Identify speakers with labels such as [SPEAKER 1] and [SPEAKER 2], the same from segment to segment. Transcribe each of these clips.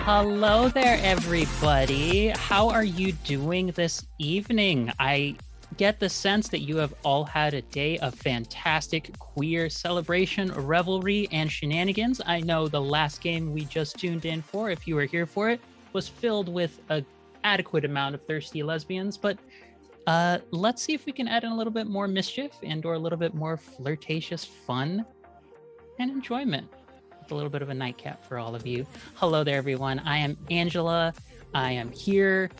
[SPEAKER 1] Hello there, everybody. How are you doing this evening? I get the sense that you have all had a day of fantastic queer celebration, revelry, and shenanigans. I know the last game we just tuned in for, if you were here for it, was filled with an adequate amount of thirsty lesbians, but let's see if we can add in a little bit more mischief and or a little bit more flirtatious fun and enjoyment. A little bit of a nightcap for all of you. Hello there, everyone. I am Angela. I am here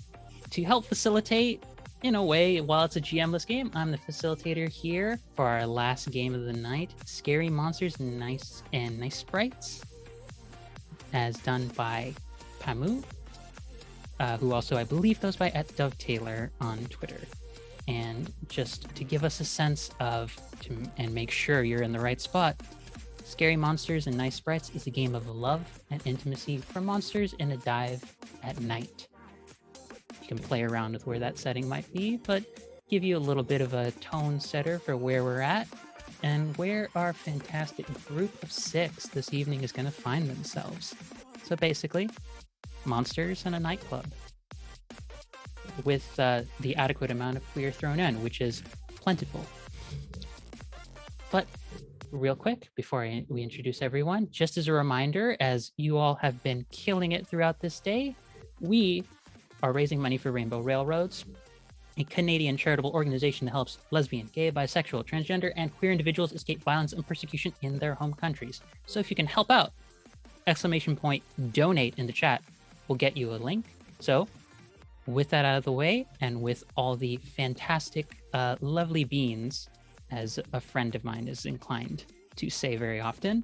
[SPEAKER 1] to help facilitate, in a way, while it's a GM-less game. I'm the facilitator here for our last game of the night, Scary Monsters and Nice Sprites, as done by Pamu, who also, I believe, goes by @DoveTaylor on Twitter. And just to give us a sense of, and make sure you're in the right spot, Scary Monsters and Nice Sprites is a game of love and intimacy for monsters in a dive at night. You can play around with where that setting might be, but give you a little bit of a tone setter for where we're at and where our fantastic group of 6 this evening is going to find themselves. So basically, monsters in a nightclub with the adequate amount of queer thrown in, which is plentiful. But real quick, before we introduce everyone, just as a reminder, as you all have been killing it throughout this day, we are raising money for Rainbow Railroads, a Canadian charitable organization that helps lesbian, gay, bisexual, transgender, and queer individuals escape violence and persecution in their home countries. So if you can help out, ! Donate in the chat will get you a link. So with that out of the way, and with all the fantastic, lovely beans, as a friend of mine is inclined to say very often,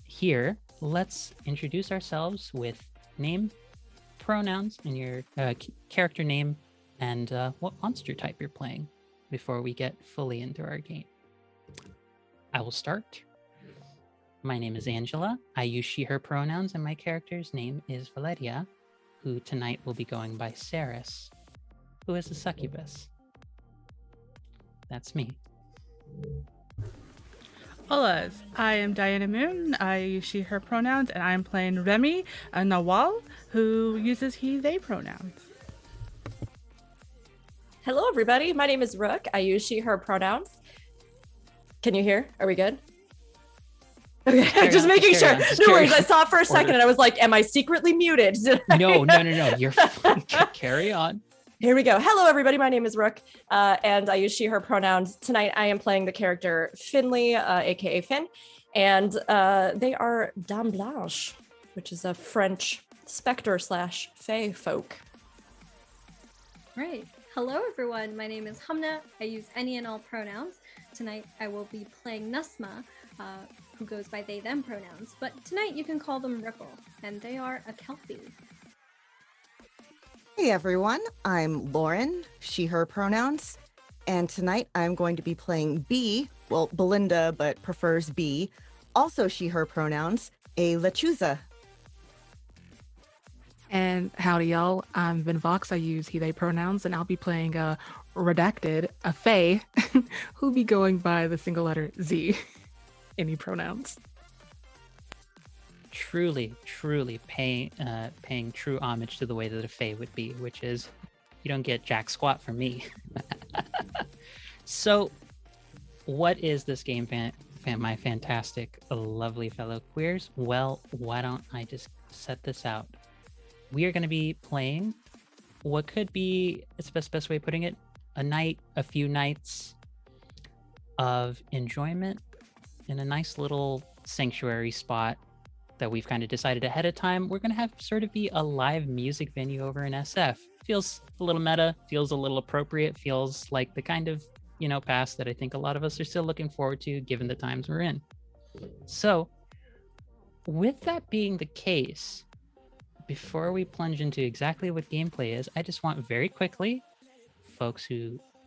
[SPEAKER 1] here, let's introduce ourselves with name, pronouns, and your character name, and what monster type you're playing before we get fully into our game. I will start. My name is Angela. I use she, her pronouns, and my character's name is Valeria, who tonight will be going by Saris, who is a succubus. That's me.
[SPEAKER 2] Hola, I am Diana Moon. I use she, her pronouns, and I'm playing Remy, a Nawal, who uses he, they pronouns.
[SPEAKER 3] Hello, everybody. My name is Rook. I use she, her pronouns. Can you hear? Are we good? Okay, just making sure. No worries. I saw it for a second and I was like, am I secretly muted?
[SPEAKER 1] No. You're fine. Carry on.
[SPEAKER 3] Here we go. Hello, everybody. My name is Rook, and I use she, her pronouns. Tonight, I am playing the character Finley, aka Finn, and they are Dame Blanche, which is a French specter / fae folk.
[SPEAKER 4] Right. Hello, everyone. My name is Hamna. I use any and all pronouns. Tonight, I will be playing Nusma, who goes by they, them pronouns. But tonight, you can call them Ripple, and they are a Kelpie.
[SPEAKER 5] Hey everyone, I'm Lauren, she, her pronouns, and tonight I'm going to be playing B, well, Belinda, but prefers B, also she, her pronouns, a Lechuza.
[SPEAKER 6] And howdy y'all, I'm Ben Vox, I use he, they pronouns, and I'll be playing Redacted, a Fae, who'll be going by the single letter Z, any pronouns.
[SPEAKER 1] Truly paying true homage to the way that a fae would be, which is, you don't get jack squat from me. So, what is this game, my fantastic, lovely fellow queers? Well, why don't I just set this out? We are going to be playing what could be, it's the best way of putting it, a few nights of enjoyment in a nice little sanctuary spot that we've kind of decided ahead of time. We're going to have sort of be a live music venue over in SF. Feels a little meta, feels a little appropriate, feels like the kind of, past that I think a lot of us are still looking forward to given the times we're in. So with that being the case, before we plunge into exactly what gameplay is, I just want very quickly,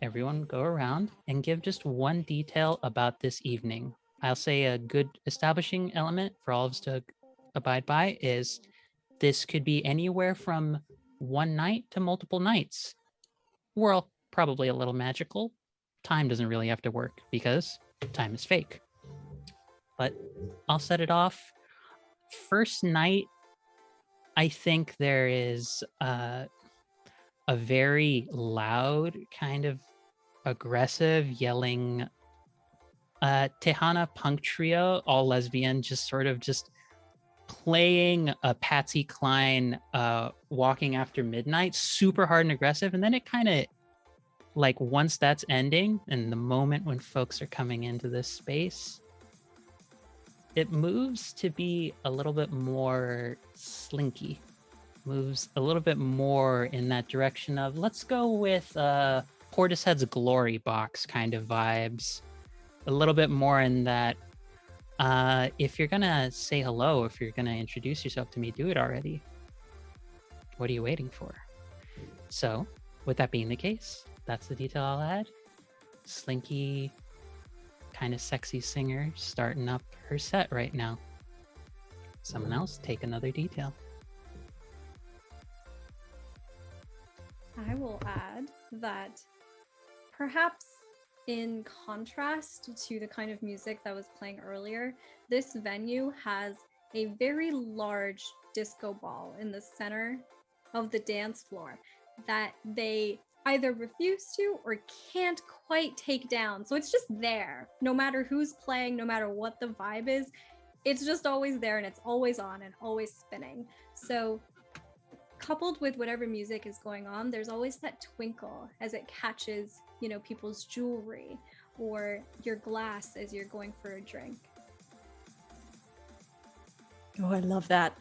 [SPEAKER 1] everyone go around and give just one detail about this evening. I'll say a good establishing element for all of us to abide by is this could be anywhere from one night to multiple nights. We're all probably a little magical. Time doesn't really have to work because time is fake. But I'll set it off. First night, I think there is a very loud, kind of aggressive yelling Tejana punk trio, all lesbian, just sort of just playing a Patsy Cline Walking After Midnight, super hard and aggressive. And then it kind of, like, once that's ending and the moment when folks are coming into this space, it moves to be a little bit more slinky, moves a little bit more in that direction of, let's go with Portishead's Glory Box kind of vibes, a little bit more in that, if you're gonna say hello, if you're gonna introduce yourself to me, do it already. What are you waiting for? So, with that being the case, that's the detail I'll add. Slinky, kind of sexy singer starting up her set right now. Someone else take another detail.
[SPEAKER 4] I will add that perhaps in contrast to the kind of music that was playing earlier, this venue has a very large disco ball in the center of the dance floor that they either refuse to or can't quite take down. So it's just there, no matter who's playing, no matter what the vibe is, it's just always there and it's always on and always spinning. So coupled with whatever music is going on, there's always that twinkle as it catches, you know, people's jewelry or your glass as you're going for a drink.
[SPEAKER 3] Oh, I love that.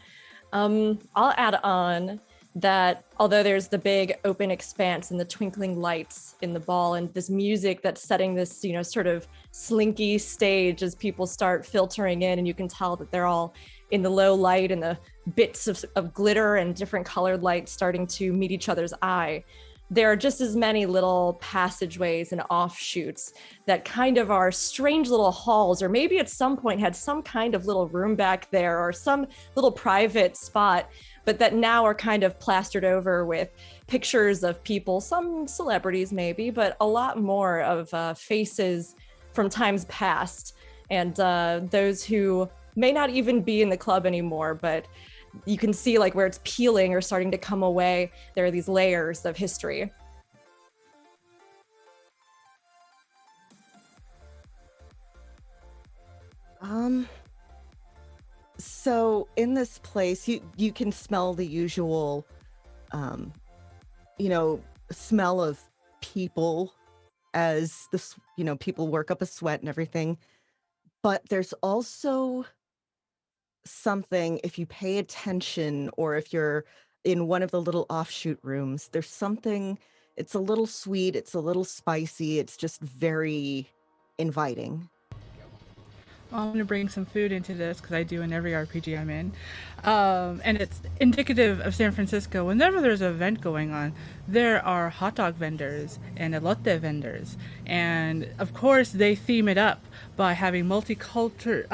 [SPEAKER 3] I'll add on that although there's the big open expanse and the twinkling lights in the ball and this music that's setting this, you know, sort of slinky stage as people start filtering in, and you can tell that they're all in the low light and the bits of glitter and different colored lights starting to meet each other's eye. There are just as many little passageways and offshoots that kind of are strange little halls, or maybe at some point had some kind of little room back there or some little private spot, but that now are kind of plastered over with pictures of people, some celebrities maybe, but a lot more of faces from times past, and those who may not even be in the club anymore, but you can see like where it's peeling or starting to come away. There are these layers of history.
[SPEAKER 5] So in this place, you can smell the usual, smell of people as people work up a sweat and everything. But there's also something, if you pay attention, or if you're in one of the little offshoot rooms, there's something, it's a little sweet, it's a little spicy, it's just very inviting.
[SPEAKER 2] Well, I'm going to bring some food into this because I do in every RPG I'm in. And it's indicative of San Francisco. Whenever there's an event going on, there are hot dog vendors and elote vendors. And of course, they theme it up by having multicolored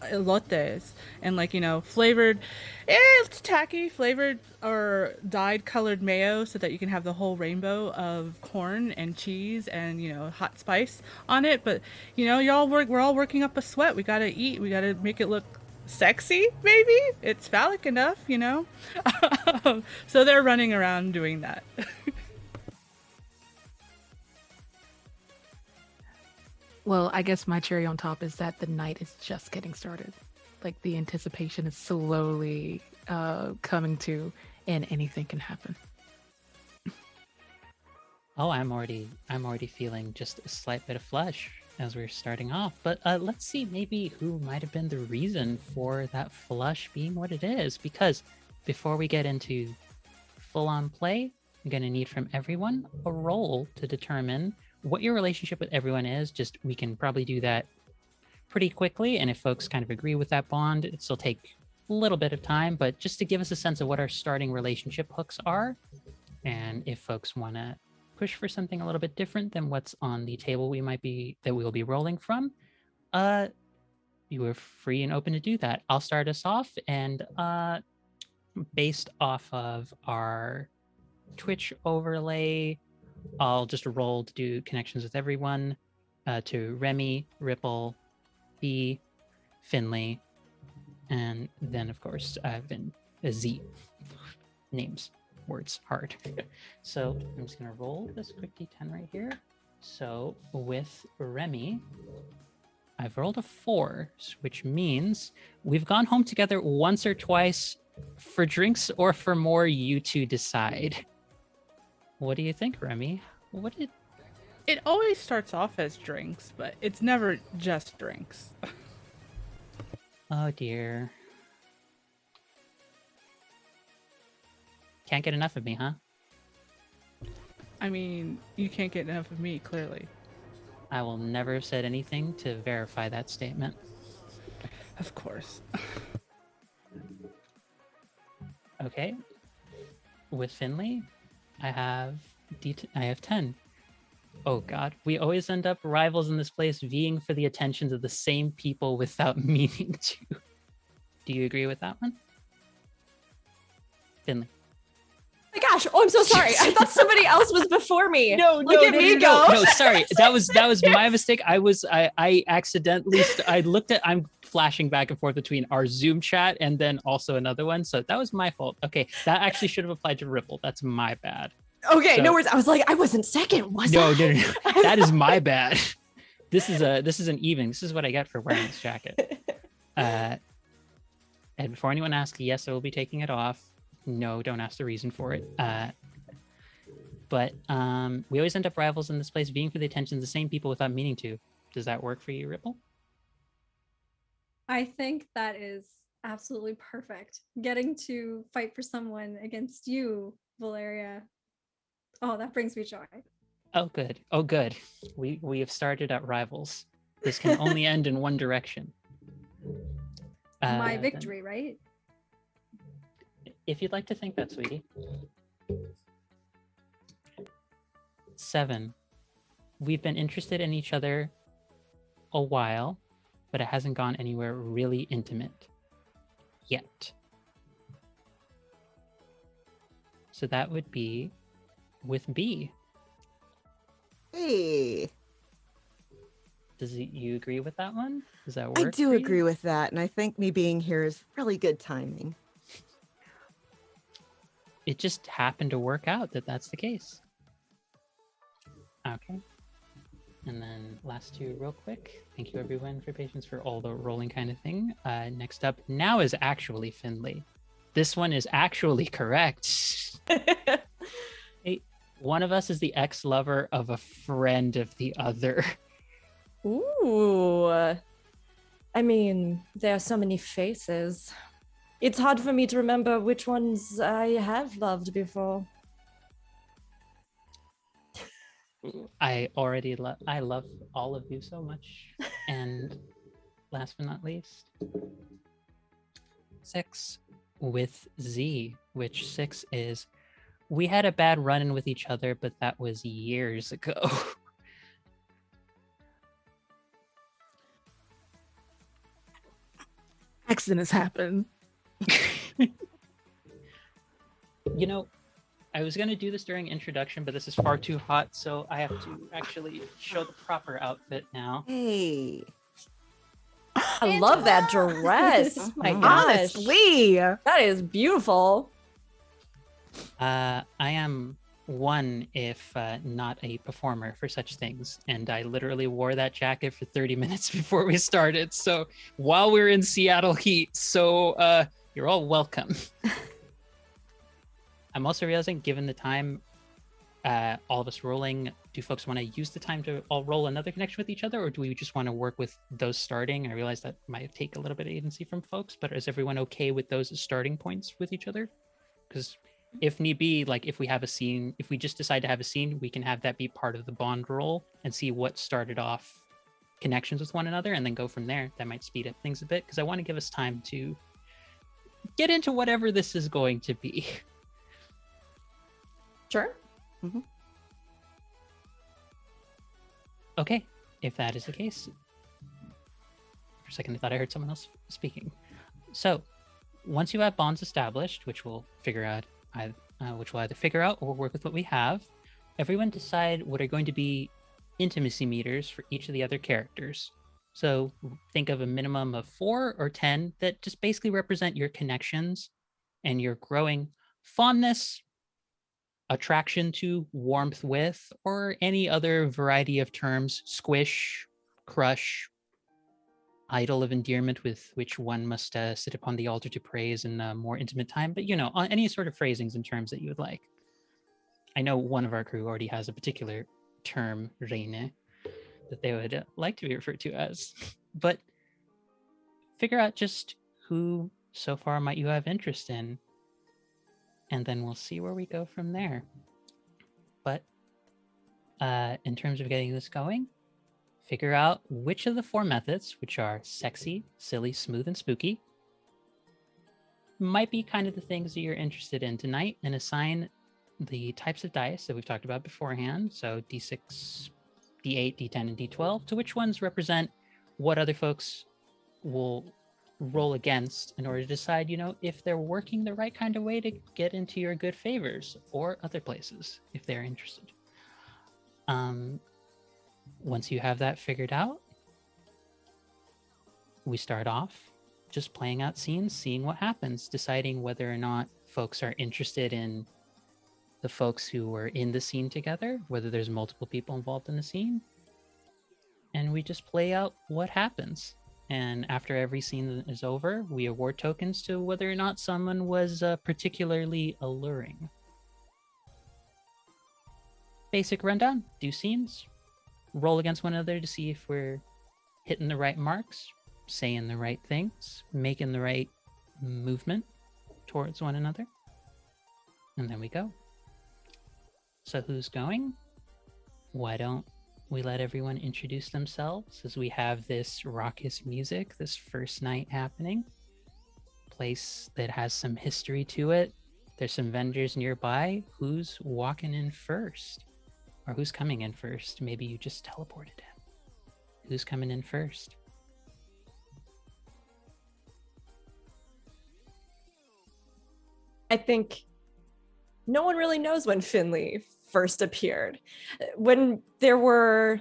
[SPEAKER 2] elotes and flavored, it's tacky, flavored or dyed colored mayo so that you can have the whole rainbow of corn and cheese and hot spice on it. But we're all working up a sweat. We gotta eat, we gotta make it look sexy, maybe it's phallic enough. So they're running around doing that.
[SPEAKER 6] Well, I guess my cherry on top is that the night is just getting started. Like, the anticipation is slowly coming to, and anything can happen.
[SPEAKER 1] Oh, I'm already feeling just a slight bit of flush as we're starting off. But let's see maybe who might have been the reason for that flush being what it is. Because before we get into full-on play, I'm going to need from everyone a roll to determine what your relationship with everyone is. Just, we can probably do that pretty quickly, and if folks kind of agree with that bond, it'll still take a little bit of time, but just to give us a sense of what our starting relationship hooks are, and if folks want to push for something a little bit different than what's on the table we'll be rolling from, you are free and open to do that. I'll start us off, and based off of our Twitch overlay, I'll just roll to do connections with everyone, to Remy, Ripple, B, Finley, and then of course I've been Z. Names, words, hard. So I'm just gonna roll this quick d10 right here. So with Remy, I've rolled a 4, which means we've gone home together once or twice for drinks or for more. You two decide. What do you think, Remy? What did?
[SPEAKER 2] It always starts off as drinks, but it's never just drinks.
[SPEAKER 1] Oh dear. Can't get enough of me, huh?
[SPEAKER 2] I mean, you can't get enough of me, clearly.
[SPEAKER 1] I will never have said anything to verify that statement.
[SPEAKER 2] Of course.
[SPEAKER 1] Okay. With Finley, I have 10. Oh god, we always end up rivals in this place, vying for the attentions of the same people without meaning to. Do you agree with that one? Finley.
[SPEAKER 3] Oh my gosh! Oh, I'm so sorry. I thought somebody else was before me.
[SPEAKER 1] No,
[SPEAKER 3] Look at me go.
[SPEAKER 1] No, sorry. That was my mistake. I accidentally I looked at. I'm flashing back and forth between our Zoom chat and then also another one. So that was my fault. Okay, that actually should have applied to Ripple. That's my bad.
[SPEAKER 3] Okay,
[SPEAKER 1] So-
[SPEAKER 3] no worries. I was like, I wasn't second, was
[SPEAKER 1] No,
[SPEAKER 3] I?
[SPEAKER 1] no. That is my bad. This is an evening. This is what I get for wearing this jacket. And before anyone asks, yes, I will be taking it off. No, don't ask the reason for it. But we always end up rivals in this place, vying for the attention of the same people without meaning to. Does that work for you, Ripple?
[SPEAKER 4] I think that is absolutely perfect. Getting to fight for someone against you, Valeria. Oh, that brings me joy.
[SPEAKER 1] Oh, good. Oh, good. We have started at rivals. This can only end in one direction.
[SPEAKER 4] My
[SPEAKER 1] Then-
[SPEAKER 4] victory, right?
[SPEAKER 1] If you'd like to think that, sweetie. 7. We've been interested in each other a while, but it hasn't gone anywhere really intimate yet. So that would be with B.
[SPEAKER 5] Hey,
[SPEAKER 1] You agree with that one? Does that work?
[SPEAKER 5] I do
[SPEAKER 1] for
[SPEAKER 5] agree
[SPEAKER 1] you?
[SPEAKER 5] with that, and I think me being here is really good timing.
[SPEAKER 1] It just happened to work out that that's the case. Okay. And then last two real quick. Thank you everyone for your patience for all the rolling kind of thing. Next up now is actually Finley. This one is actually correct. Hey, one of us is the ex-lover of a friend of the other.
[SPEAKER 3] Ooh. I mean, there are so many faces. It's hard for me to remember which ones I have loved before.
[SPEAKER 1] I love all of you so much. And last but not least, 6 with Z, which 6 is, we had a bad run-in with each other, but that was years ago.
[SPEAKER 6] Accidents happen.
[SPEAKER 1] You know, I was going to do this during introduction, but this is far too hot, so I have to actually show the proper outfit now.
[SPEAKER 5] Hey,
[SPEAKER 3] I love that dress. My gosh.
[SPEAKER 5] honestly,
[SPEAKER 3] That is beautiful.
[SPEAKER 1] I am one, if not a performer for such things, and I literally wore that jacket for 30 minutes before we started. So while we were in Seattle heat, so you're all welcome. I'm also realizing, given the time, all of us rolling, do folks want to use the time to all roll another connection with each other, or do we just want to work with those starting? I realize that might take a little bit of agency from folks, but is everyone okay with those as starting points with each other? Because if need be, like if we have a scene, if we just decide to have a scene, we can have that be part of the bond roll and see what started off connections with one another and then go from there. That might speed up things a bit because I want to give us time to get into whatever this is going to be.
[SPEAKER 3] Sure.
[SPEAKER 1] Okay, if that is the case. For a second, I thought I heard someone else speaking. So, once you have bonds established, which we'll figure out, which we'll either figure out or work with what we have, everyone decide what are going to be intimacy meters for each of the other characters. So, think of a minimum of 4 or 10 that just basically represent your connections and you're growing fondness, attraction to, warmth with, or any other variety of terms, squish, crush, idol of endearment with which one must sit upon the altar to praise in a more intimate time. But, any sort of phrasings and terms that you would like. I know one of our crew already has a particular term, reine, that they would like to be referred to as. But figure out just who so far might you have interest in, and then we'll see where we go from there. But in terms of getting this going, figure out which of the 4 methods, which are sexy, silly, smooth, and spooky, might be kind of the things that you're interested in tonight, and assign the types of dice that we've talked about beforehand, so D6, D8, D10, and D12, to which ones represent what other folks will roll against in order to decide, if they're working the right kind of way to get into your good favors or other places if they're interested. Once you have that figured out, we start off just playing out scenes, seeing what happens, deciding whether or not folks are interested in the folks who were in the scene together, whether there's multiple people involved in the scene, and we just play out what happens. And after every scene is over, we award tokens to whether or not someone was particularly alluring. Basic rundown, do scenes, roll against one another to see if we're hitting the right marks, saying the right things, making the right movement towards one another, and then we go. So who's going? Why don't we let everyone introduce themselves as we have this raucous music, this first night happening. Place that has some history to it. There's some vendors nearby. Who's walking in first? Or who's coming in first? Maybe you just teleported in. Who's coming in first?
[SPEAKER 3] I think no one really knows when Finley first appeared. When there were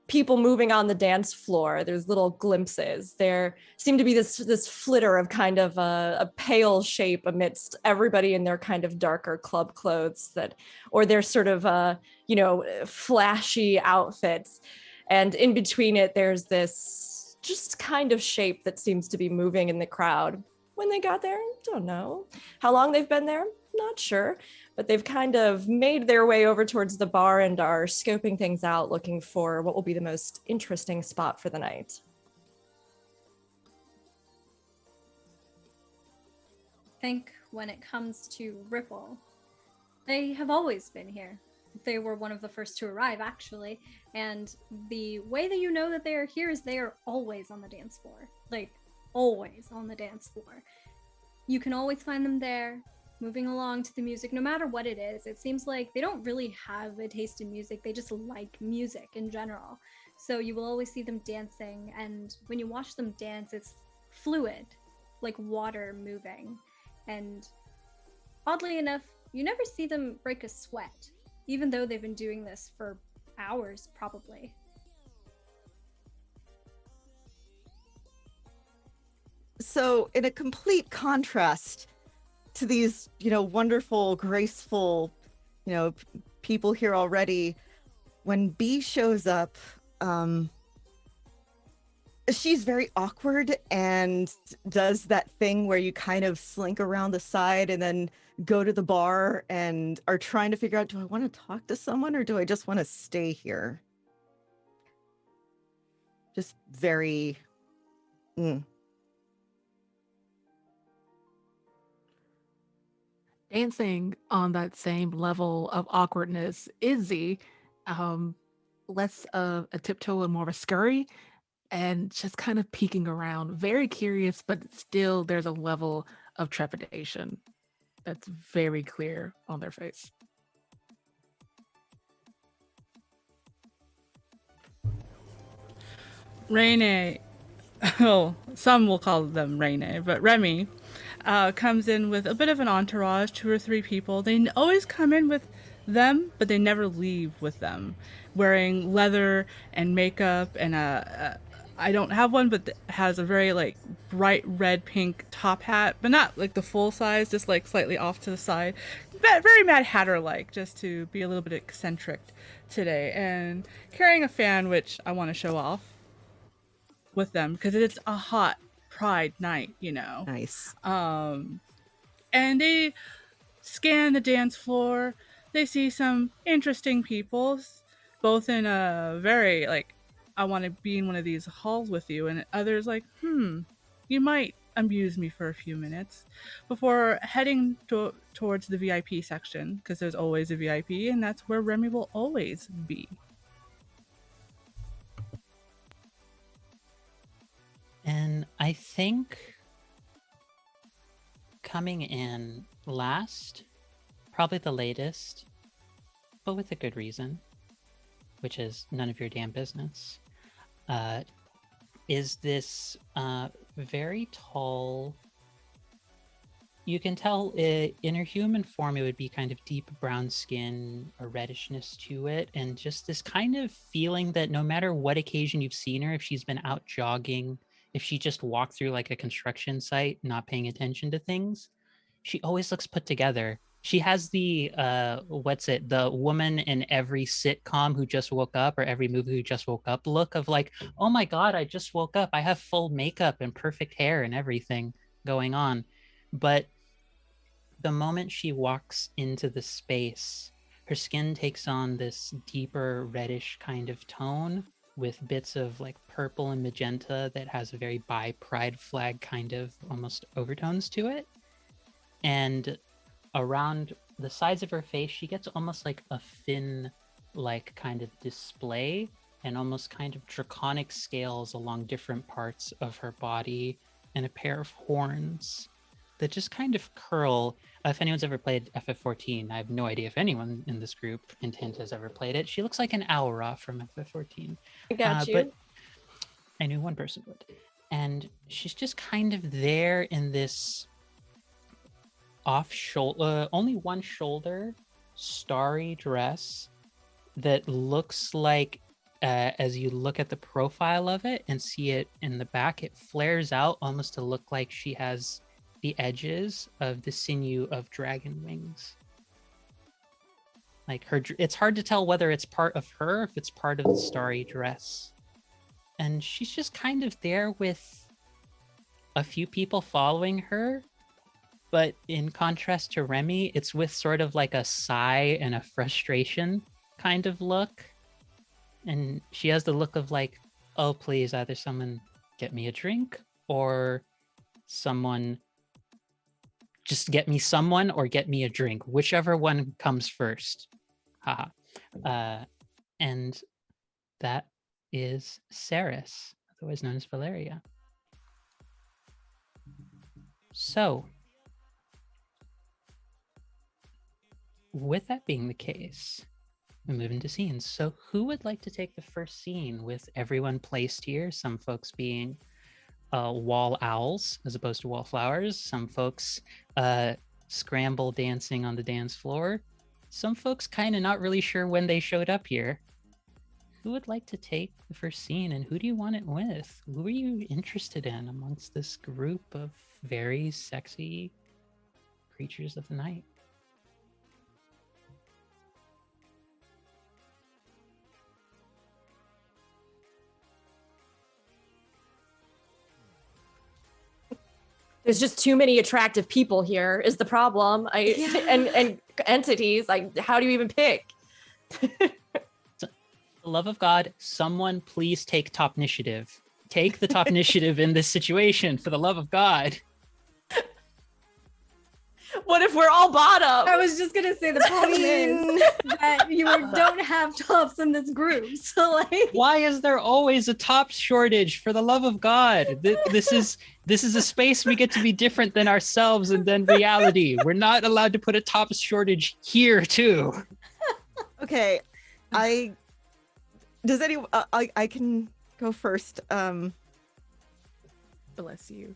[SPEAKER 3] people moving on the dance floor, there's little glimpses. There seemed to be this flitter of kind of a pale shape amidst everybody in their kind of darker club clothes or their sort of flashy outfits. And in between it, there's this just kind of shape that seems to be moving in the crowd. When they got there, don't know. How long they've been there, not sure. But they've kind of made their way over towards the bar and are scoping things out, looking for what will be the most interesting spot for the night.
[SPEAKER 4] I think when it comes to Ripple, they have always been here. They were one of the first to arrive, actually. And the way that you know that they are here is they are always on the dance floor. Like, always on the dance floor. You can always find them there, moving along to the music, no matter what it is. It seems like they don't really have a taste in music. They just like music in general. So you will always see them dancing. And when you watch them dance, it's fluid, like water moving. And oddly enough, you never see them break a sweat, even though they've been doing this for hours, probably.
[SPEAKER 5] So in a complete contrast to these, wonderful, graceful, people here already, when B shows up, she's very awkward and does that thing where you kind of slink around the side and then go to the bar and are trying to figure out, do I want to talk to someone or do I just want to stay here? Just very...
[SPEAKER 6] Dancing on that same level of awkwardness is Z, less of a tiptoe and more of a scurry, and just kind of peeking around, very curious, but still there's a level of trepidation that's very clear on their face.
[SPEAKER 2] Rene, some will call them Rene, but Remy comes in with a bit of an entourage, 2 or 3 people. They always come in with them, but they never leave with them, wearing leather and makeup and I don't have one, but has a very bright red pink top hat, but not like the full size, just like slightly off to the side. Very Mad Hatter like, just to be a little bit eccentric today. And carrying a fan, which I want to show off with them because it's a hot Pride night, you know.
[SPEAKER 5] Nice.
[SPEAKER 2] And they scan the dance floor. They see some interesting people, both in a very like, I want to be in one of these halls with you, and others like, you might amuse me for a few minutes before heading towards the VIP section, because there's always a VIP, and that's where Remy will always be.
[SPEAKER 1] And I think coming in last, probably the latest, but with a good reason, which is none of your damn business, is this very tall, you can tell in her human form it would be kind of deep brown skin, a reddishness to it, and just this kind of feeling that no matter what occasion you've seen her, if she's been out jogging, if she just walked through like a construction site not paying attention to things, she always looks put together. She has the the woman in every sitcom who just woke up, or every movie who just woke up look of like, oh my god, I just woke up, I have full makeup and perfect hair and everything going on. But the moment she walks into the space, her skin takes on this deeper reddish kind of tone with bits of like purple and magenta that has a very bi-pride flag kind of almost overtones to it. And around the sides of her face, she gets almost like a fin like kind of display, and almost kind of draconic scales along different parts of her body, and a pair of horns that just kind of curl. If anyone's ever played FF14, I have no idea if anyone in this group in Tint has ever played it. She looks like an Aura from FF14.
[SPEAKER 3] I got you.
[SPEAKER 1] But I knew one person would. And she's just kind of there in this off shoulder, only one shoulder, starry dress that looks like, as you look at the profile of it and see it in the back, it flares out almost to look like she has the edges of the sinew of dragon wings. Like her, it's hard to tell whether it's part of her, if it's part of the starry dress. And she's just kind of there with a few people following her. But in contrast to Remy, it's with sort of like a sigh and a frustration kind of look. And she has the look of like, oh, please, either someone get me a drink, or someone just get me someone, or get me a drink, whichever one comes first. Haha. And that is Saris, otherwise known as Valeria. So, with that being the case, we move into scenes. So who would like to take the first scene with everyone placed here? Some folks being wall owls as opposed to wallflowers. Some folks scramble dancing on the dance floor. Some folks kind of not really sure when they showed up here. Who would like to take the first scene, and who do you want it with? Who are you interested in amongst this group of very sexy creatures of the night?
[SPEAKER 3] There's just too many attractive people here is the problem. And entities, like, how do you even pick?
[SPEAKER 1] For the love of God, someone please take top initiative. Take the top initiative in this situation, for the love of God.
[SPEAKER 3] What if we're all bottom?
[SPEAKER 4] I was just gonna say the problem is that you don't have tops in this group. So like,
[SPEAKER 1] why is there always a top shortage? For the love of God, this is a space we get to be different than ourselves and than reality. We're not allowed to put a top shortage here too.
[SPEAKER 5] Okay, I can go first.
[SPEAKER 6] Bless you.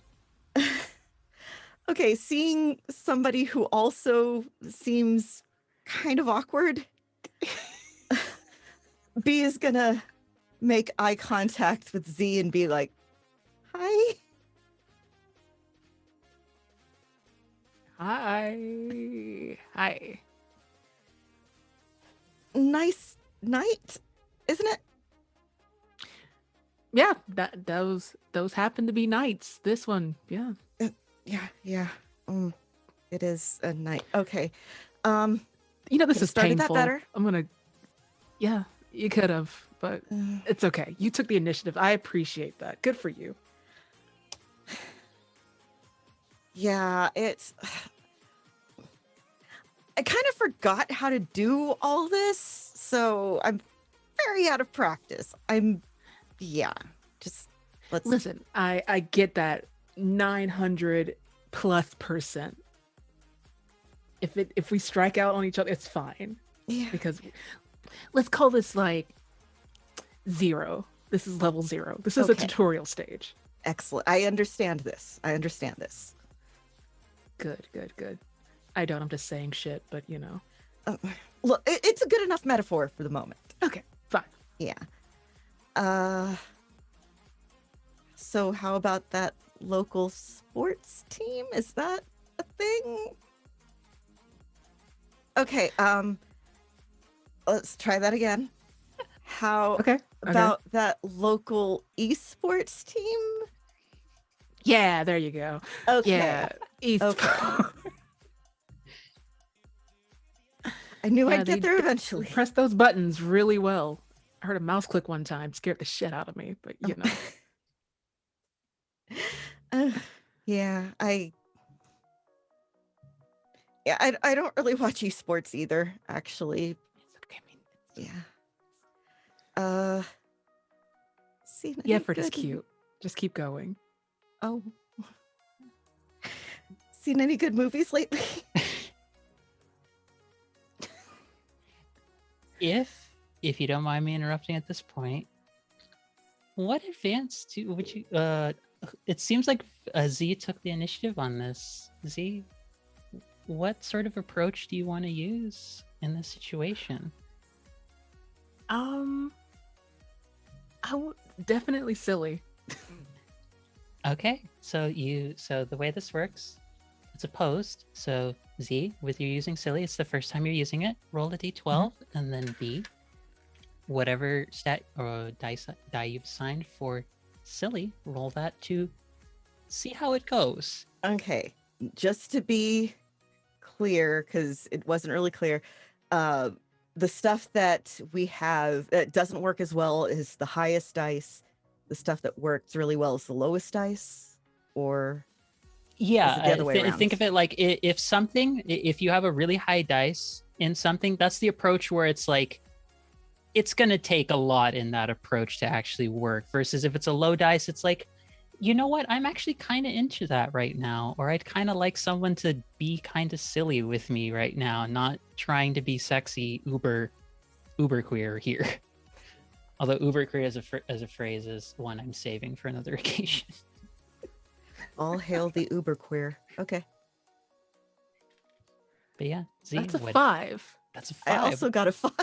[SPEAKER 5] Okay, seeing somebody who also seems kind of awkward, B is gonna make eye contact with Z and be like, hi.
[SPEAKER 6] Hi. Hi.
[SPEAKER 5] Nice night, isn't it?
[SPEAKER 6] Yeah, those happen to be nights. This one, yeah.
[SPEAKER 5] Yeah. It is a night. Okay.
[SPEAKER 6] This is
[SPEAKER 5] started
[SPEAKER 6] painful.
[SPEAKER 5] that better.
[SPEAKER 6] Yeah, you could have, but it's okay. You took the initiative. I appreciate that. Good for you.
[SPEAKER 5] Yeah, I kind of forgot how to do all this, so I'm very out of practice. Just let's
[SPEAKER 6] Listen, I get that 900+%. If we strike out on each other, it's fine.
[SPEAKER 5] Yeah.
[SPEAKER 6] Because let's call this like 0. This is level 0. This is a
[SPEAKER 5] Okay.
[SPEAKER 6] tutorial stage.
[SPEAKER 5] Excellent. I understand this.
[SPEAKER 6] Good. I don't. I'm just saying shit, but
[SPEAKER 5] Look, it's a good enough metaphor for the moment.
[SPEAKER 6] Okay, fine.
[SPEAKER 5] Yeah. So how about that local sports team? Is that a thing? Okay, let's try that again. How
[SPEAKER 6] Okay.
[SPEAKER 5] about that local esports team?
[SPEAKER 6] Yeah, there you go.
[SPEAKER 5] Okay.
[SPEAKER 6] Yeah. East.
[SPEAKER 5] Okay. I knew
[SPEAKER 6] Yeah,
[SPEAKER 5] I'd get there eventually.
[SPEAKER 6] Press those buttons really well. I heard a mouse click one time, scared the shit out of me, but
[SPEAKER 5] Yeah, I don't really watch esports either, actually.
[SPEAKER 6] It's okay.
[SPEAKER 5] Yeah. See,
[SPEAKER 6] The effort is cute. Just keep going.
[SPEAKER 5] Oh. Seen any good movies lately?
[SPEAKER 1] If you don't mind me interrupting at this point, what advance would you it seems like Z took the initiative on this. Z, what sort of approach do you want to use in this situation?
[SPEAKER 6] Definitely silly.
[SPEAKER 1] Okay, so the way this works, it's opposed. So Z, with you using silly, it's the first time you're using it. Roll a d12, and then B, whatever stat or die you've assigned for silly, roll that to see how it goes.
[SPEAKER 5] Okay, just to be clear, because it wasn't really clear, the stuff that we have that doesn't work as well is the highest dice. The stuff that works really well is the lowest dice, or
[SPEAKER 1] Yeah,
[SPEAKER 5] the other way around?
[SPEAKER 1] think of it like if you have a really high dice in something, that's the approach where it's like, it's going to take a lot in that approach to actually work, versus if it's a low dice, it's like, you know what, I'm actually kind of into that right now, or I'd kind of like someone to be kind of silly with me right now, not trying to be sexy uber queer here. Although uber queer as a phrase is one I'm saving for another occasion.
[SPEAKER 5] All hail the uber queer. Okay.
[SPEAKER 1] But yeah, Z,
[SPEAKER 6] That's a 5.
[SPEAKER 1] That's a 5.
[SPEAKER 5] I also got a 5.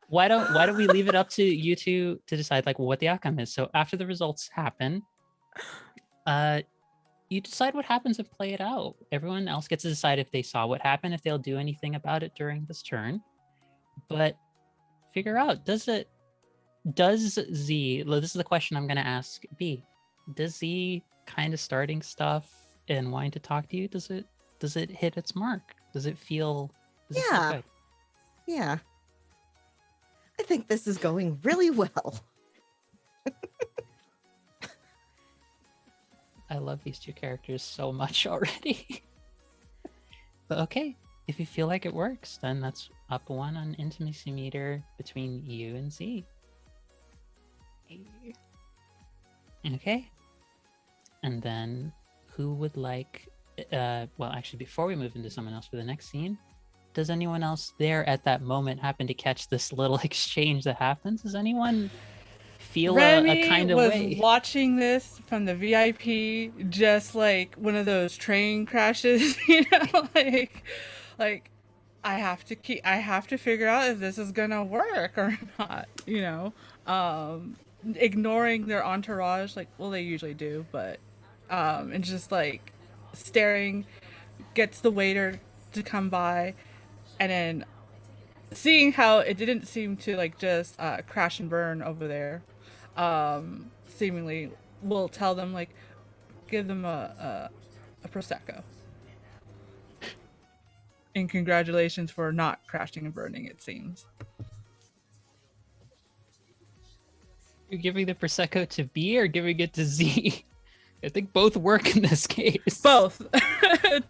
[SPEAKER 1] Why don't we leave it up to you two to decide like what the outcome is? So after the results happen, you decide what happens and play it out. Everyone else gets to decide if they saw what happened, if they'll do anything about it during this turn. But figure out, does Z, this is the question I'm going to ask B, does Z kind of starting stuff and wanting to talk to you, does it hit its mark? Does it feel good?
[SPEAKER 5] Yeah. I think this is going really well.
[SPEAKER 1] I love these two characters so much already. But okay, if you feel like it works, then that's up 1 on intimacy meter between you and Z. Okay. And then who would like, well, actually, before we move into someone else for the next scene, does anyone else there at that moment happen to catch this little exchange that happens? Does anyone feel a kind of
[SPEAKER 2] was
[SPEAKER 1] way?
[SPEAKER 2] Watching this from the VIP, just like one of those train crashes, like I have to figure out if this is gonna work or not, ignoring their entourage, like, well, they usually do, but and just like staring gets the waiter to come by, and then seeing how it didn't seem to like just crash and burn over there, seemingly will tell them like, give them a prosecco. And congratulations for not crashing and burning, it seems.
[SPEAKER 1] You're giving the prosecco to B or giving it to Z? I think both work in this case.
[SPEAKER 2] Both.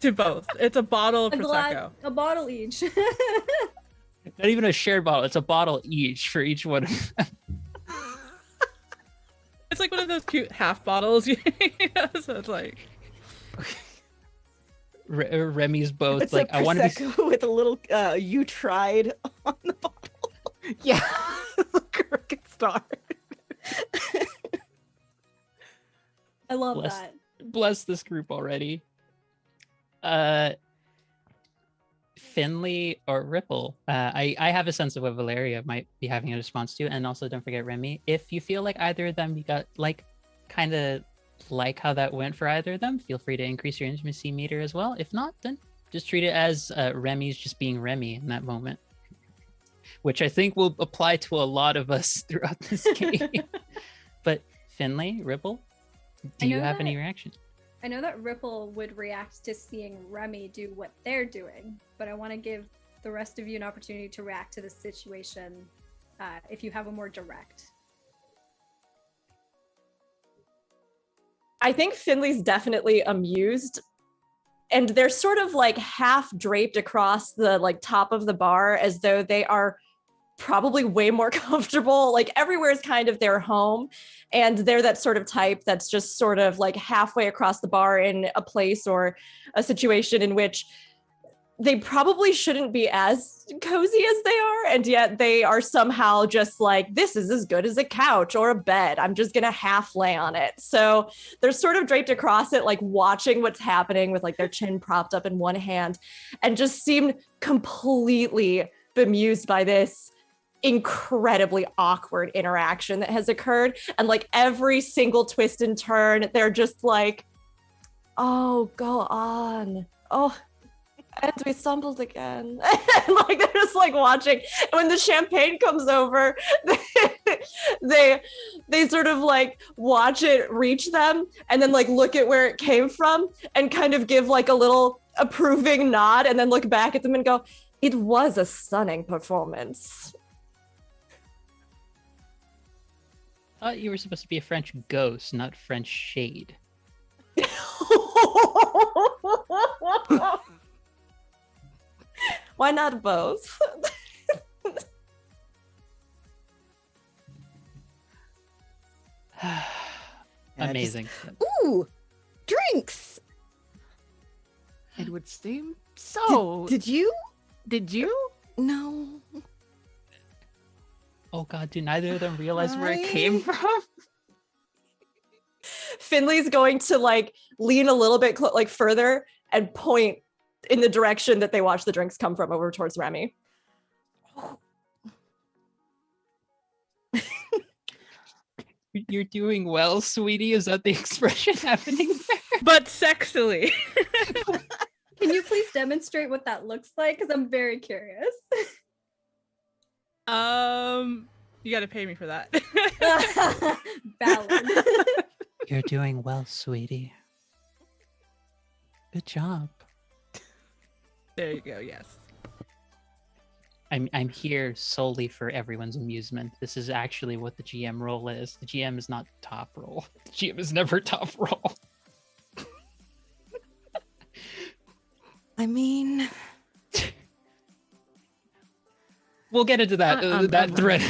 [SPEAKER 2] To both. It's a bottle of prosecco.
[SPEAKER 4] A bottle each.
[SPEAKER 1] Not even a shared bottle. It's a bottle each for each one of them.
[SPEAKER 2] It's like one of those cute half bottles. So it's like
[SPEAKER 1] Remy's both
[SPEAKER 5] It's
[SPEAKER 1] like,
[SPEAKER 5] a
[SPEAKER 1] I want to be.
[SPEAKER 5] Prosecco with a little you tried on the bottle.
[SPEAKER 6] Yeah. Crooked star.
[SPEAKER 4] I love that.
[SPEAKER 1] Bless this group already. Finley or Ripple. I have a sense of what Valeria might be having a response to, and also don't forget Remy. If you feel like either of them, you got like kind of like how that went for either of them, feel free to increase your intimacy meter as well. If not, then just treat it as Remy's just being Remy in that moment, which I think will apply to a lot of us throughout this game. But Finley, Ripple, do you have any reaction?
[SPEAKER 4] I know that Ripple would react to seeing Remy do what they're doing, but I want to give the rest of you an opportunity to react to the situation if you have a more direct.
[SPEAKER 3] I think Finley's definitely amused, and they're sort of like half draped across the like top of the bar as though they are probably way more comfortable. Like everywhere is kind of their home, and they're that sort of type that's just sort of like halfway across the bar in a place or a situation in which they probably shouldn't be as cozy as they are, and yet they are somehow just like, this is as good as a couch or a bed. I'm just gonna half lay on it. So they're sort of draped across it, like watching what's happening with like their chin propped up in one hand, and just seem completely bemused by this incredibly awkward interaction that has occurred. And like every single twist and turn, they're just like, oh, go on. Oh, and we stumbled again. And like they're just like watching. And when the champagne comes over, they sort of like watch it reach them and then like look at where it came from and kind of give like a little approving nod and then look back at them and go, it was a stunning performance.
[SPEAKER 1] I thought you were supposed to be a French ghost, not French shade.
[SPEAKER 3] Why not both?
[SPEAKER 1] Amazing.
[SPEAKER 5] Ooh, drinks.
[SPEAKER 6] It would seem so.
[SPEAKER 5] Did you?
[SPEAKER 6] Did you?
[SPEAKER 5] No.
[SPEAKER 1] Oh god, do neither of them realize where it came from?
[SPEAKER 3] Finley's going to like lean a little bit like further and point in the direction that they watch the drinks come from over towards Remy.
[SPEAKER 1] You're doing well, sweetie. Is that the expression happening there?
[SPEAKER 2] but sexily.
[SPEAKER 4] Can you please demonstrate what that looks like? Because I'm very curious.
[SPEAKER 2] You got to pay me for that.
[SPEAKER 4] Valid.
[SPEAKER 1] You're doing well, sweetie. Good job.
[SPEAKER 2] There you go. Yes.
[SPEAKER 1] I'm here solely for everyone's amusement. This is actually what the GM role is. The GM is not top role. The GM is never top role.
[SPEAKER 5] I mean,
[SPEAKER 1] we'll get into that that thread.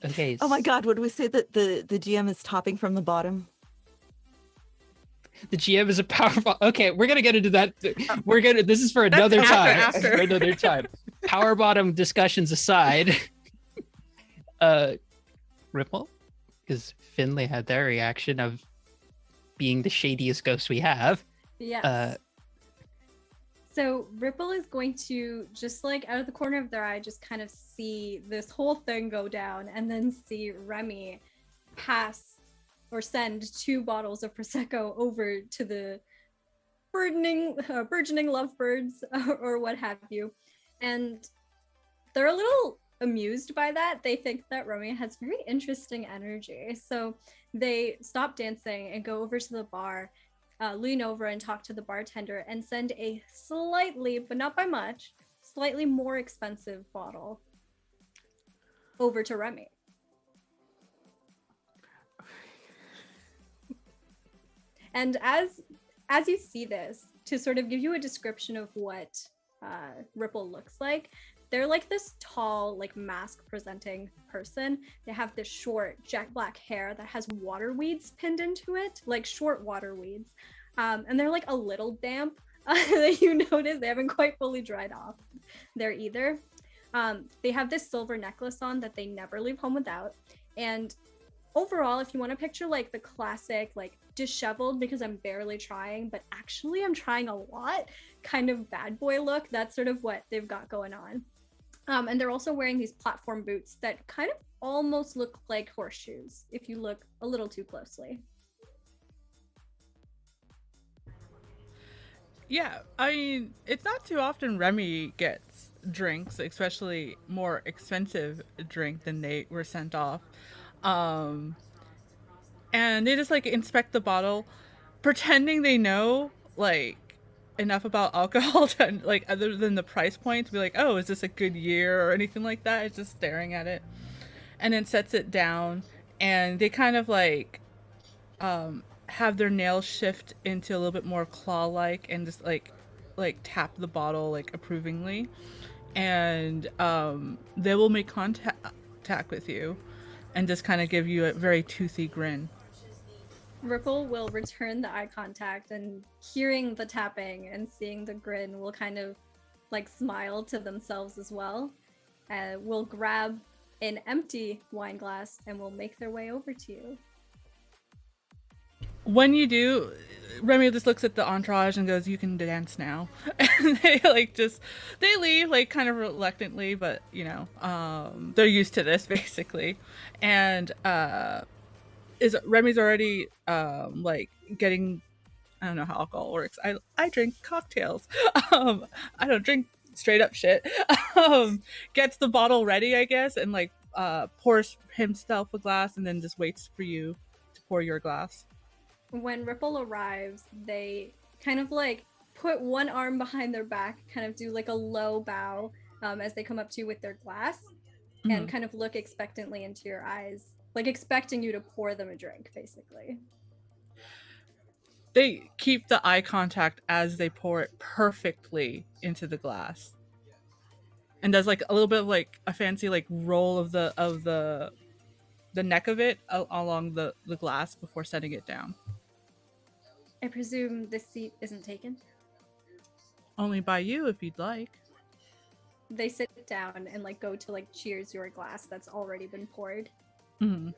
[SPEAKER 1] Okay.
[SPEAKER 5] oh my god, would we say that the GM is topping from the bottom?
[SPEAKER 1] The GM is a powerful. Okay, we're gonna get into that. This is for another time.
[SPEAKER 2] after.
[SPEAKER 1] For another time. Power bottom discussions aside. Ripple, because Finley had their reaction of being the shadiest ghost we have.
[SPEAKER 4] Yes. So Ripple is going to, just like out of the corner of their eye, just kind of see this whole thing go down and then see Remy pass or send 2 bottles of prosecco over to the burgeoning lovebirds or what have you, and they're a little amused by that. They think that Remy has very interesting energy, so they stop dancing and go over to the bar, lean over and talk to the bartender, and send a slightly, but not by much, slightly more expensive bottle over to Remy. And as you see this, to sort of give you a description of what Ripple looks like, they're like this tall, like mask presenting person. They have this short jet black hair that has water weeds pinned into it, like short water weeds. And they're like a little damp that you notice they haven't quite fully dried off there either. They have this silver necklace on that they never leave home without. And overall, if you want to picture like the classic, like disheveled because I'm barely trying, but actually I'm trying a lot kind of bad boy look, that's sort of what they've got going on. And they're also wearing these platform boots that kind of almost look like horseshoes if you look a little too closely.
[SPEAKER 2] Yeah, I mean, it's not too often Remy gets drinks, especially more expensive drink than they were sent off. And they just like inspect the bottle, pretending they know like enough about alcohol to like, other than the price point, to be like, oh, is this a good year or anything like that. It's just staring at it, and then sets it down, and they kind of like have their nails shift into a little bit more claw-like, and just like tap the bottle like approvingly, and they will make contact with you and just kind of give you a very toothy grin.
[SPEAKER 4] Ripple will return the eye contact, and hearing the tapping and seeing the grin will kind of like smile to themselves as well. Will grab an empty wine glass and will make their way over to you.
[SPEAKER 2] When you do, Remy just looks at the entourage and goes, "You can dance now." And they they leave like kind of reluctantly, but you know, they're used to this basically. And Remy's already like getting, I don't know how alcohol works. I drink cocktails. I don't drink straight up shit. Gets the bottle ready, I guess, and like pours himself a glass, and then just waits for you to pour your glass.
[SPEAKER 4] When Ripple arrives, they kind of like put one arm behind their back, kind of do like a low bow as they come up to you with their glass, and kind of look expectantly into your eyes, like expecting you to pour them a drink, basically.
[SPEAKER 2] They keep the eye contact as they pour it perfectly into the glass, and does like a little bit of like a fancy like roll of the neck of it along the glass before setting it down.
[SPEAKER 4] I presume this seat isn't taken?
[SPEAKER 2] Only by you if you'd like.
[SPEAKER 4] They sit down and like go to like cheers your glass that's already been poured.
[SPEAKER 2] And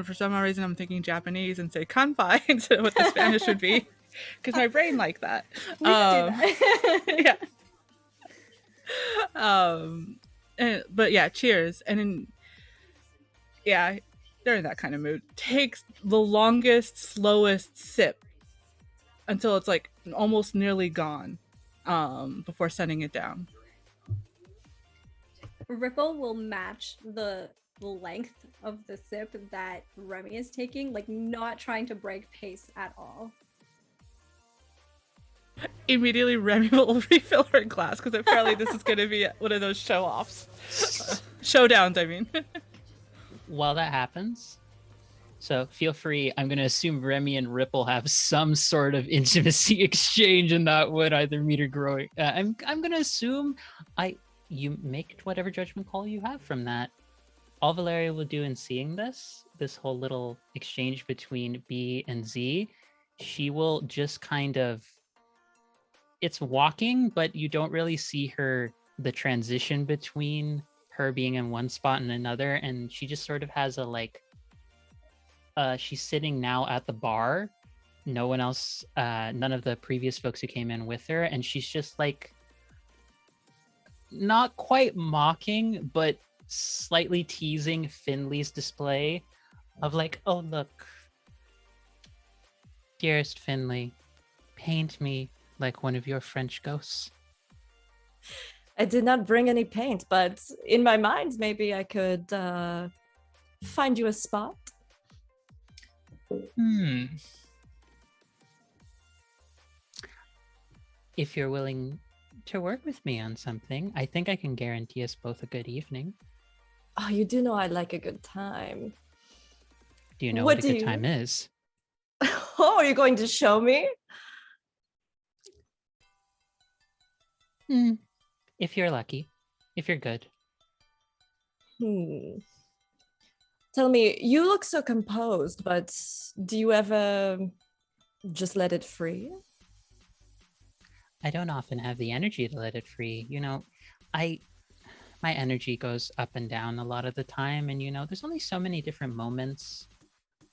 [SPEAKER 2] for some reason I'm thinking Japanese and say kanpai instead of what the Spanish would be, because my brain like that.
[SPEAKER 4] We can do that.
[SPEAKER 2] Yeah. But yeah, cheers. And then, yeah, they're in that kind of mood. Takes the longest, slowest sip until it's like almost nearly gone, before setting it down.
[SPEAKER 4] Ripple will match the length of the sip that Remy is taking, like not trying to break pace at all.
[SPEAKER 2] Immediately, Remy will refill her glass, because apparently this is going to be one of those show-offs. Showdowns, I mean.
[SPEAKER 1] While that happens, so feel free. I'm going to assume Remy and Ripple have some sort of intimacy exchange, and that would either meet or grow. I'm going to assume you make whatever judgment call you have from that. All Valeria will do in seeing this whole little exchange between B and Z, she will just kind of, it's walking, but you don't really see the transition between her being in one spot and another, and she just sort of has a like, she's sitting now at the bar, no one else, none of the previous folks who came in with her, and she's just like not quite mocking, but slightly teasing Finley's display of like, oh look, dearest Finley, paint me like one of your French ghosts.
[SPEAKER 3] I did not bring any paint, but in my mind, maybe I could find you a spot.
[SPEAKER 1] If you're willing to work with me on something, I think I can guarantee us both a good evening.
[SPEAKER 3] Oh, you do know I like a good time.
[SPEAKER 1] Do you know what a good time is?
[SPEAKER 3] Oh, are you going to show me?
[SPEAKER 1] If you're lucky, if you're good.
[SPEAKER 3] Tell me, you look so composed, but do you ever just let it free?
[SPEAKER 1] I don't often have the energy to let it free. You know, my energy goes up and down a lot of the time, and you know, there's only so many different moments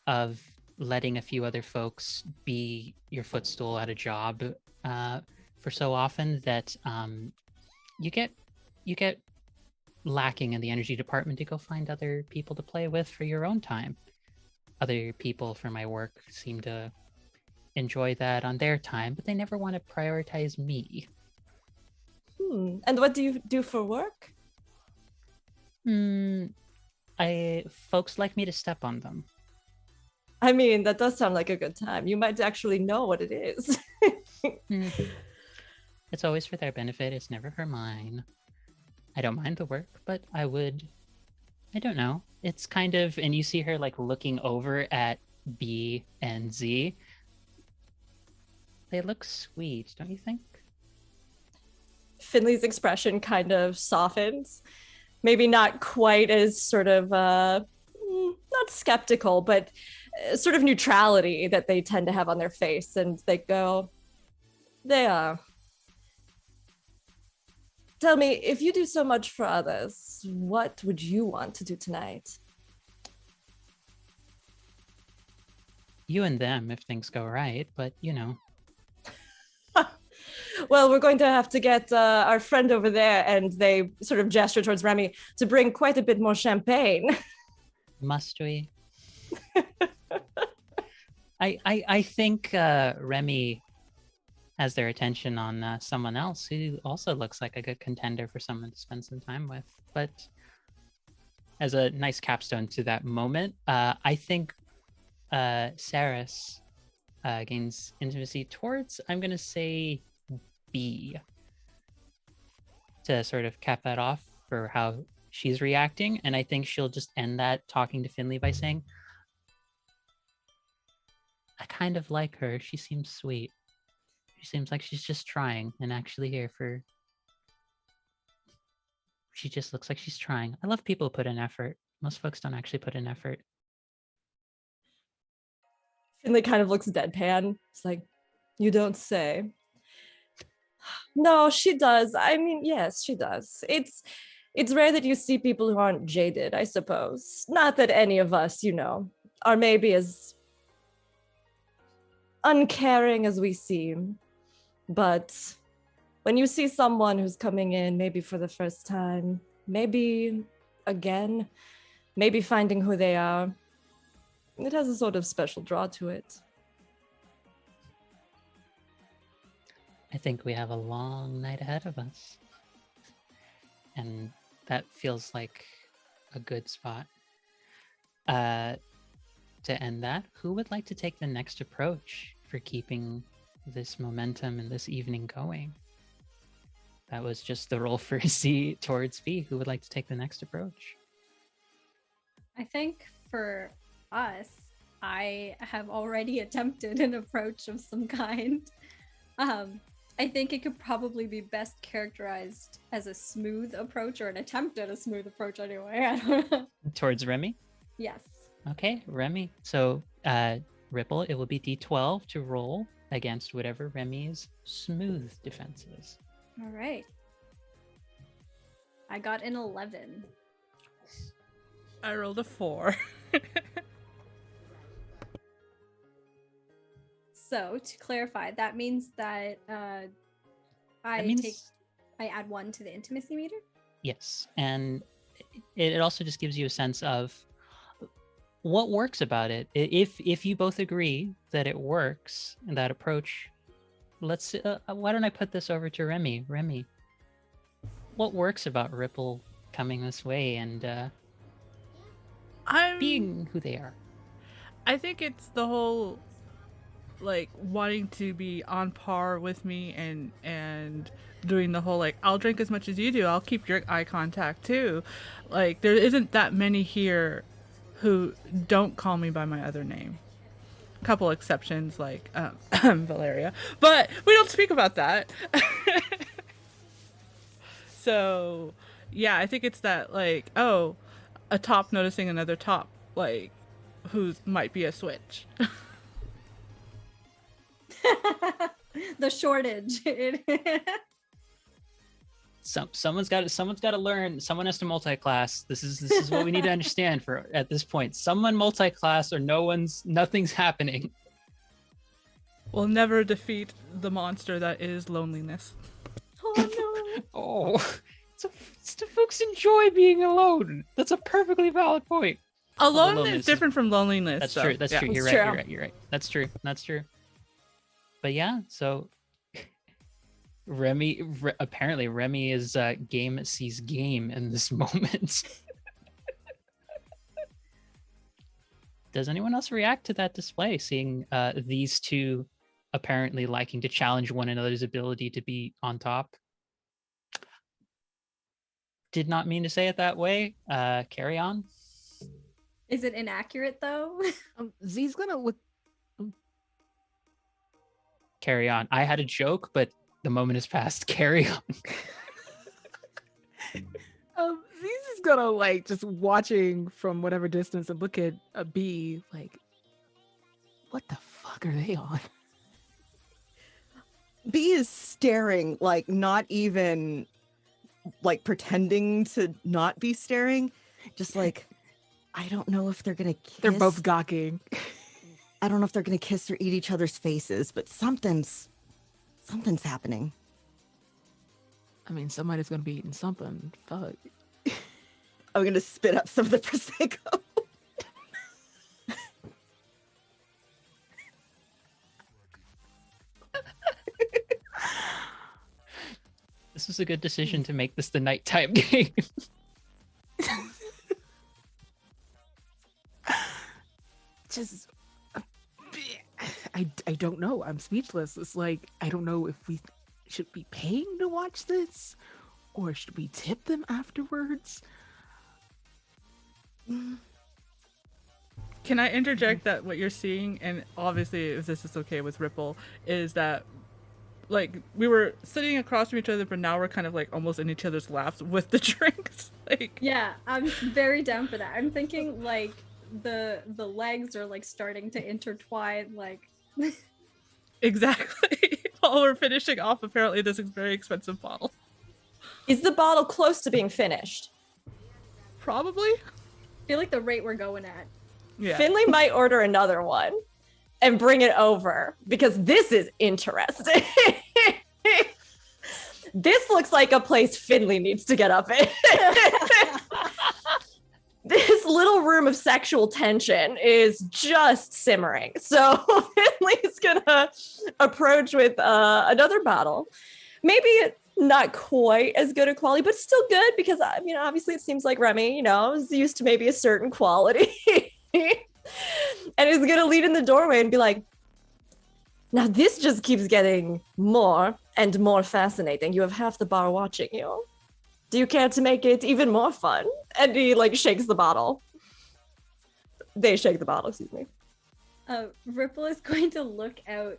[SPEAKER 1] of letting a few other folks be your footstool at a job for so often that you get lacking in the energy department to go find other people to play with for your own time. Other people for my work seem to enjoy that on their time, but they never want to prioritize me.
[SPEAKER 3] And what do you do for work?
[SPEAKER 1] Folks like me to step on them.
[SPEAKER 3] I mean, that does sound like a good time. You might actually know what it is.
[SPEAKER 1] It's always for their benefit. It's never for mine. I don't mind the work, but I don't know. It's kind of, and you see her like looking over at B and Z. They look sweet, don't you think?
[SPEAKER 3] Finley's expression kind of softens. Maybe not quite as sort of, not skeptical, but sort of neutrality that they tend to have on their face. And they go, they are. Tell me, if you do so much for others, what would you want to do tonight?
[SPEAKER 1] You and them, if things go right, but you know.
[SPEAKER 3] Well, we're going to have to get our friend over there, and they sort of gesture towards Remy, to bring quite a bit more champagne.
[SPEAKER 1] Must we? I think Remy has their attention on someone else who also looks like a good contender for someone to spend some time with. But as a nice capstone to that moment, I think Saris gains intimacy towards, I'm going to say, B, to sort of cap that off for how she's reacting. And I think she'll just end that talking to Finley by saying, I kind of like her. She seems sweet. She seems like she's just trying and actually here for... She just looks like she's trying. I love people who put in effort. Most folks don't actually put in effort.
[SPEAKER 3] Finley kind of looks deadpan. It's like, you don't say. No, she does. I mean, yes, she does. It's rare that you see people who aren't jaded, I suppose. Not that any of us, you know, are maybe as uncaring as we seem. But when you see someone who's coming in, maybe for the first time, maybe again, maybe finding who they are, it has a sort of special draw to it.
[SPEAKER 1] I think we have a long night ahead of us. And that feels like a good spot. To end that, who would like to take the next approach for keeping this momentum and this evening going? That was just the roll for C towards B. Who would like to take the next approach?
[SPEAKER 4] I think for us, I have already attempted an approach of some kind. I think it could probably be best characterized as a smooth approach, or an attempt at a smooth approach anyway. I don't know.
[SPEAKER 1] Towards Remy?
[SPEAKER 4] Yes.
[SPEAKER 1] Okay, Remy. So, Ripple, it will be D12 to roll against whatever Remy's smooth defense is.
[SPEAKER 4] All right. I got an 11.
[SPEAKER 2] I rolled a 4.
[SPEAKER 4] So, to clarify, that means that I add 1 to the intimacy meter?
[SPEAKER 1] Yes, and it also just gives you a sense of what works about it. If you both agree that it works and that approach, let's. Why don't I put this over to Remy? Remy, what works about Ripple coming this way and being who they are?
[SPEAKER 2] I think it's the whole like wanting to be on par with me and doing the whole like I'll drink as much as you do. I'll keep your eye contact too. Like there isn't that many here who don't call me by my other name. A couple exceptions like Valeria, but we don't speak about that. So, yeah, I think it's that like a top noticing another top like who might be a switch.
[SPEAKER 4] The shortage.
[SPEAKER 1] Someone's got to learn. Someone has to multi-class. This is what we need to understand for at this point. Someone multi-class or nothing's happening.
[SPEAKER 2] We'll never defeat the monster that is loneliness.
[SPEAKER 3] Oh no.
[SPEAKER 1] Oh, so folks enjoy being alone. That's a perfectly valid point.
[SPEAKER 2] Alone is different from loneliness.
[SPEAKER 1] That's
[SPEAKER 2] so,
[SPEAKER 1] true. That's
[SPEAKER 2] yeah.
[SPEAKER 1] true.
[SPEAKER 3] It's
[SPEAKER 1] You're
[SPEAKER 3] true.
[SPEAKER 1] right. You're right. That's true. But yeah, so apparently Remy is game sees game in this moment. Does anyone else react to that display, seeing these two apparently liking to challenge one another's ability to be on top? Did not mean to say it that way. Carry on.
[SPEAKER 4] Is it inaccurate though?
[SPEAKER 6] Z's gonna look.
[SPEAKER 1] Carry on. I had a joke, but the moment has passed. Carry on.
[SPEAKER 6] Z's is gonna like just watching from whatever distance and look at a bee like, what the fuck are they on?
[SPEAKER 5] B is staring, like not even like pretending to not be staring. Just like, I don't know if they're gonna kiss.
[SPEAKER 6] They're both gawking.
[SPEAKER 5] I don't know if they're gonna kiss or eat each other's faces, but something's happening.
[SPEAKER 6] I mean, somebody's gonna be eating something. Fuck.
[SPEAKER 5] I'm gonna spit up some of the prosecco.
[SPEAKER 1] This was a good decision to make this the nighttime game.
[SPEAKER 6] Just, I don't know. I'm speechless. It's like, I don't know if we should be paying to watch this or should we tip them afterwards?
[SPEAKER 2] Can I interject that what you're seeing, and obviously if this is okay with Ripple, is that like we were sitting across from each other, but now we're kind of like almost in each other's laps with the drinks. Like,
[SPEAKER 4] Yeah, I'm very down for that. I'm thinking like the legs are like starting to intertwine, like
[SPEAKER 2] exactly. While we're finishing off apparently this very expensive bottle.
[SPEAKER 3] Is the bottle close to being finished?
[SPEAKER 2] Probably.
[SPEAKER 4] I feel like the rate we're going at.
[SPEAKER 2] Yeah.
[SPEAKER 3] Finley might order another one and bring it over because this is interesting. This looks like a place Finley needs to get up in. This little room of sexual tension is just simmering. So Finley's gonna approach with another bottle. Maybe not quite as good a quality, but still good because, obviously it seems like Remy, is used to maybe a certain quality. And is gonna lead in the doorway and be like, now this just keeps getting more and more fascinating. You have half the bar watching you. Do you care to make it even more fun? And he like shakes the bottle. They shake the bottle, excuse me.
[SPEAKER 4] Ripple is going to look out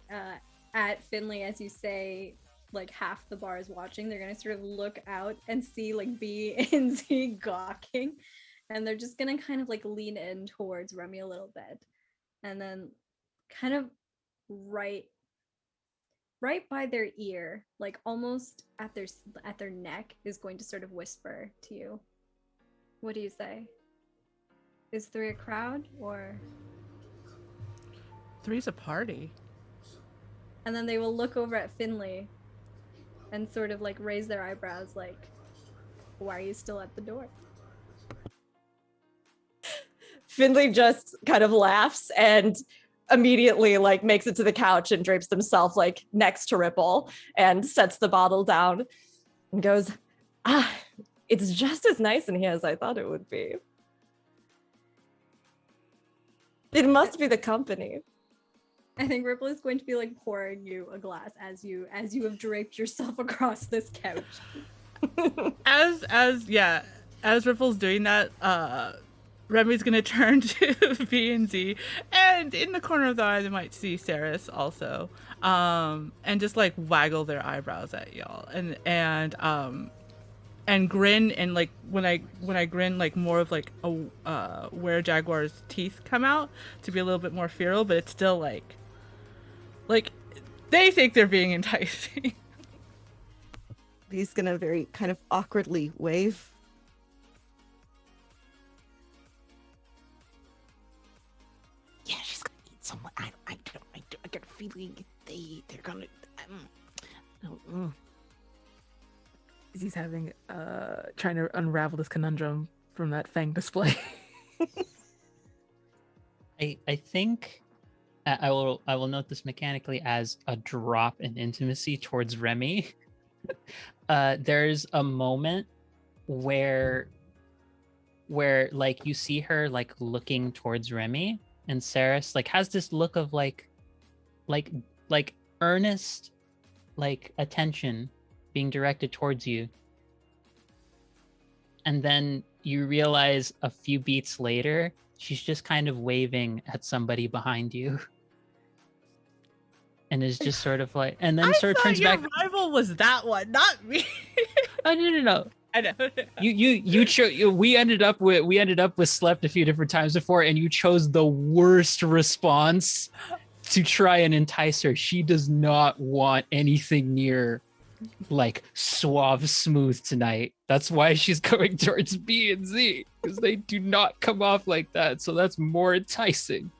[SPEAKER 4] at Finley as you say, like half the bar is watching. They're gonna sort of look out and see like B and Z gawking, and they're just gonna kind of like lean in towards Remy a little bit, and then kind of right by their ear, like almost at their neck, is going to sort of whisper to you. What do you say? Is 3 a crowd or?
[SPEAKER 2] 3's a party.
[SPEAKER 4] And then they will look over at Finley and sort of like raise their eyebrows like, why are you still at the door?
[SPEAKER 3] Finley just kind of laughs and immediately like makes it to the couch and drapes himself like next to Ripple and sets the bottle down and goes, it's just as nice in here as I thought it would be. It must be the company.
[SPEAKER 4] I think Ripple is going to be like pouring you a glass as you have draped yourself across this couch.
[SPEAKER 2] As Ripple's doing that, Remy's gonna turn to B and Z, and in the corner of the eye they might see Saris also, and just like waggle their eyebrows at y'all, and grin, and like when I grin, like more of like a where Jaguar's teeth come out to be a little bit more feral, but it's still like they think they're being enticing.
[SPEAKER 5] He's gonna very kind of awkwardly wave. Yeah, she's gonna eat someone. I get a feeling they're gonna.
[SPEAKER 6] He's having trying to unravel this conundrum from that fang display.
[SPEAKER 1] I think I will note this mechanically as a drop in intimacy towards Remy. There's a moment where like you see her like looking towards Remy, and Saris like has this look of like earnest like attention being directed towards you, and then you realize a few beats later she's just kind of waving at somebody behind you, and is just sort of like, and then sort of turns back.
[SPEAKER 2] Your rival was that one, not me.
[SPEAKER 1] Oh no.
[SPEAKER 2] I know.
[SPEAKER 1] We ended up with slept a few different times before, and you chose the worst response to try and entice her. She does not want anything near like suave smooth tonight. That's why she's going towards B and Z, because they do not come off like that. So that's more enticing.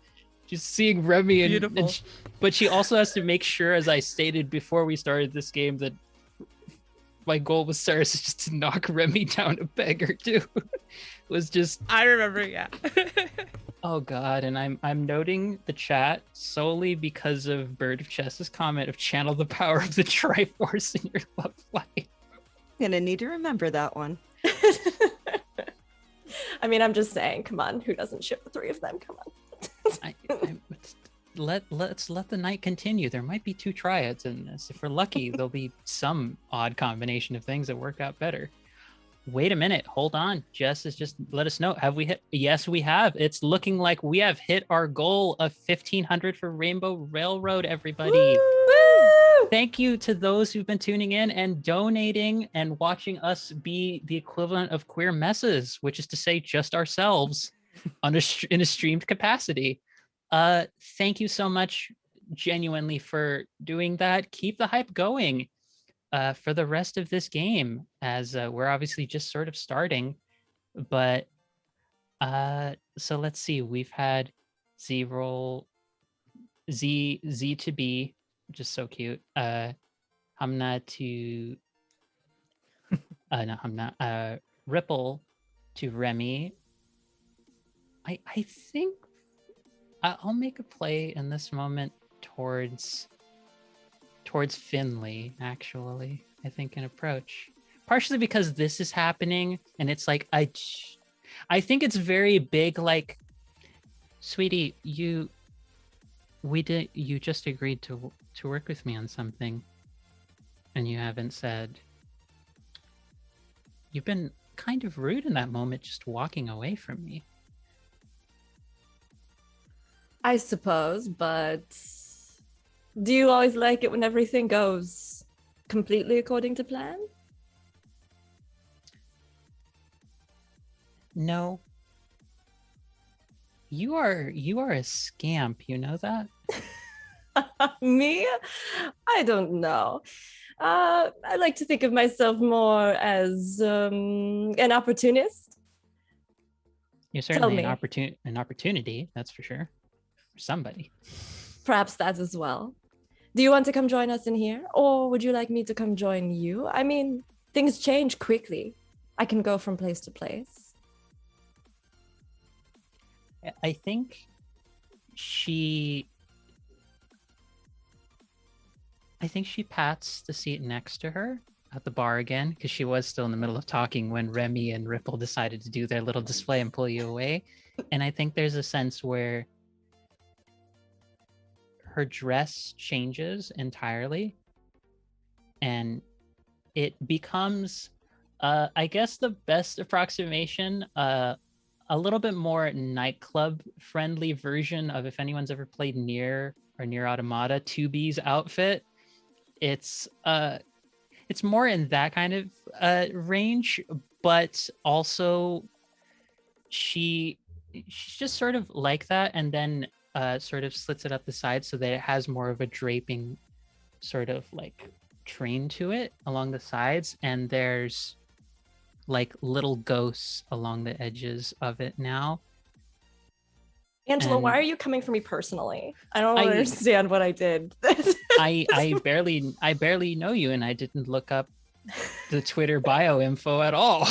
[SPEAKER 1] Just seeing Remy and but she also has to make sure, as I stated before we started this game, that my goal with Saris is just to knock Remy down a peg or two. Was just
[SPEAKER 2] I remember, yeah.
[SPEAKER 1] Oh god, and I'm noting the chat solely because of Bird of Chess's comment of channel the power of the Triforce in your love life.
[SPEAKER 5] Gonna need to remember that one.
[SPEAKER 3] I mean, I'm just saying, come on, who doesn't ship the three of them? Come on.
[SPEAKER 1] Let's let the night continue. There might be two triads in this. If we're lucky, there'll be some odd combination of things that work out better. Wait a minute, hold on. Jess has just let us know. Have we hit? Yes, we have. It's looking like we have hit our goal of 1,500 for Rainbow Railroad, everybody.
[SPEAKER 3] Woo!
[SPEAKER 1] Thank you to those who've been tuning in and donating and watching us be the equivalent of queer messes, which is to say just ourselves in a streamed capacity. Thank you so much genuinely for doing that. Keep the hype going for the rest of this game, as we're obviously just sort of starting. But so let's see, we've had Z roll Z to B, which is so cute. Hamna to no Hamna, Ripple to Remy. I think I'll make a play in this moment towards Finley, actually. I think an approach, partially because this is happening and it's like I think it's very big, like, sweetie, you just agreed to work with me on something and you haven't said. You've been kind of rude in that moment, just walking away from me.
[SPEAKER 3] I suppose, but do you always like it when everything goes completely according to plan?
[SPEAKER 1] No. You are a scamp, you know that?
[SPEAKER 3] Me? I don't know. I like to think of myself more as an opportunist.
[SPEAKER 1] You're certainly an opportunity, that's for sure. For somebody.
[SPEAKER 3] Perhaps that as well. Do you want to come join us in here? Or would you like me to come join you? I mean, things change quickly. I can go from place to place.
[SPEAKER 1] I think she pats the seat next to her at the bar again, because she was still in the middle of talking when Remy and Ripple decided to do their little display and pull you away. And I think there's a sense where her dress changes entirely and it becomes, I guess the best approximation, a little bit more nightclub friendly version of, if anyone's ever played Nier or Nier Automata, 2B's outfit. It's more in that kind of range, but also she's just sort of like that, and then sort of slits it up the side so that it has more of a draping sort of like train to it along the sides, and there's like little ghosts along the edges of it now.
[SPEAKER 3] Angela,
[SPEAKER 1] And
[SPEAKER 3] why are you coming for me personally? I don't understand what I did.
[SPEAKER 1] I barely know you, and I didn't look up the Twitter bio info at all.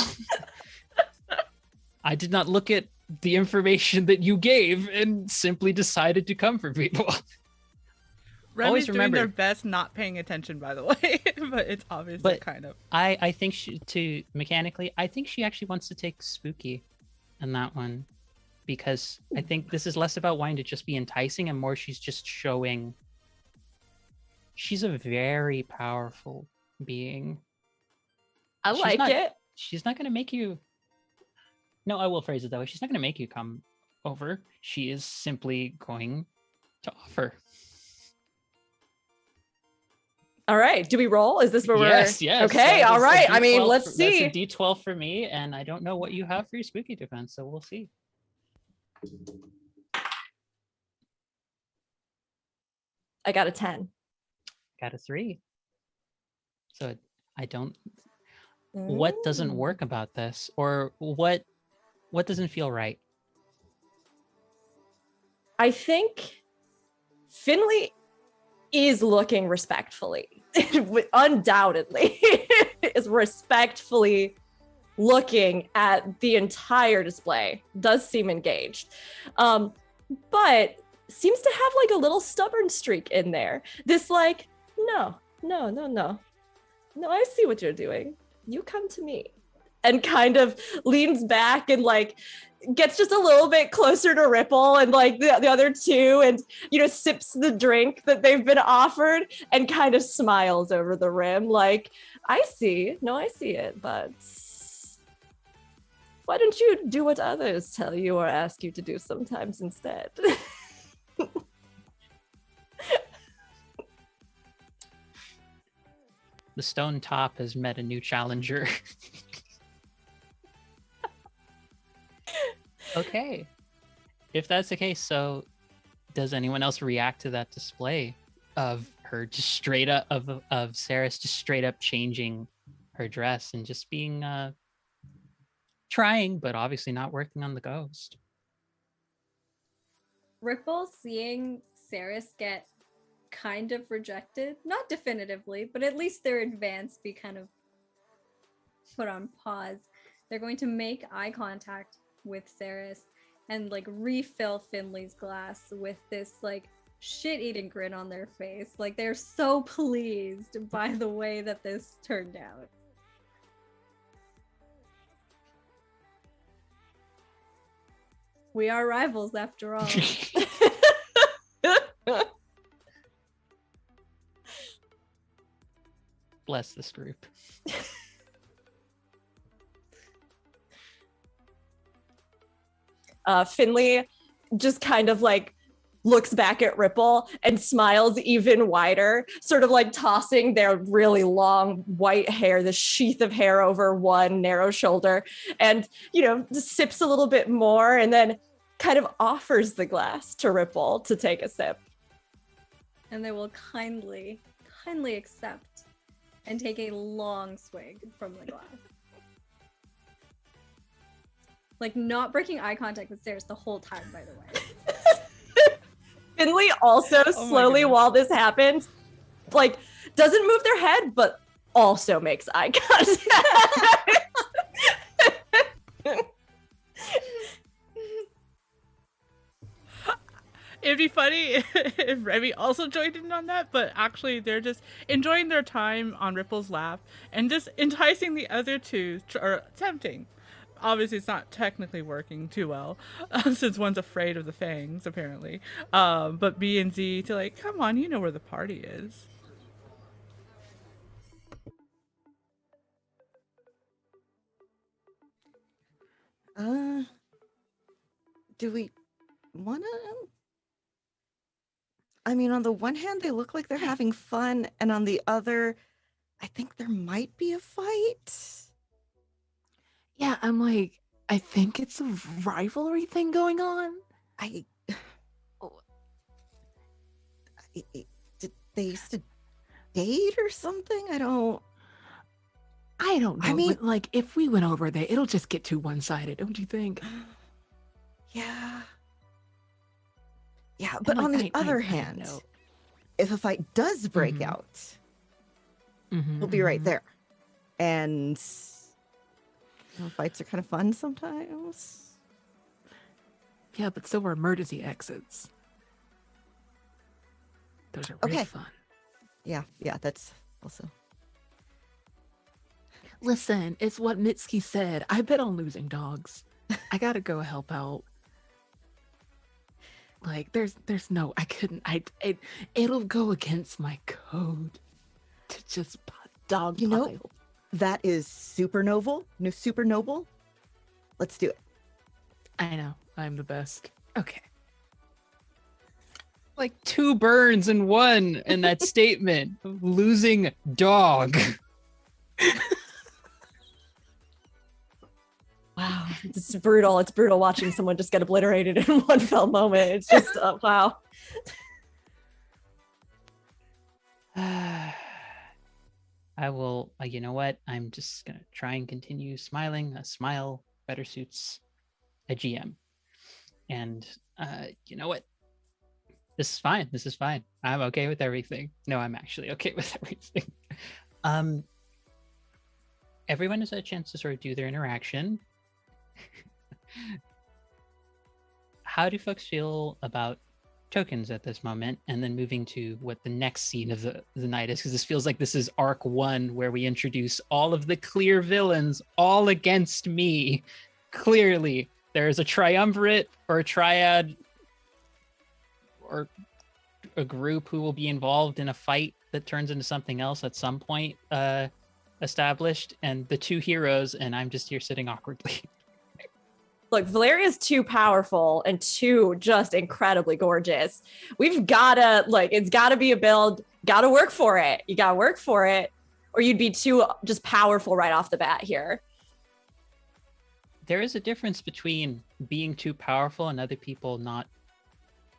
[SPEAKER 1] I did not look at the information that you gave and simply decided to come for people.
[SPEAKER 2] Remy's doing
[SPEAKER 1] remember-
[SPEAKER 2] their best not paying attention, by the way, but it's obviously kind of.
[SPEAKER 1] I think mechanically, I think she actually wants to take Spooky in that one, because I think this is less about wanting to just be enticing and more she's just showing she's a very powerful being.
[SPEAKER 3] I like it.
[SPEAKER 1] She's not going to make you... No, I will phrase it that way. She's not going to make you come over. She is simply going to offer.
[SPEAKER 3] All right. Do we roll? Is this where
[SPEAKER 1] Yes.
[SPEAKER 3] Okay.
[SPEAKER 1] That
[SPEAKER 3] All
[SPEAKER 1] is a
[SPEAKER 3] right. I mean,
[SPEAKER 1] D12
[SPEAKER 3] let's see.
[SPEAKER 1] That's a D12 for me, and I don't know what you have for your spooky defense, so we'll see.
[SPEAKER 3] I got a 10.
[SPEAKER 1] Got a 3. So I don't... What doesn't work about this? Or what doesn't feel right?
[SPEAKER 3] I think Finley is looking respectfully, undoubtedly, is respectfully looking at the entire display, does seem engaged, but seems to have like a little stubborn streak in there. This like, no, I see what you're doing. You come to me. And kind of leans back and like gets just a little bit closer to Ripple and like the other two, and sips the drink that they've been offered and kind of smiles over the rim like, I see it, but why don't you do what others tell you or ask you to do sometimes instead?
[SPEAKER 1] The stone top has met a new challenger. Okay. If that's the case, so does anyone else react to that display of her just straight up of Saris just straight up changing her dress and just being trying, but obviously not working on the ghost?
[SPEAKER 4] Ripple, seeing Saris get kind of rejected, not definitively, but at least their advance be kind of put on pause. They're going to make eye contact with Saris and like refill Finley's glass with this like shit-eating grin on their face. Like they're so pleased by the way that this turned out. We are rivals after all.
[SPEAKER 1] Bless this group.
[SPEAKER 3] Finley just kind of like looks back at Ripple and smiles even wider, sort of like tossing their really long white hair, the sheath of hair over one narrow shoulder, and just sips a little bit more and then kind of offers the glass to Ripple to take a sip.
[SPEAKER 4] And they will kindly accept and take a long swig from the glass. Like not breaking eye contact with Saris the whole time, by the way.
[SPEAKER 3] Finley also slowly, while this happens, like doesn't move their head, but also makes eye contact.
[SPEAKER 2] It'd be funny if Remy also joined in on that, but actually they're just enjoying their time on Ripple's lap and just enticing the other two, or tempting. Obviously, it's not technically working too well since one's afraid of the fangs, apparently. But B and Z to like, come on, you know where the party is.
[SPEAKER 5] Do we want to? I mean, on the one hand, they look like they're having fun, and on the other, I think there might be a fight.
[SPEAKER 6] Yeah, I'm like, I think it's a rivalry thing going on.
[SPEAKER 5] Did they used to date or something? I don't know.
[SPEAKER 6] I mean, but like, if we went over there, it'll just get too one-sided, don't you think?
[SPEAKER 5] Yeah. Yeah, but
[SPEAKER 6] like,
[SPEAKER 5] on the other hand, if a fight does break out, we'll be right there. And fights are kind of fun sometimes.
[SPEAKER 6] Yeah, but so are emergency exits. Those are really fun.
[SPEAKER 5] Yeah, that's also.
[SPEAKER 6] Listen, it's what Mitski said. I bet on losing dogs. I gotta go help out. Like, there's no, I couldn't, it'll go against my code to just dog pile.
[SPEAKER 5] That is super noble. Let's do it.
[SPEAKER 6] I know, I'm the best. Okay.
[SPEAKER 1] Like 2 burns in one in that statement. Losing dog.
[SPEAKER 3] Wow, it's brutal. It's brutal watching someone just get obliterated in one fell moment. It's just, wow.
[SPEAKER 1] I will, you know what? I'm just going to try and continue smiling. A smile better suits a GM. And you know what? This is fine. I'm okay with everything. No, I'm actually okay with everything. Everyone has had a chance to sort of do their interaction. How do folks feel about tokens at this moment, and then moving to what the next scene of the night is, because this feels like this is arc 1 where we introduce all of the clear villains all against me. Clearly there is a triumvirate or a triad or a group who will be involved in a fight that turns into something else at some point established, and the 2 heroes, and I'm just here sitting awkwardly.
[SPEAKER 3] Look, Valeria's too powerful and too just incredibly gorgeous. We've gotta, it's gotta be a build, gotta work for it. You gotta work for it, or you'd be too just powerful right off the bat here.
[SPEAKER 1] There is a difference between being too powerful and other people not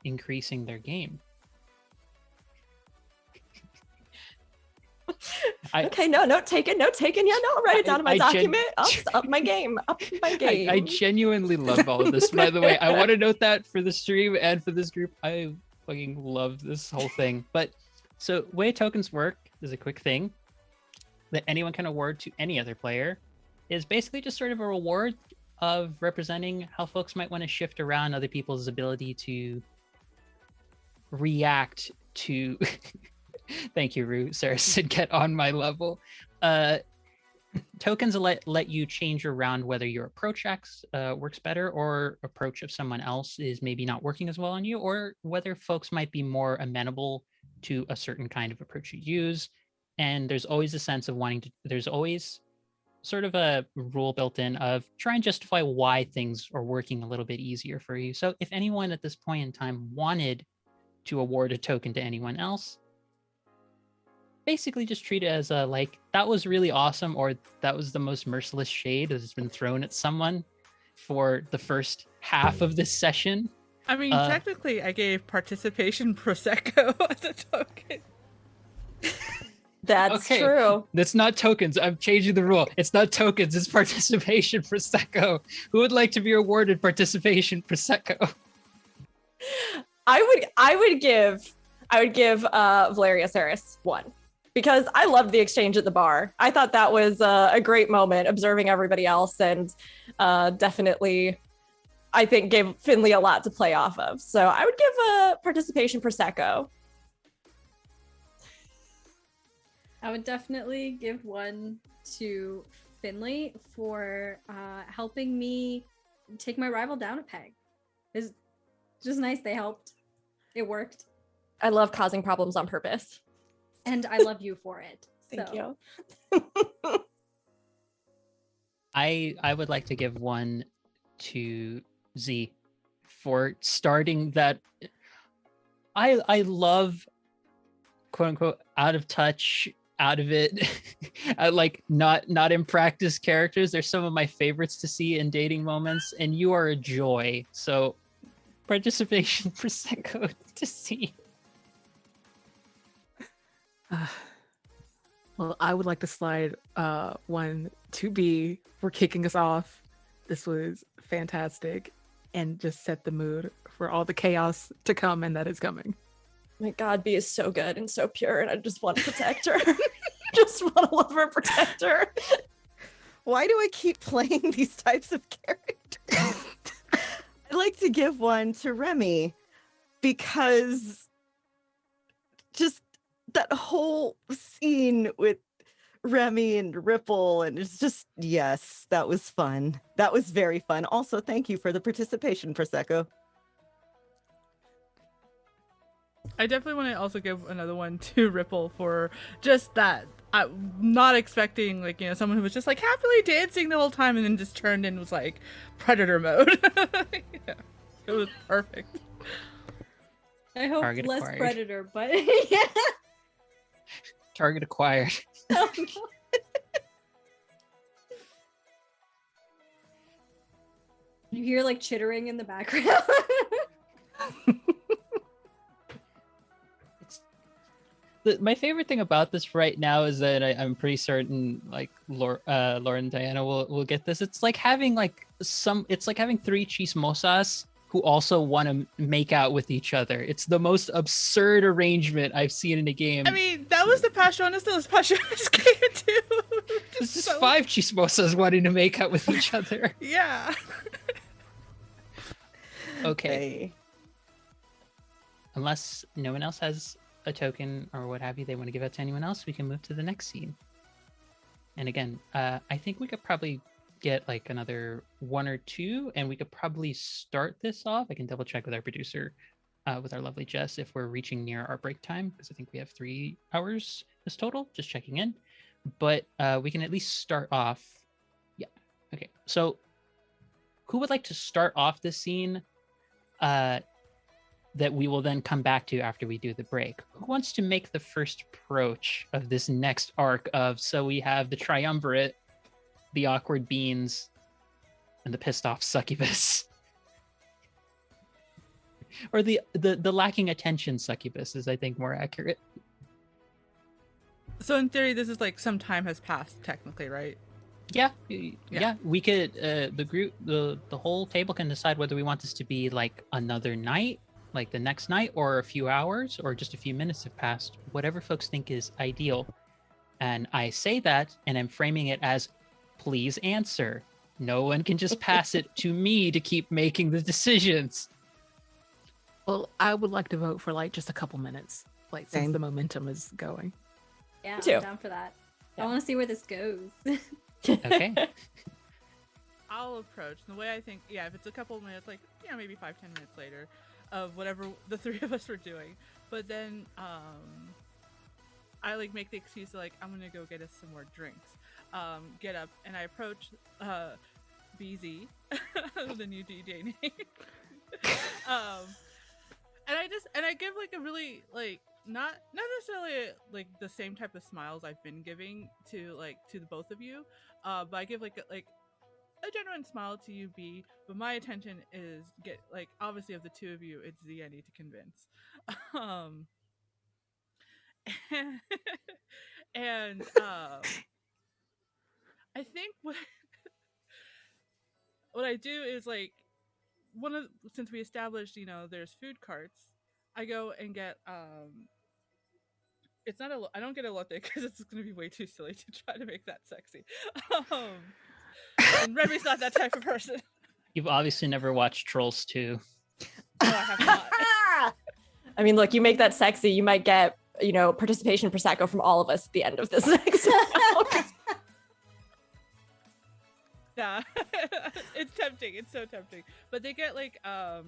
[SPEAKER 1] increasing their game.
[SPEAKER 3] Okay, note taken. Yeah, no, I'll write it down in my document. Up my game.
[SPEAKER 1] I genuinely love all of this, by the way. I want to note that for the stream and for this group. I fucking love this whole thing. But so way tokens work is a quick thing that anyone can award to any other player. Is basically just sort of a reward of representing how folks might want to shift around other people's ability to react to thank you, Rue. Sarah said, get on my level. Tokens let you change around whether your approach works better, or approach of someone else is maybe not working as well on you, or whether folks might be more amenable to a certain kind of approach you use. And there's always a sense of there's always sort of a rule built in of try and justify why things are working a little bit easier for you. So if anyone at this point in time wanted to award a token to anyone else, basically just treat it as that was really awesome, or that was the most merciless shade that has been thrown at someone for the first half of this session.
[SPEAKER 2] I mean, technically I gave participation Prosecco as a token.
[SPEAKER 3] That's true.
[SPEAKER 1] That's not tokens. I'm changing the rule. It's not tokens, it's participation Prosecco. Who would like to be awarded participation Prosecco?
[SPEAKER 3] I would give Valeria Saris 1. Because I loved the exchange at the bar. I thought that was a great moment, observing everybody else, and definitely, I think gave Finley a lot to play off of. So I would give a participation Prosecco.
[SPEAKER 4] I would definitely give one to Finley for helping me take my rival down a peg. It's just nice they helped. It worked.
[SPEAKER 3] I love causing problems on purpose.
[SPEAKER 4] And I love you for it.
[SPEAKER 3] Thank you.
[SPEAKER 1] I would like to give one to Z for starting that. I love quote unquote out of touch, out of it, like not in practice characters. They're some of my favorites to see in dating moments, and you are a joy. So participation Prosecco to see.
[SPEAKER 6] Well, I would like to slide one to B for kicking us off. This was fantastic and just set the mood for all the chaos to come and that is coming.
[SPEAKER 3] My God, B is so good and so pure, and I just want to protect her. Just want to love her and protect her.
[SPEAKER 5] Why do I keep playing these types of characters? I'd like to give one to Remy because just that whole scene with Remy and Ripple, and it's just, yes, that was fun. That was very fun. Also, thank you for the participation, Prosecco.
[SPEAKER 2] I definitely want to also give another one to Ripple for just that. I'm not expecting, like, you know, someone who was just like happily dancing the whole time and then just turned and was like predator mode. Yeah, it was perfect.
[SPEAKER 4] I hope
[SPEAKER 1] Target
[SPEAKER 4] less
[SPEAKER 1] acquired.
[SPEAKER 4] predator, but yeah.
[SPEAKER 1] Target acquired.
[SPEAKER 4] Oh, no. You hear like chittering in the background.
[SPEAKER 1] My favorite thing about this right now is that I'm pretty certain like Lauren and Diana will get this. It's like having three chismosas who also want to make out with each other. It's the most absurd arrangement I've seen in a game.
[SPEAKER 2] I mean, that was the Passionis de los Passiones game too.
[SPEAKER 1] This is 5 chismosas wanting to make out with each other.
[SPEAKER 2] Yeah.
[SPEAKER 1] Okay. Unless no one else has a token or what have you they want to give out to anyone else, we can move to the next scene. And again, I think we could probably get like another 1 or 2, and we could probably start this off. I can double check with our producer, with our lovely Jess, if we're reaching near our break time, because I think we have 3 hours this total. Just checking in, but we can at least start off. Yeah. Okay. So, who would like to start off this scene? That we will then come back to after we do the break. Who wants to make the first approach of this next arc of, so we have the triumvirate, the awkward beans, and the pissed off succubus. Or the lacking attention succubus is, I think, more accurate.
[SPEAKER 2] So in theory, this is like some time has passed technically, right?
[SPEAKER 1] Yeah. We could, the group, the whole table can decide whether we want this to be like another night, like the next night, or a few hours, or just a few minutes have passed, whatever folks think is ideal. And I say that, and I'm framing it as, please answer. No one can just pass it to me to keep making the decisions.
[SPEAKER 6] Well, I would like to vote for like just a couple minutes, like since
[SPEAKER 5] Same.
[SPEAKER 6] the momentum is going.
[SPEAKER 4] Yeah,
[SPEAKER 3] Me too.
[SPEAKER 4] I'm down for that.
[SPEAKER 3] Yeah.
[SPEAKER 4] I want to see where this goes.
[SPEAKER 1] Okay.
[SPEAKER 2] I'll approach the way I think. Yeah, if it's a couple minutes, like maybe 5-10 minutes later, of whatever the 3 of us were doing. But then I like make the excuse of, like, I'm gonna go get us some more drinks. Get up and I approach BZ, the new DJ name. And I give like a really like not necessarily like the same type of smiles I've been giving to the both of you, but I give like a genuine smile to you, B. But my attention is obviously of the 2 of you, it's Z I need to convince. And I think what I do is like since we established there's food carts, I go and get it's not I don't get a latte because it's going to be way too silly to try to make that sexy. And Remy's not that type of person.
[SPEAKER 1] You've obviously never watched Trolls 2.
[SPEAKER 2] No, I have not.
[SPEAKER 3] I mean, look, you make that sexy, you might get, participation prosecco from all of us at the end of this next round.
[SPEAKER 2] Yeah, it's tempting. It's so tempting. But they get like, the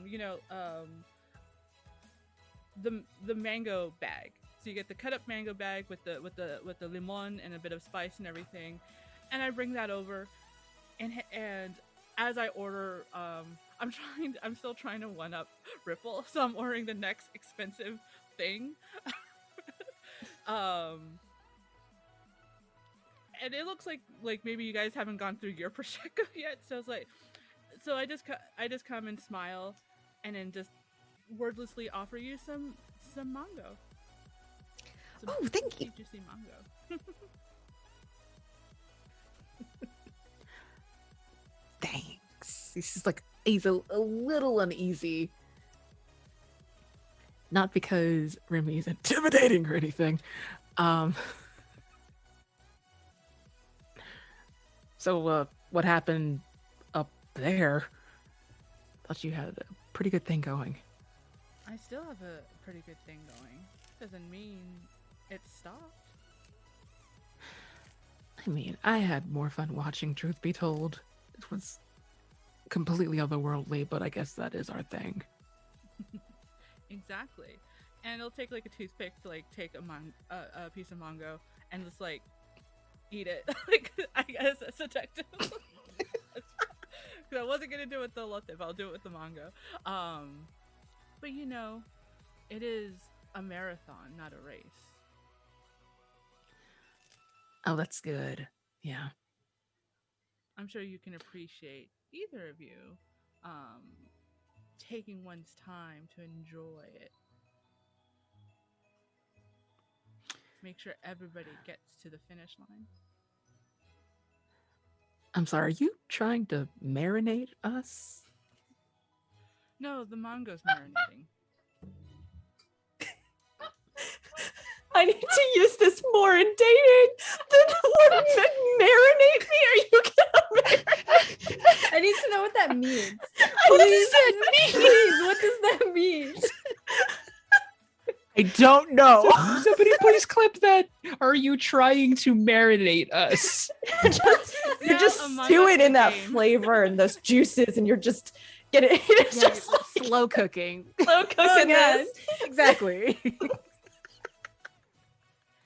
[SPEAKER 2] mango bag. So you get the cut up mango bag with the limon and a bit of spice and everything, and I bring that over, and as I order, I'm still trying to one up Ripple, so I'm ordering the next expensive thing. And it looks like maybe you guys haven't gone through your prosecco yet, so it's like, so I just come and smile, and then just wordlessly offer you some mango.
[SPEAKER 5] Oh, thank you.
[SPEAKER 2] Juicy mango.
[SPEAKER 6] Thanks. He's a little uneasy. Not because Remy is intimidating or anything. So what happened up there? Thought you had a pretty good thing going.
[SPEAKER 2] I still have a pretty good thing going. Doesn't mean it stopped.
[SPEAKER 6] I mean, I had more fun watching, truth be told. It was completely otherworldly, but I guess that is our thing.
[SPEAKER 2] Exactly. And it'll take like a toothpick to take a piece of mango and just eat it. I guess that's addictive. Because I wasn't gonna do it with the lotte, but I'll do it with the mango. But it is a marathon, not a race.
[SPEAKER 6] Oh, that's good. Yeah.
[SPEAKER 2] I'm sure you can appreciate, either of you, taking one's time to enjoy it. Make sure everybody gets to the finish line.
[SPEAKER 6] I'm sorry, are you trying to marinate us?
[SPEAKER 2] No, the mango's marinating.
[SPEAKER 3] I need to use this more in dating. The word marinate me? Are you gonna marinate?
[SPEAKER 4] I need to know what that means.
[SPEAKER 3] What does that mean?
[SPEAKER 4] Please, what does that mean?
[SPEAKER 6] I don't know.
[SPEAKER 1] Somebody please clip that. Are you trying to marinate us?
[SPEAKER 3] You're just
[SPEAKER 2] Among
[SPEAKER 3] stewing
[SPEAKER 2] Us
[SPEAKER 3] in that
[SPEAKER 2] game.
[SPEAKER 3] flavor and those juices, and you're just getting it's
[SPEAKER 6] Yeah,
[SPEAKER 3] just
[SPEAKER 6] slow cooking.
[SPEAKER 3] slow cooking this.
[SPEAKER 6] Exactly.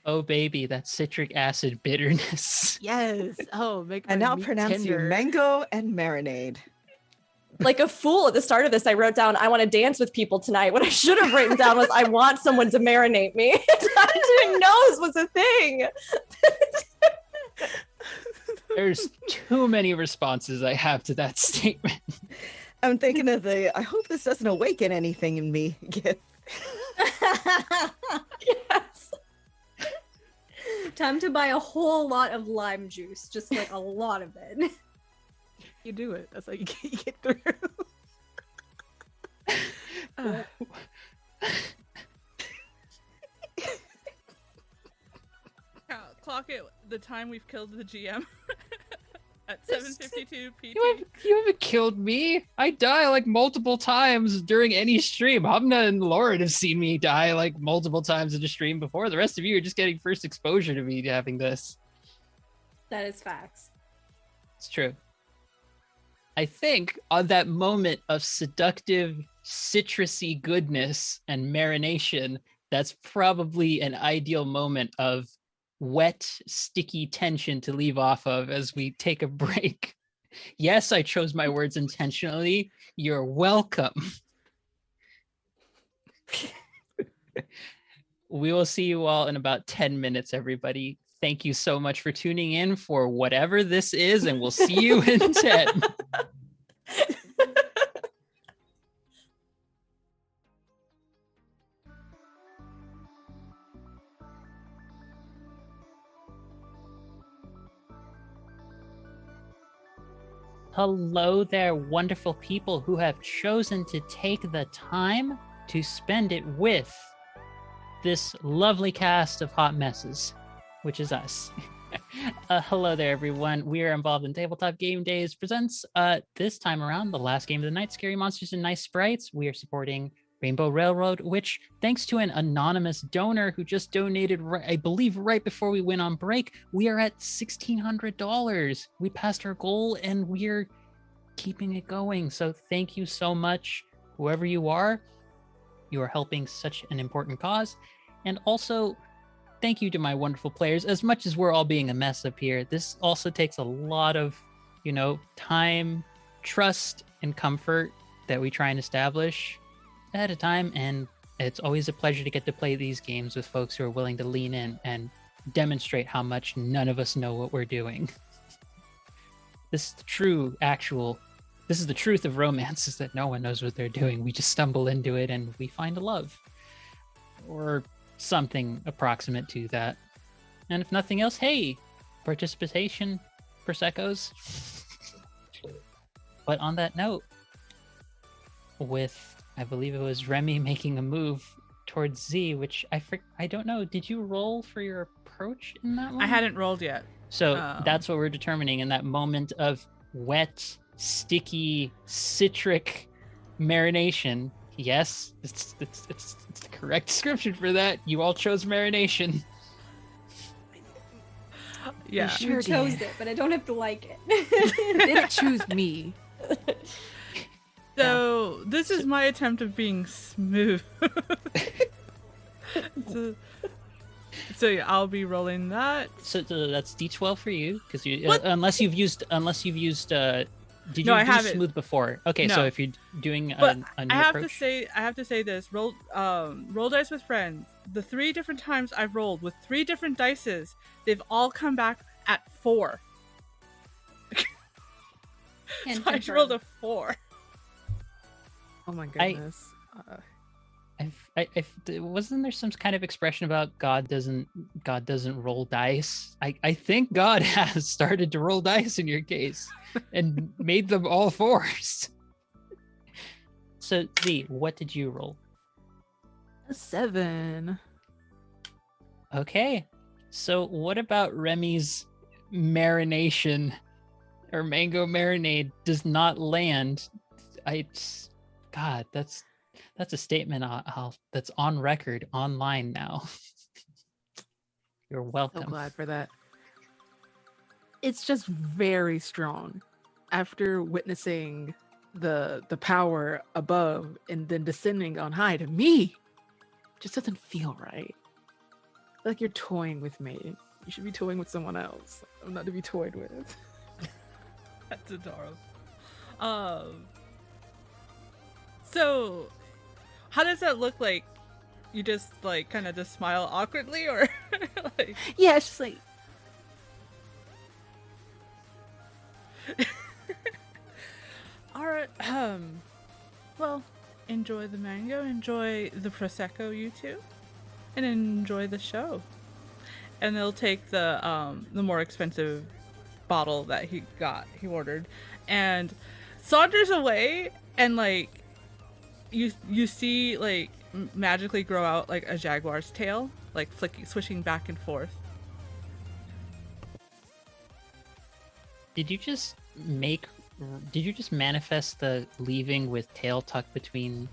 [SPEAKER 1] Oh, baby, that citric acid bitterness.
[SPEAKER 6] Yes. Oh, make
[SPEAKER 5] I
[SPEAKER 6] my
[SPEAKER 5] now
[SPEAKER 6] meat
[SPEAKER 5] pronounce you
[SPEAKER 6] tender.
[SPEAKER 5] mango and marinade.
[SPEAKER 3] Like a fool at the start of this, I wrote down, I want to dance with people tonight. What I should have written down was, I want someone to marinate me. I didn't know this was a thing.
[SPEAKER 1] There's too many responses I have to that statement.
[SPEAKER 5] I'm thinking of I hope this doesn't awaken anything in me. Gif.
[SPEAKER 3] Yes.
[SPEAKER 4] Time to buy a whole lot of lime juice, just a lot of it.
[SPEAKER 6] You do it. That's how you get through.
[SPEAKER 2] Clock it the time we've killed the GM at 7:52 PT.
[SPEAKER 1] You haven't killed me. I die multiple times during any stream. Hamna and Lauren have seen me die multiple times in a stream before. The rest of you are just getting first exposure to me having this.
[SPEAKER 4] That is facts.
[SPEAKER 1] It's true. I think on that moment of seductive, citrusy goodness and marination, that's probably an ideal moment of wet, sticky tension to leave off of as we take a break. Yes, I chose my words intentionally. You're welcome. We will see you all in about 10 minutes, everybody. Thank you so much for tuning in for whatever this is, and we'll see you in 10. Hello there, wonderful people who have chosen to take the time to spend it with this lovely cast of hot messes, which is us. Hello there, everyone. We are involved in Tabletop Game Days presents this time around the last game of the night, Scary Monsters and Nice Sprites. We are supporting Rainbow Railroad, which, thanks to an anonymous donor who just donated, I believe, right before we went on break, we are at $1,600. We passed our goal, and we're keeping it going. So thank you so much, whoever you are. You are helping such an important cause, and also thank you to my wonderful players. As much as we're all being a mess up here, this also takes a lot of, time, trust, and comfort that we try and establish at a time. And it's always a pleasure to get to play these games with folks who are willing to lean in and demonstrate how much none of us know what we're doing. This is the truth of romance, is that no one knows what they're doing. We just stumble into it and we find a love. Or something approximate to that. And if nothing else, hey, participation, Proseccos. But on that note, with, I believe it was Remy making a move towards Z, which I don't know, did you roll for your approach in that one?
[SPEAKER 2] I hadn't rolled yet.
[SPEAKER 1] So that's what we're determining in that moment of wet, sticky, citric marination. Yes, it's the correct description for that. You all chose marination.
[SPEAKER 2] Yeah,
[SPEAKER 4] You chose it, but I don't have to like it.
[SPEAKER 6] Didn't choose me.
[SPEAKER 2] So this is my attempt of being smooth. so yeah, I'll be rolling that.
[SPEAKER 1] So that's D12 for you, because unless you've used did you
[SPEAKER 2] I
[SPEAKER 1] do
[SPEAKER 2] haven't.
[SPEAKER 1] smooth before? Okay,
[SPEAKER 2] No.
[SPEAKER 1] so if you're doing
[SPEAKER 2] But
[SPEAKER 1] a new
[SPEAKER 2] I have
[SPEAKER 1] approach,
[SPEAKER 2] to say this. Roll dice with friends. The 3 different times I've rolled with 3 different dices, they've all come back at 4.
[SPEAKER 4] And
[SPEAKER 2] So I just rolled a 4.
[SPEAKER 6] Oh my goodness.
[SPEAKER 1] wasn't there some kind of expression about God doesn't roll dice? I think God has started to roll dice in your case and made them all 4s. So Z, what did you roll?
[SPEAKER 6] A 7.
[SPEAKER 1] Okay, so what about Remy's marination or mango marinade does not land? God, that's a statement that's on record online now. You're welcome.
[SPEAKER 6] So glad for that. It's just very strong. After witnessing the power above and then descending on high to me, just doesn't feel right. Like you're toying with me. You should be toying with someone else. I'm not to be toyed with.
[SPEAKER 2] That's adorable. So how does that look like? You just like kind of just smile awkwardly, or like?
[SPEAKER 6] Yeah, it's just like.
[SPEAKER 2] All right. Well, enjoy the mango, enjoy the prosecco, you two, and enjoy the show. And they'll take the more expensive bottle that he ordered, and saunters away, and like you see like magically grow out like a jaguar's tail, like swishing back and forth.
[SPEAKER 1] Did you just manifest the leaving with tail tucked between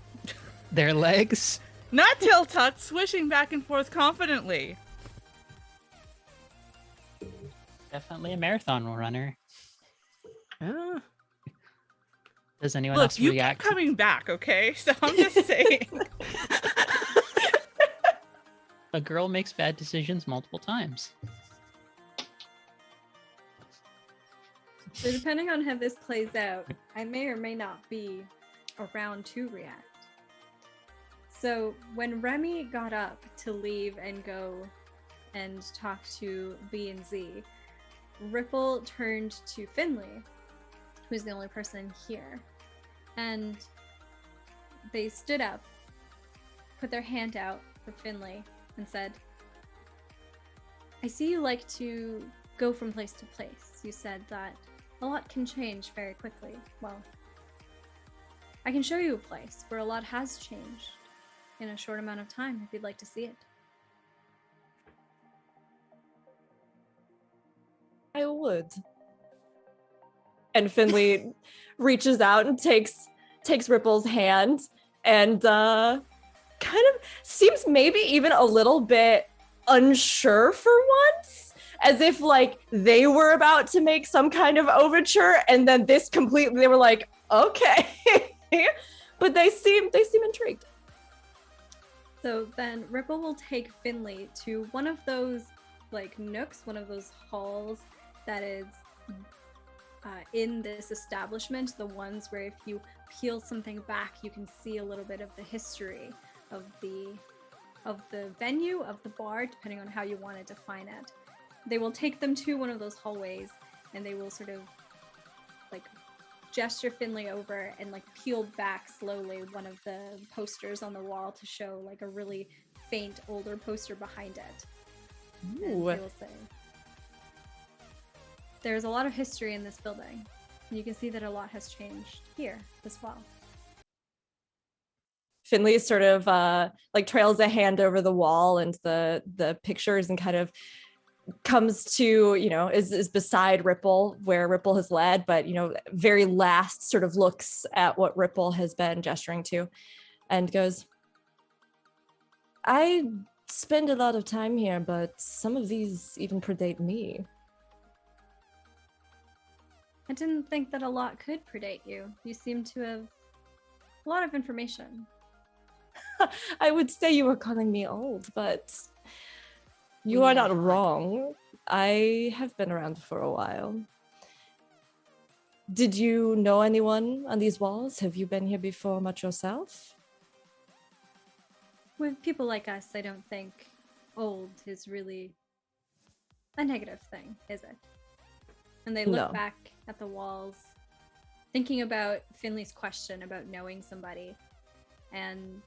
[SPEAKER 1] their legs?
[SPEAKER 2] Not tail tucked, swishing back and forth confidently.
[SPEAKER 1] Definitely a marathon runner. Does anyone
[SPEAKER 2] Look,
[SPEAKER 1] else
[SPEAKER 2] you
[SPEAKER 1] react?
[SPEAKER 2] keep coming back, okay? So I'm just saying.
[SPEAKER 1] A girl makes bad decisions multiple times.
[SPEAKER 4] So depending on how this plays out, I may or may not be around to react. So when Remy got up to leave and go and talk to B and Z, Ripple turned to Finley, who's the only person here, and they stood up, put their hand out for Finley, and said, I see you like to go from place to place. You said that a lot can change very quickly. Well, I can show you a place where a lot has changed in a short amount of time if you'd like to see it.
[SPEAKER 3] I would. And Finley reaches out and takes Ripple's hand and kind of seems maybe even a little bit unsure for once, as if like they were about to make some kind of overture, and then this completely they were like, okay. But they seem intrigued.
[SPEAKER 4] So then Ripple will take Finley to one of those like nooks, one of those halls that is in this establishment, the ones where if you peel something back, you can see a little bit of the history of the venue, of the bar, depending on how you want to define it. They will take them to one of those hallways, and they will sort of like gesture Finley over and like peel back slowly one of the posters on the wall to show like a really faint older poster behind it.
[SPEAKER 3] Ooh.
[SPEAKER 4] And they will say, there's a lot of history in this building. And you can see that a lot has changed here as well.
[SPEAKER 3] Finley sort of like trails a hand over the wall and the pictures and kind of comes to, is beside Ripple where Ripple has led, but, very last sort of looks at what Ripple has been gesturing to and goes, I spend a lot of time here, but some of these even predate me.
[SPEAKER 4] I didn't think that a lot could predate you. You seem to have a lot of information.
[SPEAKER 3] I would say you were calling me old, but you are not wrong. I have been around for a while. Did you know anyone on these walls? Have you been here before much yourself?
[SPEAKER 4] With people like us, I don't think old is really a negative thing, is it? And they look back at the walls, thinking about Finley's question about knowing somebody. And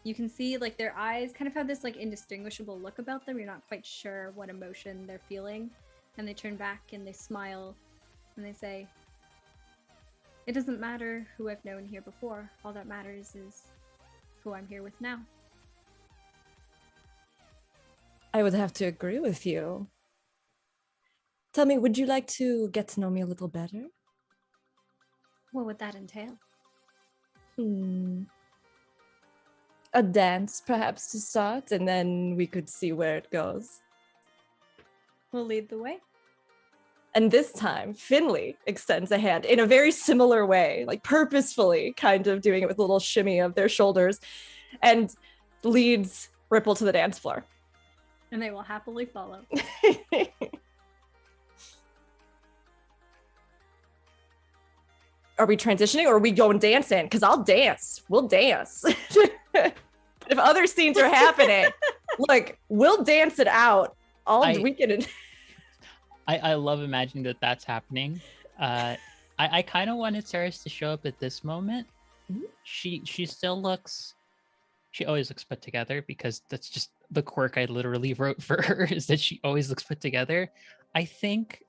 [SPEAKER 4] you can see like their eyes kind of have this like indistinguishable look about them. You're not quite sure what emotion they're feeling. And they turn back and they smile and they say, it doesn't matter who I've known here before. All that matters is who I'm here with now.
[SPEAKER 3] I would have to agree with you. Tell me, would you like to get to know me a little better?
[SPEAKER 4] What would that entail?
[SPEAKER 3] A dance, perhaps, to start, and then we could see where it goes.
[SPEAKER 4] We'll lead the way.
[SPEAKER 3] And this time, Finley extends a hand in a very similar way, like purposefully kind of doing it with a little shimmy of their shoulders, and leads Ripple to the dance floor.
[SPEAKER 4] And they will happily follow.
[SPEAKER 3] Are we transitioning or are we going dancing? Because I'll dance. We'll dance. If other scenes are happening, look, we'll dance it out. We can.
[SPEAKER 1] I love imagining that that's happening. I kind of wanted Saris to show up at this moment.
[SPEAKER 3] Mm-hmm.
[SPEAKER 1] She still looks. She always looks put together because that's just the quirk I literally wrote for her, is that she always looks put together. I think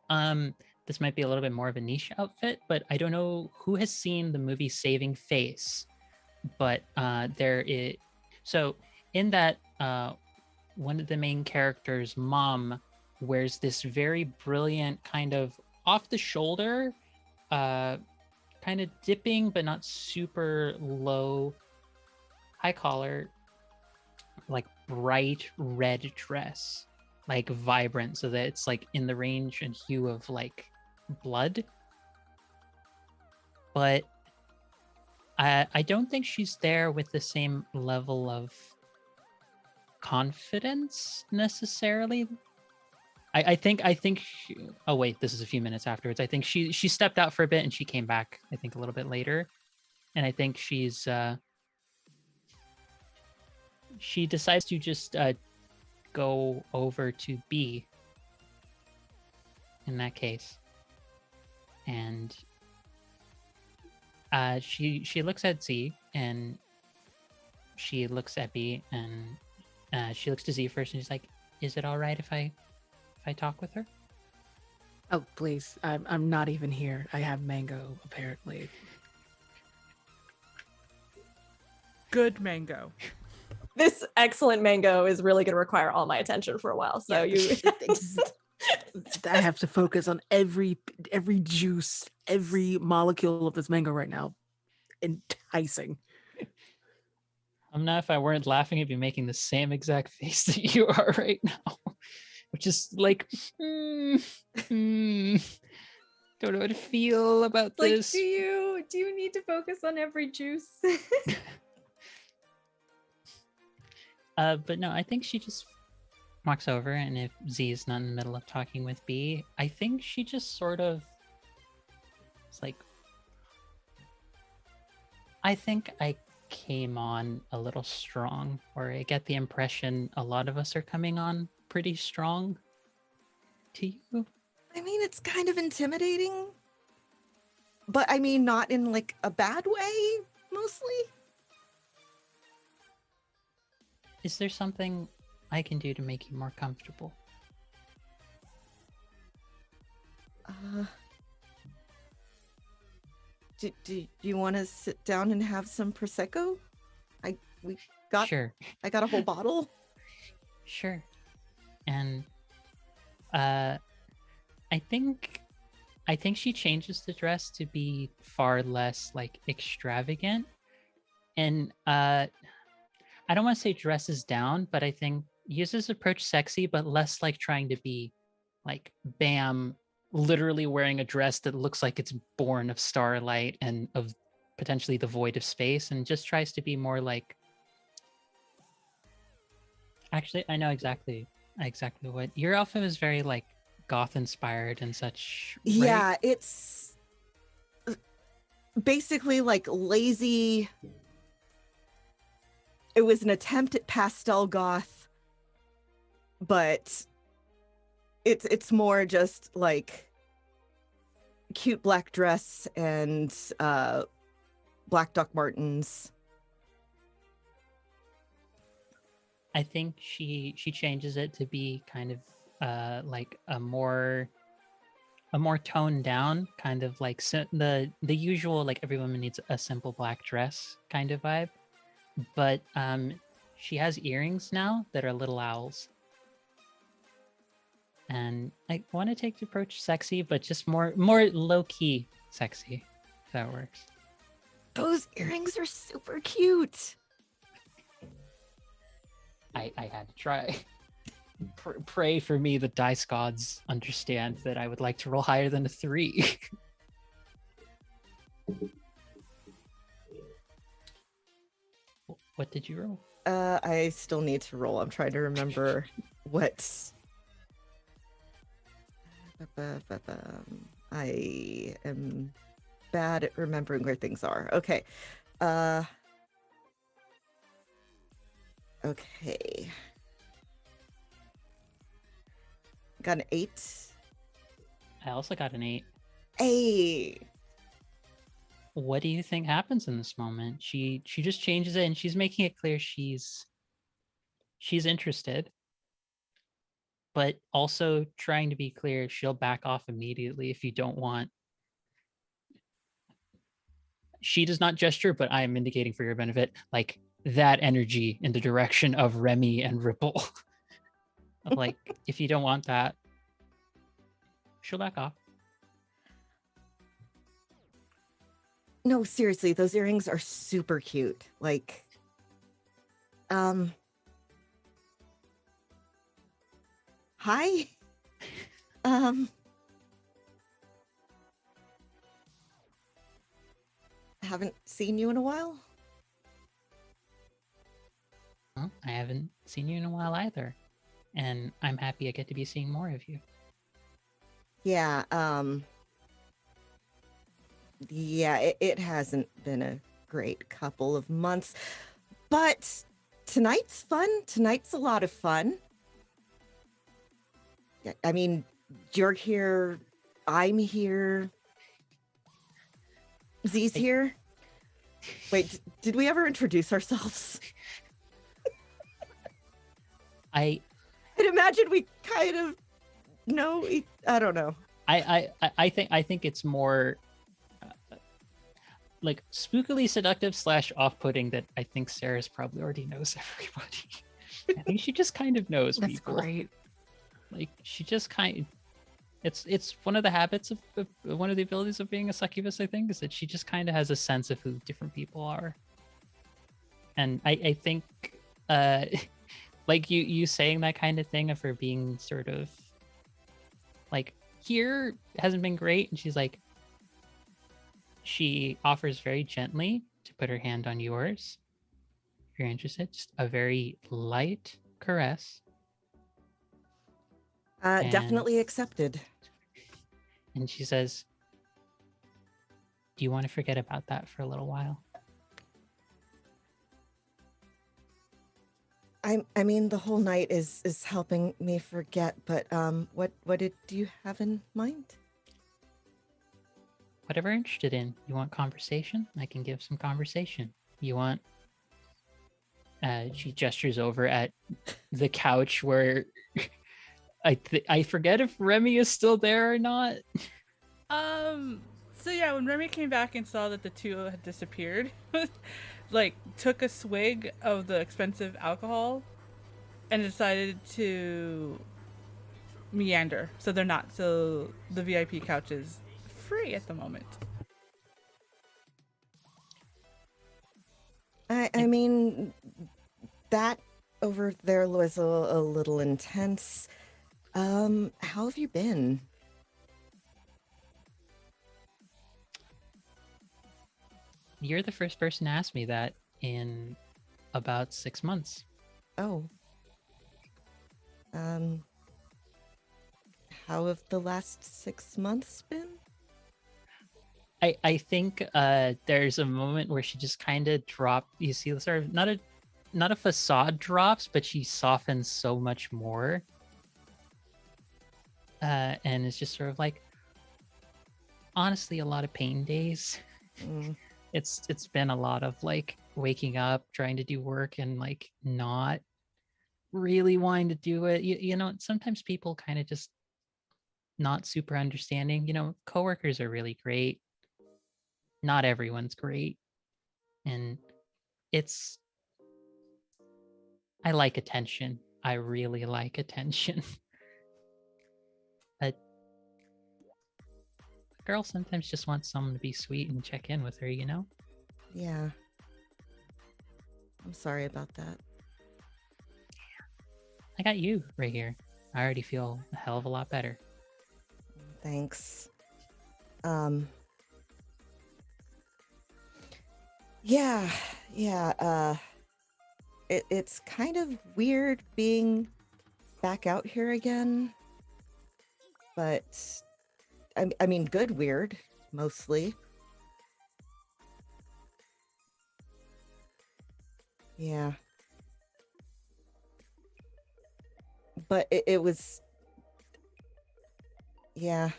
[SPEAKER 1] this might be a little bit more of a niche outfit, but I don't know who has seen the movie Saving Face, but there is. So in that, one of the main characters' mom wears this very brilliant kind of off the shoulder, kind of dipping, but not super low, high collar, like bright red dress, like vibrant, so that it's like in the range and hue of like blood. But I don't think she's there with the same level of confidence necessarily. I think oh wait, this is a few minutes afterwards. I think she stepped out for a bit and she came back, I think, a little bit later. And I think she's she decides to just go over to B in that case. And she looks at Z and she looks at B and she looks to Z first and she's like, is it all right if I talk with her?
[SPEAKER 6] Oh, please. I'm not even here. I have mango, apparently.
[SPEAKER 2] Good mango.
[SPEAKER 3] This excellent mango is really going to require all my attention for a while. So
[SPEAKER 6] I have to focus on every juice, every molecule of this mango right now. Enticing.
[SPEAKER 1] If I weren't laughing, I'd be making the same exact face that you are right now, which is like, don't know how to feel about
[SPEAKER 4] Like,
[SPEAKER 1] this.
[SPEAKER 4] do you need to focus on every juice?
[SPEAKER 1] But no, I think she just walks over, and if Z is not in the middle of talking with B, I think she just sort of, it's like, I think I came on a little strong, or I get the impression a lot of us are coming on pretty strong to you.
[SPEAKER 5] I mean, it's kind of intimidating, but I mean, not in like a bad way, mostly.
[SPEAKER 1] Is there something I can do to make you more comfortable?
[SPEAKER 5] Do you want to sit down and have some prosecco?
[SPEAKER 1] Sure.
[SPEAKER 5] I got a whole bottle.
[SPEAKER 1] Sure. And I think she changes the dress to be far less like extravagant. And I don't want to say dresses down, but I think uses approach sexy, but less like trying to be like bam, literally wearing a dress that looks like it's born of starlight and of potentially the void of space, and just tries to be more like, actually, I know exactly what your outfit is, very like goth inspired and such. Right?
[SPEAKER 5] Yeah, it's basically like lazy. It was an attempt at pastel goth, but it's more just like cute black dress and black Doc Martens.
[SPEAKER 1] I think she changes it to be kind of like a more toned down, kind of like the usual, like every woman needs a simple black dress kind of vibe. But she has earrings now that are little owls. And I want to take the approach sexy, but just more low-key sexy, if that works.
[SPEAKER 5] Those earrings are super cute.
[SPEAKER 1] I had to try. Pray for me the dice gods understand that I would like to roll higher than a 3. What did you roll?
[SPEAKER 5] I still need to roll. I'm trying to remember what. I am bad at remembering where things are. Okay. Okay. Got an 8.
[SPEAKER 1] I also got an 8.
[SPEAKER 5] Hey.
[SPEAKER 1] What do you think happens in this moment? She just changes it, and she's making it clear she's interested, but also trying to be clear she'll back off immediately if you don't want. She does not gesture, but I am indicating for your benefit, like that energy in the direction of Remy and Ripple. Like, if you don't want that, she'll back off.
[SPEAKER 5] No, seriously, those earrings are super cute. Like, hi. Haven't seen you in a while.
[SPEAKER 1] Well, I haven't seen you in a while either, and I'm happy I get to be seeing more of you.
[SPEAKER 5] Yeah, it hasn't been a great couple of months, but tonight's fun. Tonight's a lot of fun. I mean, you're here, I'm here, Z's here. Wait, did we ever introduce ourselves? I'd imagine we kind of know. I don't know.
[SPEAKER 1] I think it's more like spookily seductive / off-putting that I think Sarah's probably already knows everybody. I think she just kind of knows
[SPEAKER 6] That's
[SPEAKER 1] people.
[SPEAKER 6] great.
[SPEAKER 1] Like she just kind of, It's one of the habits of one of the abilities of being a succubus, I think, is that she just kind of has a sense of who different people are. And I think like you saying that kind of thing of her being sort of like, here hasn't been great, and she's like, she offers very gently to put her hand on yours if you're interested, just a very light caress. And-
[SPEAKER 5] Definitely accepted.
[SPEAKER 1] And she says, do you want to forget about that for a little while?
[SPEAKER 5] I mean, the whole night is helping me forget, but what do you have in mind?
[SPEAKER 1] Whatever you're interested in. You want conversation? I can give some conversation. You want... she gestures over at the couch where I forget if Remy is still there or not.
[SPEAKER 2] So yeah, when Remy came back and saw that the two had disappeared, like took a swig of the expensive alcohol and decided to meander. So the VIP couch is free at the moment.
[SPEAKER 5] I mean, that over there was a little intense. How have you been?
[SPEAKER 1] You're the first person to ask me that in about 6 months.
[SPEAKER 5] Oh. How have the last 6 months been?
[SPEAKER 1] I think there's a moment where she just kind of dropped. You see, sort of not a facade drops, but she softens so much more, and it's just sort of like, honestly, a lot of pain days.
[SPEAKER 5] Mm.
[SPEAKER 1] It's been a lot of like waking up, trying to do work, and like not really wanting to do it. You know, sometimes people kind of just not super understanding. You know, coworkers are really great. Not everyone's great. And I like attention. I really like attention. But a girl sometimes just wants someone to be sweet and check in with her, you know?
[SPEAKER 5] Yeah. I'm sorry about that.
[SPEAKER 1] I got you right here. I already feel a hell of a lot better.
[SPEAKER 5] Thanks. Yeah. It's kind of weird being back out here again. But I mean, good weird, mostly. Yeah. But it was... Yeah,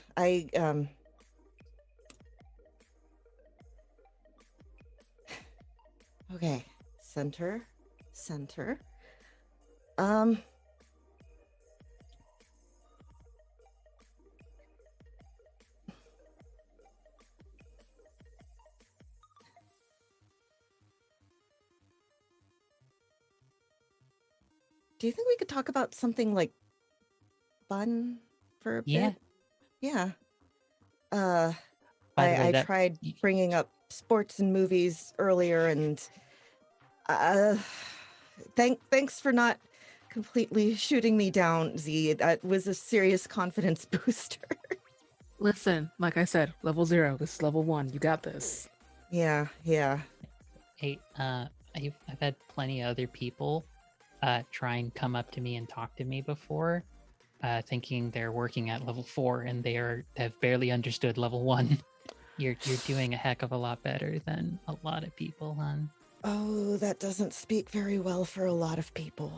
[SPEAKER 5] Okay, center. Do you think we could talk about something like fun for a
[SPEAKER 1] Yeah.
[SPEAKER 5] bit? Yeah.
[SPEAKER 1] By the way,
[SPEAKER 5] I
[SPEAKER 1] that-
[SPEAKER 5] tried bringing up sports and movies earlier, and thanks for not completely shooting me down, Z. That was a serious confidence booster.
[SPEAKER 6] Listen, like I said, level 0. This is level 1. You got this.
[SPEAKER 5] Yeah.
[SPEAKER 1] Hey, I've had plenty of other people try and come up to me and talk to me before, thinking they're working at level 4 and have barely understood level 1. You're doing a heck of a lot better than a lot of people, hon.
[SPEAKER 5] Oh, that doesn't speak very well for a lot of people.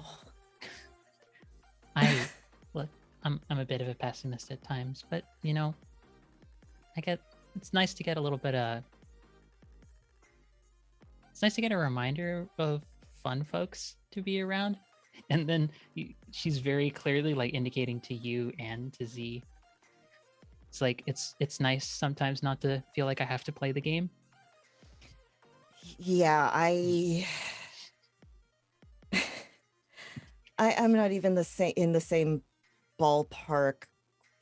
[SPEAKER 1] Look, I'm a bit of a pessimist at times, but you know, it's nice to get a little bit of... It's nice to get a reminder of fun folks to be around. And then she's very clearly like indicating to you and to Z. It's like, it's nice sometimes not to feel like I have to play the game.
[SPEAKER 5] Yeah, I'm not even in the same ballpark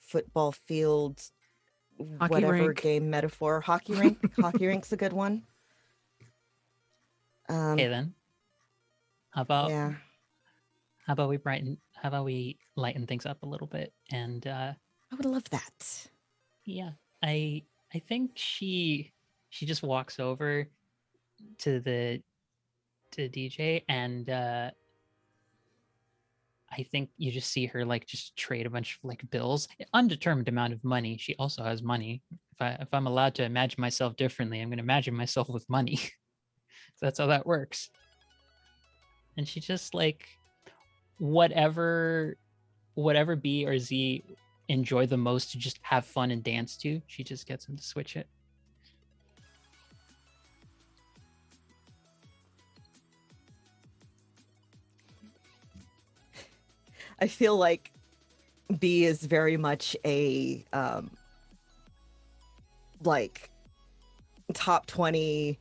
[SPEAKER 5] football field,
[SPEAKER 6] Hockey
[SPEAKER 5] whatever
[SPEAKER 6] rink.
[SPEAKER 5] game metaphor. Hockey rink. Hockey rink's a good one.
[SPEAKER 1] Okay then. How about
[SPEAKER 5] Yeah.
[SPEAKER 1] how about we lighten things up a little bit and
[SPEAKER 5] I would love that.
[SPEAKER 1] yeah, I think she just walks over to the DJ and I think you just see her like just trade a bunch of like bills, undetermined amount of money. She also has money. If I'm allowed to imagine myself differently, I'm going to imagine myself with money. So that's how that works. And she just like whatever B or Z enjoy the most to just have fun and dance to, she just gets them to switch it.
[SPEAKER 5] I feel like B is very much a like top 20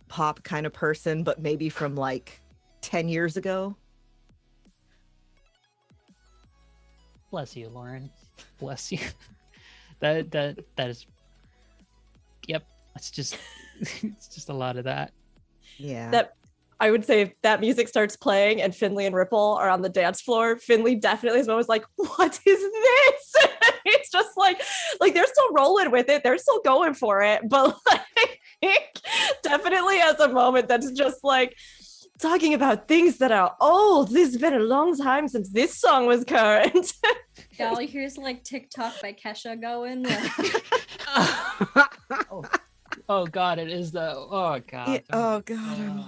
[SPEAKER 5] pop kind of person, but maybe from like 10 years ago.
[SPEAKER 1] Bless you, Lauren. Bless you. that is. Yep. It's just a lot of that.
[SPEAKER 5] Yeah.
[SPEAKER 3] That I would say if that music starts playing and Finley and Ripple are on the dance floor, Finley definitely is always like, what is this? It's just like they're still rolling with it. They're still going for it. But like definitely has a moment that's just like talking about things that are old. This has been a long time since this song was current.
[SPEAKER 4] Yeah, all you hear is like TikTok by Kesha going. Like,
[SPEAKER 1] Oh God, it is the oh God.
[SPEAKER 5] Yeah, oh God.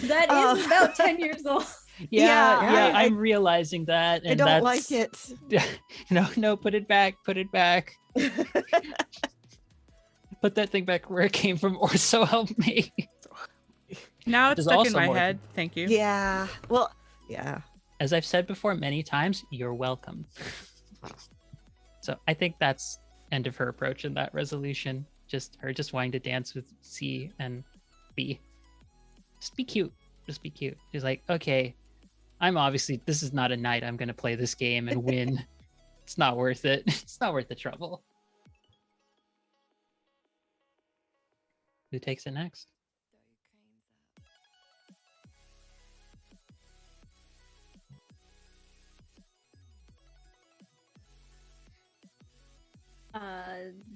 [SPEAKER 4] that is about 10 years old.
[SPEAKER 1] Yeah,
[SPEAKER 5] I-
[SPEAKER 1] I'm realizing that,
[SPEAKER 5] I
[SPEAKER 1] and
[SPEAKER 5] don't like it.
[SPEAKER 1] No, put it back. Put that thing back where it came from, or so help me.
[SPEAKER 2] Now it's
[SPEAKER 1] There's
[SPEAKER 2] stuck in
[SPEAKER 1] also
[SPEAKER 2] my
[SPEAKER 1] more to-
[SPEAKER 2] head. Thank you.
[SPEAKER 5] Yeah. Well, yeah.
[SPEAKER 1] As I've said before many times, you're welcome. So I think that's end of her approach in that resolution. Just her just wanting to dance with C and B. Just be cute. Just be cute. She's like, okay, this is not a night I'm gonna play this game and win. It's not worth it. It's not worth the trouble. Who takes it next?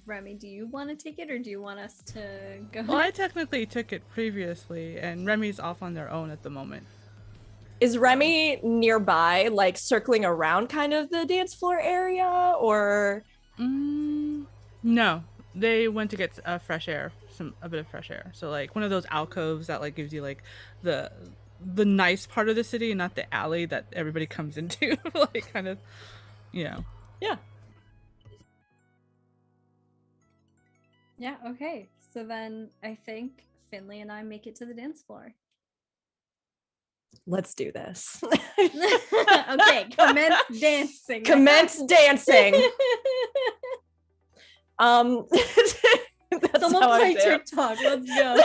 [SPEAKER 4] Remy, do you want to take it or do you want us to go?
[SPEAKER 2] Well, I technically took it previously, and Remy's off on their own at the moment.
[SPEAKER 3] Is Remy nearby, like circling around kind of the dance floor area, or?
[SPEAKER 2] No, they went to get fresh air, a bit of fresh air. So like one of those alcoves that like gives you like the nice part of the city, and not the alley that everybody comes into. Like kind of, you know.
[SPEAKER 3] Yeah.
[SPEAKER 4] Yeah, okay. So then I think Finley and I make it to the dance floor.
[SPEAKER 3] Let's do this.
[SPEAKER 4] Okay, commence dancing.
[SPEAKER 3] Commence dancing. That's
[SPEAKER 4] Someone
[SPEAKER 3] how I
[SPEAKER 4] play
[SPEAKER 3] do.
[SPEAKER 4] TikTok. Let's go.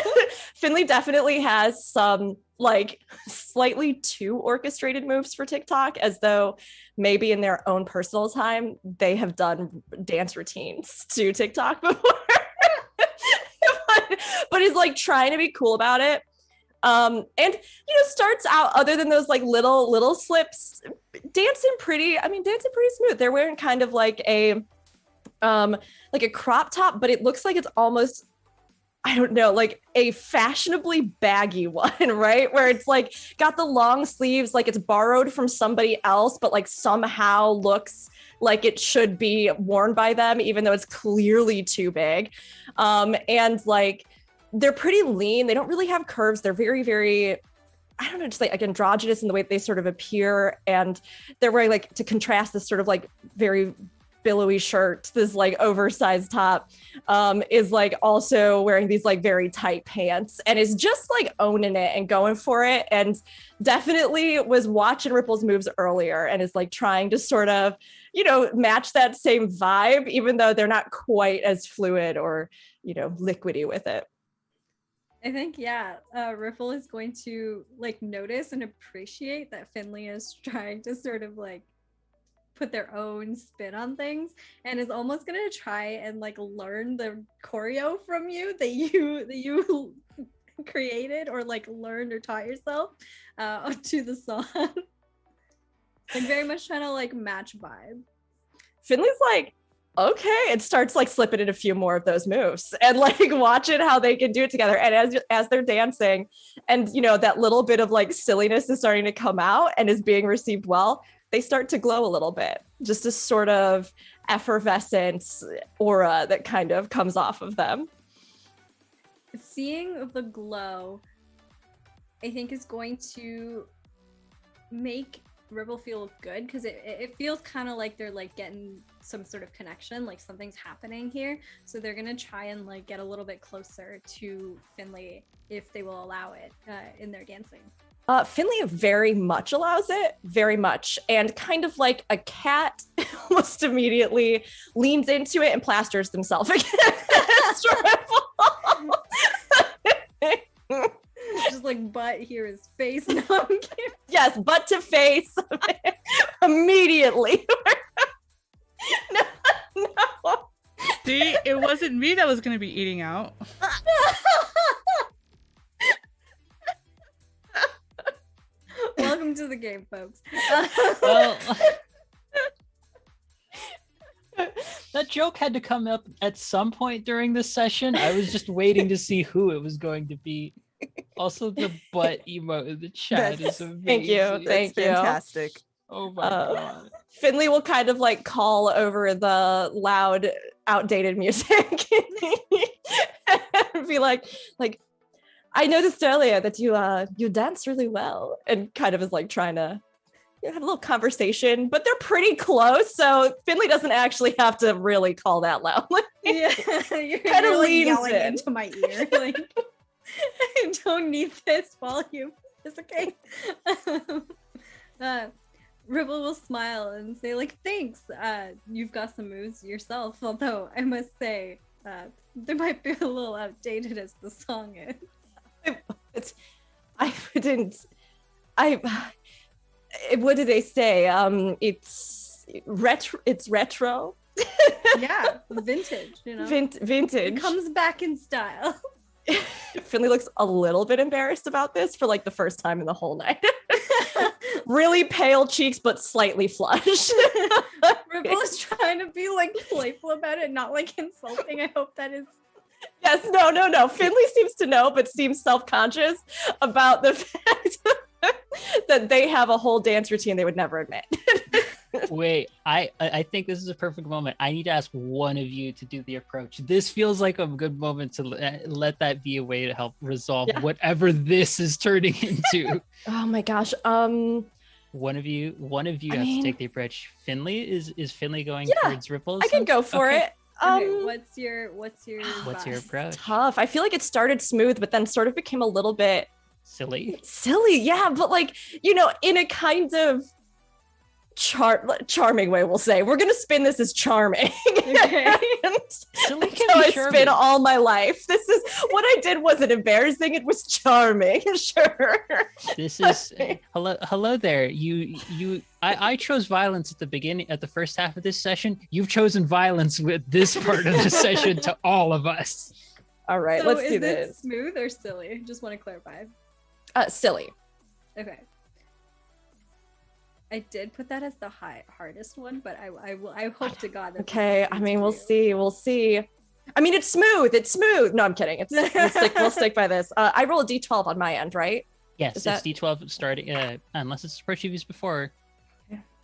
[SPEAKER 3] Finley definitely has some like slightly too orchestrated moves for TikTok, as though maybe in their own personal time they have done dance routines to TikTok before. but he's like trying to be cool about it. And starts out, other than those like little slips, dancing pretty smooth. They're wearing kind of like a crop top, but it looks like it's almost, I don't know, like a fashionably baggy one, right? Where it's like got the long sleeves, like it's borrowed from somebody else, but like somehow looks like it should be worn by them, even though it's clearly too big. And like they're pretty lean. They don't really have curves. They're very, very, I don't know, just like androgynous in the way they sort of appear. And they're wearing like, to contrast this sort of like very billowy shirt, this like oversized top, is like also wearing these like very tight pants and is just like owning it and going for it. And definitely was watching Ripple's moves earlier and is like trying to sort of, match that same vibe, even though they're not quite as fluid or, liquidy with it.
[SPEAKER 4] I think, Ripple is going to like notice and appreciate that Finley is trying to sort of like put their own spin on things and is almost gonna try and like learn the choreo from you that you created or like learned or taught yourself to the song. Like very much trying to like match vibe.
[SPEAKER 3] Finley's like, okay, and starts like slipping in a few more of those moves and like watching how they can do it together. And as they're dancing, and you know that little bit of like silliness is starting to come out and is being received well, they start to glow a little bit. Just a sort of effervescent aura that kind of comes off of them.
[SPEAKER 4] Seeing the glow, I think is going to make Ripple feel good because it feels kind of like they're like getting some sort of connection, like something's happening here. So they're gonna try and like get a little bit closer to Finley if they will allow it in their dancing.
[SPEAKER 3] Finley very much allows it, very much, and kind of like a cat almost immediately leans into it and plasters themselves against Ripple.
[SPEAKER 4] Just like butt here his face. No, I'm kidding.
[SPEAKER 3] Yes, butt to face immediately. No.
[SPEAKER 2] See, it wasn't me that was gonna be eating out.
[SPEAKER 4] Welcome to the game, folks.
[SPEAKER 1] Well, that joke had to come up at some point during this session. I was just waiting to see who it was going to be. Also, the butt emote in the chat is amazing.
[SPEAKER 3] Thank you.
[SPEAKER 5] It's fantastic.
[SPEAKER 1] Oh my god.
[SPEAKER 3] Finley will kind of like call over the loud, outdated music and be like, I noticed earlier that you dance really well, and kind of is like trying to have a little conversation, but they're pretty close, so Finley doesn't actually have to really call that loud.
[SPEAKER 4] Yeah, you're
[SPEAKER 3] kind of
[SPEAKER 4] like
[SPEAKER 3] leans
[SPEAKER 4] yelling
[SPEAKER 3] in.
[SPEAKER 4] into my ear. Like, I don't need this volume. It's okay. Ripple will smile and say, like, thanks. You've got some moves yourself, although I must say, they might be a little outdated as the song is.
[SPEAKER 3] What did they say? It's retro.
[SPEAKER 4] Yeah, vintage, you know.
[SPEAKER 3] Vintage.
[SPEAKER 4] It comes back in style.
[SPEAKER 3] Finley looks a little bit embarrassed about this for like the first time in the whole night. Really pale cheeks, but slightly flushed.
[SPEAKER 4] Ripple is trying to be like playful about it, not like insulting. I hope that is.
[SPEAKER 3] Yes, no. Finley seems to know, but seems self-conscious about the fact that they have a whole dance routine they would never admit.
[SPEAKER 1] Wait, I think this is a perfect moment. I need to ask one of you to do the approach. This feels like a good moment to let that be a way to help resolve whatever this is turning into.
[SPEAKER 3] Oh my gosh.
[SPEAKER 1] One of you has to take the approach. Finley is Finley going towards Ripples?
[SPEAKER 3] I can go for it.
[SPEAKER 4] Okay, what's your
[SPEAKER 1] approach?
[SPEAKER 3] Tough. I feel like it started smooth, but then sort of became a little bit
[SPEAKER 1] Silly,
[SPEAKER 3] yeah, but like, you know, in a kind of charming way, we'll say. We're gonna spin this as charming.
[SPEAKER 4] Okay.
[SPEAKER 1] Silly can
[SPEAKER 3] So
[SPEAKER 1] be
[SPEAKER 3] I
[SPEAKER 1] charming.
[SPEAKER 3] spin all my life. This is what I did wasn't embarrassing, it was charming. Sure.
[SPEAKER 1] This is hello there. I chose violence at the beginning, at the first half of this session. You've chosen violence with this part of the session to all of us.
[SPEAKER 3] All right,
[SPEAKER 4] So
[SPEAKER 3] let's do
[SPEAKER 4] is
[SPEAKER 3] this.
[SPEAKER 4] it smooth or silly? Just want to clarify.
[SPEAKER 3] Silly.
[SPEAKER 4] Okay. I did put that as the hardest one, but I hope to God that.
[SPEAKER 3] Okay, I mean, we'll see. I mean, it's smooth. No, I'm kidding. We'll stick by this. I roll a d12 on my end, right?
[SPEAKER 1] Yes,
[SPEAKER 3] Is
[SPEAKER 1] it's
[SPEAKER 3] that-
[SPEAKER 1] D12 starting. Unless it's approach you've used before,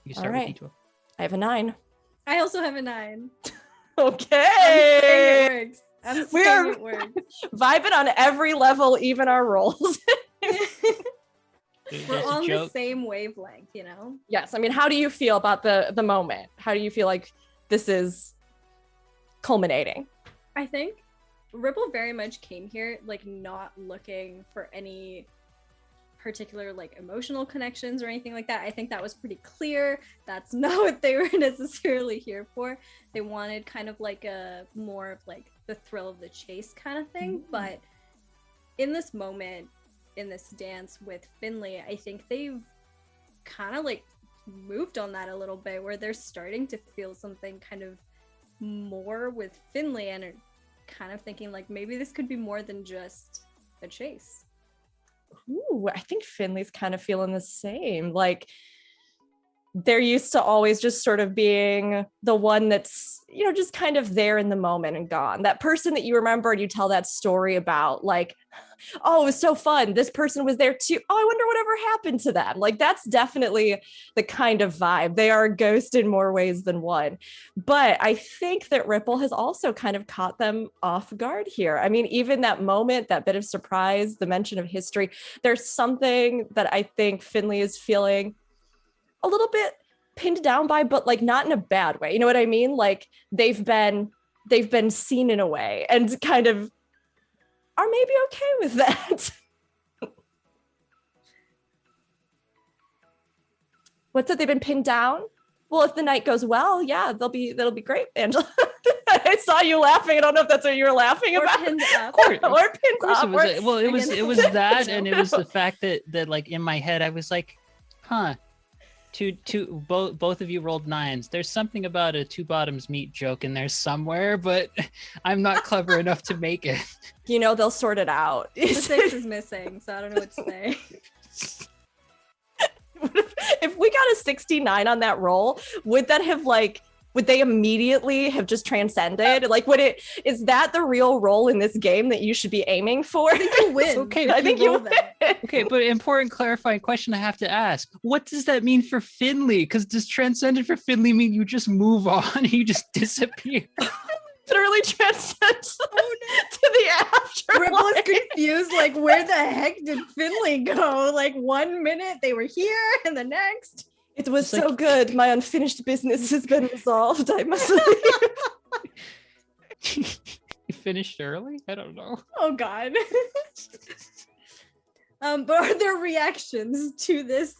[SPEAKER 1] you start
[SPEAKER 3] Alright.
[SPEAKER 1] with D12.
[SPEAKER 3] I have a 9.
[SPEAKER 4] I also have a 9.
[SPEAKER 3] Okay.
[SPEAKER 4] It works. I'm
[SPEAKER 3] We
[SPEAKER 4] saying
[SPEAKER 3] are-
[SPEAKER 4] it works.
[SPEAKER 3] Vibing on every level, even our rolls.
[SPEAKER 4] We're
[SPEAKER 1] There's a
[SPEAKER 4] on the
[SPEAKER 1] joke.
[SPEAKER 4] same wavelength, you know?
[SPEAKER 3] Yes, I mean, how do you feel about the moment? How do you feel like this is culminating?
[SPEAKER 4] I think Ripple very much came here like not looking for any particular like emotional connections or anything like that. I think that was pretty clear. That's not what they were necessarily here for. They wanted kind of like a more of like the thrill of the chase kind of thing. But in this moment, in this dance with Finley, I think they've kind of like moved on that a little bit, where they're starting to feel something kind of more with Finley and are kind of thinking like maybe this could be more than just a chase.
[SPEAKER 3] Ooh, I think Finley's kind of feeling the same. Like, they're used to always just sort of being the one that's, you know, just kind of there in the moment and gone. That person that you remember and you tell that story about, like, oh, it was so fun. This person was there too. Oh, I wonder whatever happened to them. Like, that's definitely the kind of vibe. They are a ghost in more ways than one. But I think that Ripple has also kind of caught them off guard here. I mean, even that moment, that bit of surprise, the mention of history, there's something that I think Finley is feeling a little bit pinned down by, but like not in a bad way. You know what I mean? Like they've been seen in a way and kind of are maybe okay with that. What's it? They've been pinned down? Well, if the night goes well, yeah, that'll be great, Angela. I saw you laughing. I don't know if that's what you were laughing
[SPEAKER 4] Or
[SPEAKER 3] about.
[SPEAKER 4] pinned up.
[SPEAKER 3] Or pinned up.
[SPEAKER 1] It was that, and it was the fact that like in my head I was like, huh. Both of you rolled 9s. There's something about a two bottoms meet joke in there somewhere, but I'm not clever enough to make it.
[SPEAKER 3] You know, they'll sort it out.
[SPEAKER 4] The 6 is missing, so I don't know what to say.
[SPEAKER 3] If we got a 69 on that roll, would they immediately have just transcended? Like, is that the real role in this game that you should be aiming for?
[SPEAKER 4] I think you win.
[SPEAKER 1] Okay,
[SPEAKER 3] I think you
[SPEAKER 4] roll
[SPEAKER 3] win.
[SPEAKER 4] that.
[SPEAKER 1] Okay, but important clarifying question I have to ask. What does that mean for Finley? Because does transcendent for Finley mean you just move on, you just disappear?
[SPEAKER 3] Literally transcend to the afterlife.
[SPEAKER 4] Ripple is confused, like, where the heck did Finley go? Like, 1 minute they were here, and the next.
[SPEAKER 3] It was
[SPEAKER 1] It's
[SPEAKER 3] so
[SPEAKER 1] like-
[SPEAKER 3] good. My unfinished business has been resolved. I must leave.
[SPEAKER 1] You finished early? I don't know.
[SPEAKER 4] Oh, God. But are there reactions to this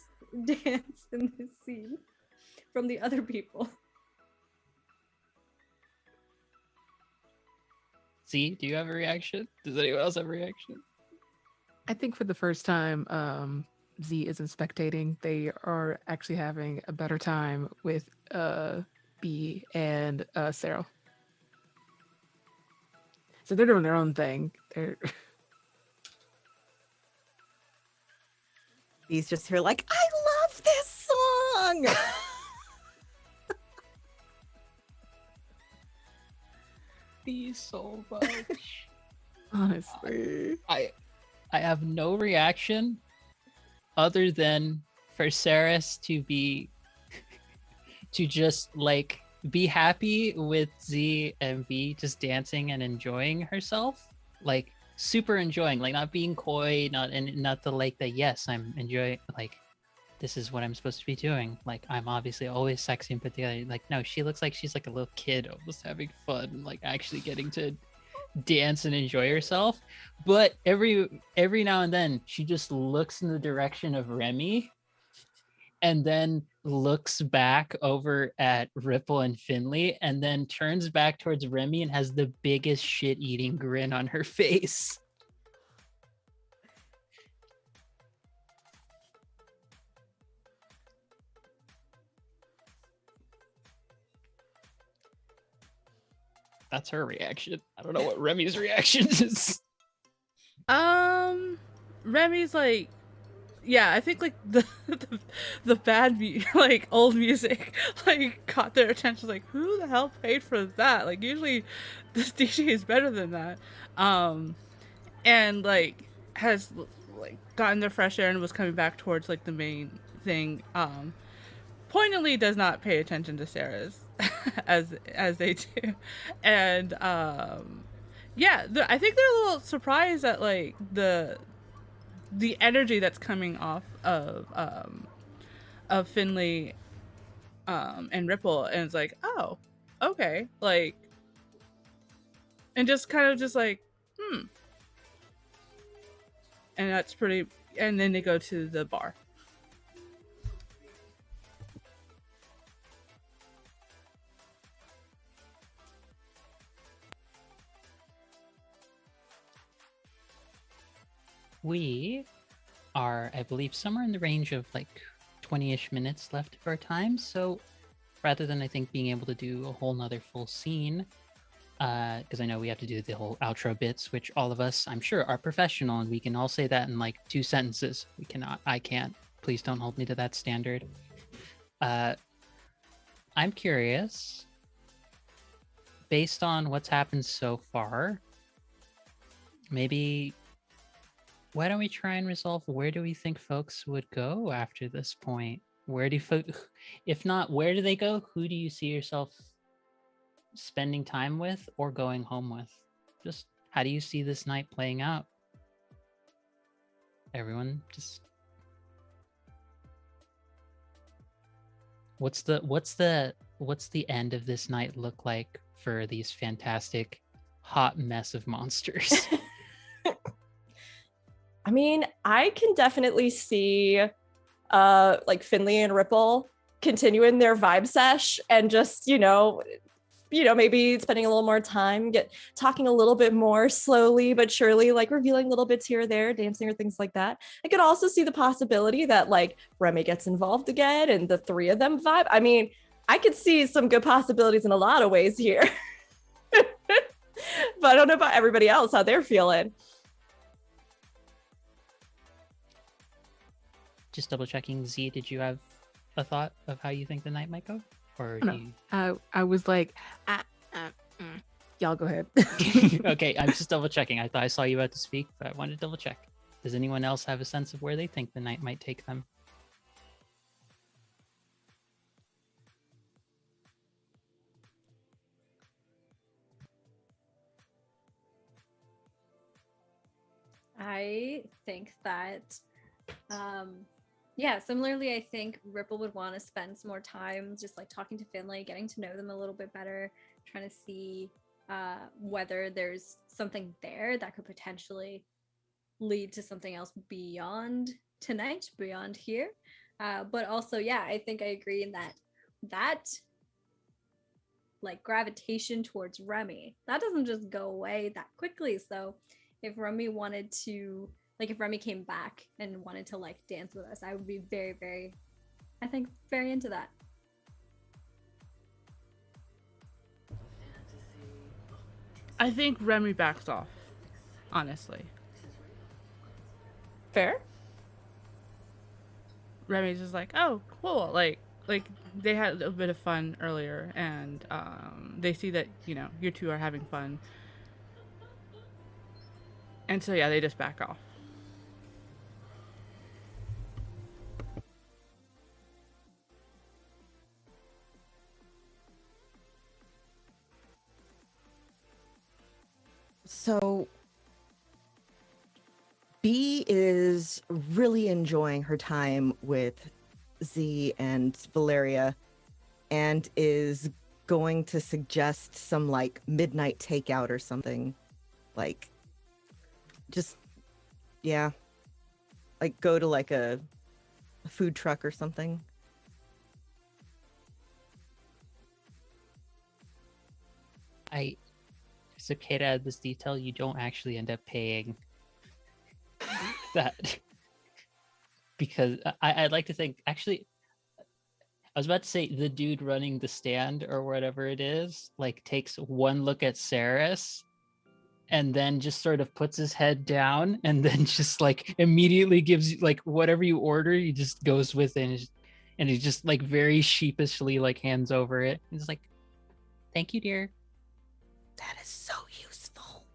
[SPEAKER 4] dance in this scene from the other people?
[SPEAKER 1] Z, do you have a reaction? Does anyone else have a reaction?
[SPEAKER 6] I think for the first time, Z isn't spectating. They are actually having a better time with B and Sarah. So they're doing their own thing.
[SPEAKER 5] He's just here like, I love this song.
[SPEAKER 1] These so much.
[SPEAKER 6] Honestly.
[SPEAKER 1] I have no reaction other than for Saris to just like be happy with Z and B just dancing and enjoying herself, like super enjoying, like not being coy, not the like that. Yes, I'm enjoying, like this is what I'm supposed to be doing. Like I'm obviously always sexy and put together. Like no, she looks like she's like a little kid, almost having fun, like actually getting to dance and enjoy herself. But every now and then she just looks in the direction of Remy and then looks back over at Ripple and Finley and then turns back towards Remy and has the biggest shit-eating grin on her face. That's her reaction. I don't know what Remy's reaction is.
[SPEAKER 2] Remy's like, yeah, I think like the bad like old music like caught their attention. Like, who the hell paid for that? Like, usually this DJ is better than that. And like has like gotten their fresh air and was coming back towards like the main thing. Poignantly does not pay attention to Sarah's as they do, and yeah, I think they're a little surprised at like the energy that's coming off of Finley and Ripple, and it's like, oh, okay, like, and just kind of just like, and that's pretty. And then they go to the bar.
[SPEAKER 1] We are, I believe, somewhere in the range of like 20-ish minutes left of our time, so rather than I think being able to do a whole nother full scene, because I know we have to do the whole outro bits, which all of us, I'm sure, are professional, and we can all say that in like 2 sentences. We cannot. I can't. Please don't hold me to that standard. I'm curious, based on what's happened so far, maybe why don't we try and resolve where do we think folks would go after this point? Where do if not, where do they go? Who do you see yourself spending time with or going home with? Just how do you see this night playing out? Everyone, just what's the end of this night look like for these fantastic hot mess of monsters?
[SPEAKER 3] I mean, I can definitely see like Finley and Ripple continuing their vibe sesh and just, maybe spending a little more time, talking a little bit more slowly but surely, like revealing little bits here or there, dancing or things like that. I could also see the possibility that like Remy gets involved again and the three of them vibe. I mean, I could see some good possibilities in a lot of ways here. But I don't know about everybody else, how they're feeling.
[SPEAKER 1] Just double checking, Z, did you have a thought of how you think the night might go? Or
[SPEAKER 6] No. I was like, y'all go ahead.
[SPEAKER 1] Okay, I'm just double checking. I thought I saw you about to speak, but I wanted to double check. Does anyone else have a sense of where they think the night might take them?
[SPEAKER 4] I think that, similarly, I think Ripple would want to spend some more time just like talking to Finley, getting to know them a little bit better, trying to see whether there's something there that could potentially lead to something else beyond tonight, beyond here. But also, I think I agree in that like gravitation towards Remy, that doesn't just go away that quickly. So if Remy wanted to, like if Remy came back and wanted to like dance with us, I would be very, very, I think, very into that.
[SPEAKER 2] I think Remy backs off, honestly.
[SPEAKER 3] Fair.
[SPEAKER 2] Remy's just like, oh, cool. Like they had a bit of fun earlier, and they see that you two are having fun, and so they just back off.
[SPEAKER 5] So B is really enjoying her time with Z and Valeria and is going to suggest some like midnight takeout or something. Like just like go to like a food truck or something.
[SPEAKER 1] It's okay to add this detail. You don't actually end up paying that, because I'd like to think, actually, I was about to say the dude running the stand or whatever it is, like takes one look at Saris and then just sort of puts his head down and then just like immediately gives you like whatever you order, he just goes with it and he just like very sheepishly like hands over it. He's like, "Thank you, dear."
[SPEAKER 5] That is so useful.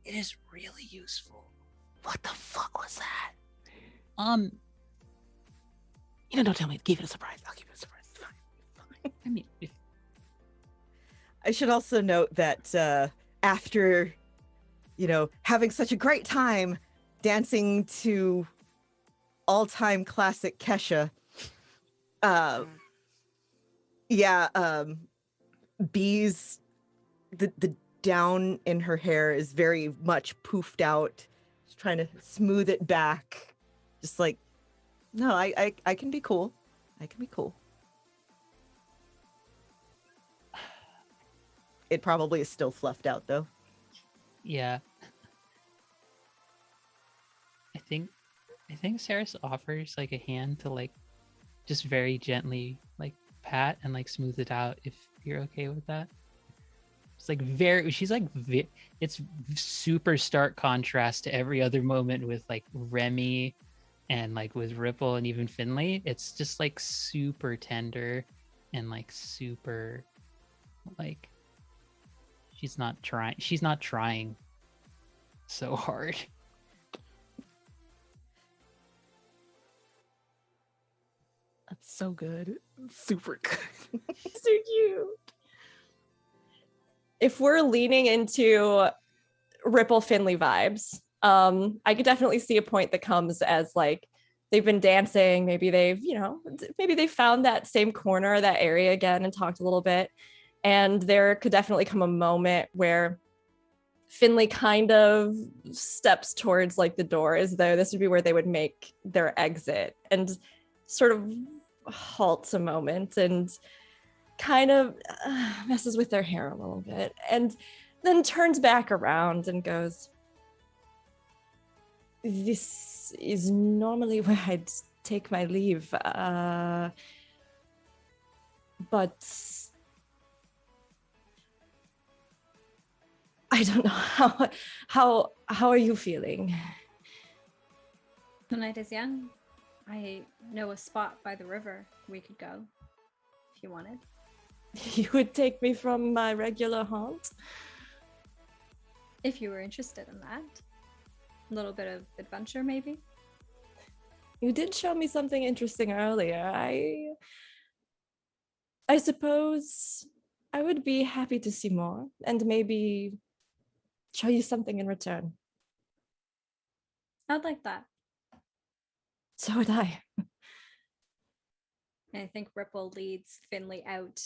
[SPEAKER 1] It is really useful.
[SPEAKER 6] What the fuck was that?
[SPEAKER 5] Don't tell me. Keep it a surprise. I'll keep it a surprise. It's fine.
[SPEAKER 1] I mean,
[SPEAKER 5] I should also note that after, having such a great time dancing to all-time classic Kesha, B's the down in her hair is very much poofed out. She's trying to smooth it back. Just like, no, I can be cool. I can be cool. It probably is still fluffed out though.
[SPEAKER 1] yeah. I think Saris offers like a hand to like just very gently like pat and like smooth it out if you're okay with that. It's like it's super stark contrast to every other moment with like Remy and like with Ripple and even Finley. It's just like super tender and like super like she's not trying so hard.
[SPEAKER 6] That's so good. Super good.
[SPEAKER 3] So cute. If we're leaning into Ripple Finley vibes, I could definitely see a point that comes as like they've been dancing. Maybe they've found that same corner, that area again and talked a little bit. And there could definitely come a moment where Finley kind of steps towards like the door as though this would be where they would make their exit, and sort of halts a moment and kind of messes with their hair a little bit, and then turns back around and goes, "This is normally where I'd take my leave, but I don't know how are you feeling?"
[SPEAKER 4] The night is young. I know a spot by the river we could go if you wanted.
[SPEAKER 3] You would take me from my regular haunt?
[SPEAKER 4] If you were interested in that. A little bit of adventure, maybe?
[SPEAKER 3] You did show me something interesting earlier. I suppose I would be happy to see more and maybe show you something in return.
[SPEAKER 4] I'd like that.
[SPEAKER 3] So would I.
[SPEAKER 4] And I think Ripple leads Finley out.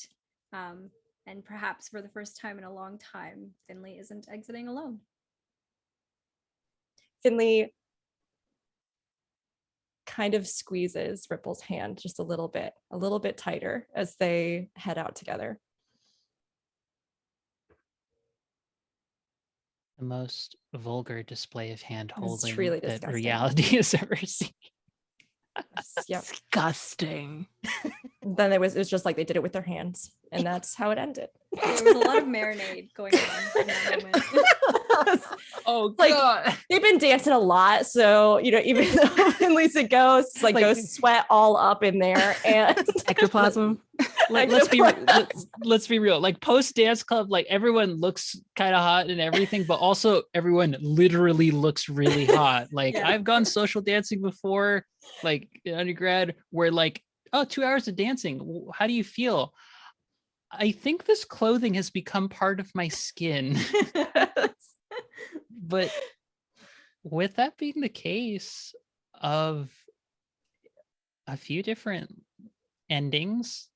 [SPEAKER 4] And perhaps for the first time in a long time, Finley isn't exiting alone.
[SPEAKER 3] Finley kind of squeezes Ripple's hand just a little bit tighter as they head out together.
[SPEAKER 1] The most vulgar display of hand holding
[SPEAKER 3] really
[SPEAKER 1] that
[SPEAKER 3] disgusting.
[SPEAKER 1] reality has ever seen.
[SPEAKER 3] Yep.
[SPEAKER 6] Disgusting.
[SPEAKER 3] Then it was just like they did it with their hands, and that's how it ended.
[SPEAKER 4] There was a lot of marinade going on in that moment.
[SPEAKER 1] Oh,
[SPEAKER 3] like
[SPEAKER 1] God.
[SPEAKER 3] they've been dancing a lot, so even though Finley's a ghost, it's like ghost sweat all up in there, and
[SPEAKER 6] Ectoplasm.
[SPEAKER 1] Let's be real. Like post dance club, like everyone looks kind of hot and everything, but also everyone literally looks really hot. Like
[SPEAKER 4] Yeah.
[SPEAKER 1] I've gone social dancing before, like in undergrad, where like, oh, 2 hours of dancing. How do you feel? I think this clothing has become part of my skin. But with that being the case of a few different endings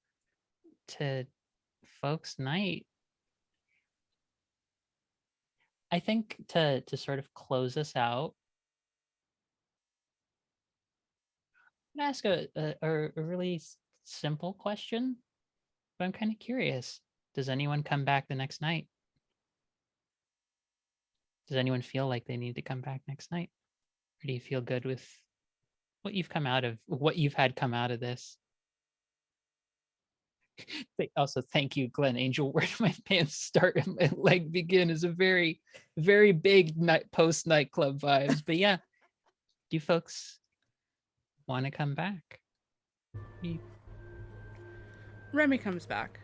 [SPEAKER 1] to folks' night, I think to sort of close us out, I'm gonna ask a really simple question, but I'm kind of curious. Does anyone come back the next night? Does anyone feel like they need to come back next night? Or do you feel good with what you've had come out of this? Also, thank you, Glenn Angel. Where do my pants start and my leg begin is a very, very big post nightclub vibes. But yeah, do you folks want to come back?
[SPEAKER 2] Remy comes back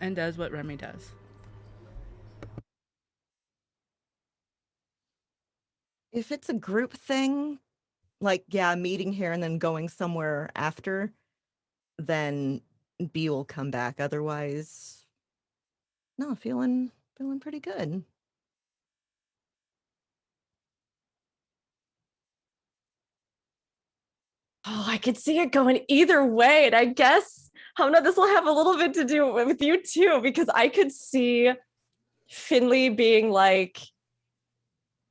[SPEAKER 2] and does what Remy does.
[SPEAKER 5] If it's a group thing, like, yeah, meeting here and then going somewhere after, then B will come back. Otherwise, no, feeling pretty good.
[SPEAKER 3] Oh, I could see it going either way. And I guess, Hamna, this will have a little bit to do with you too, because I could see Finley being like,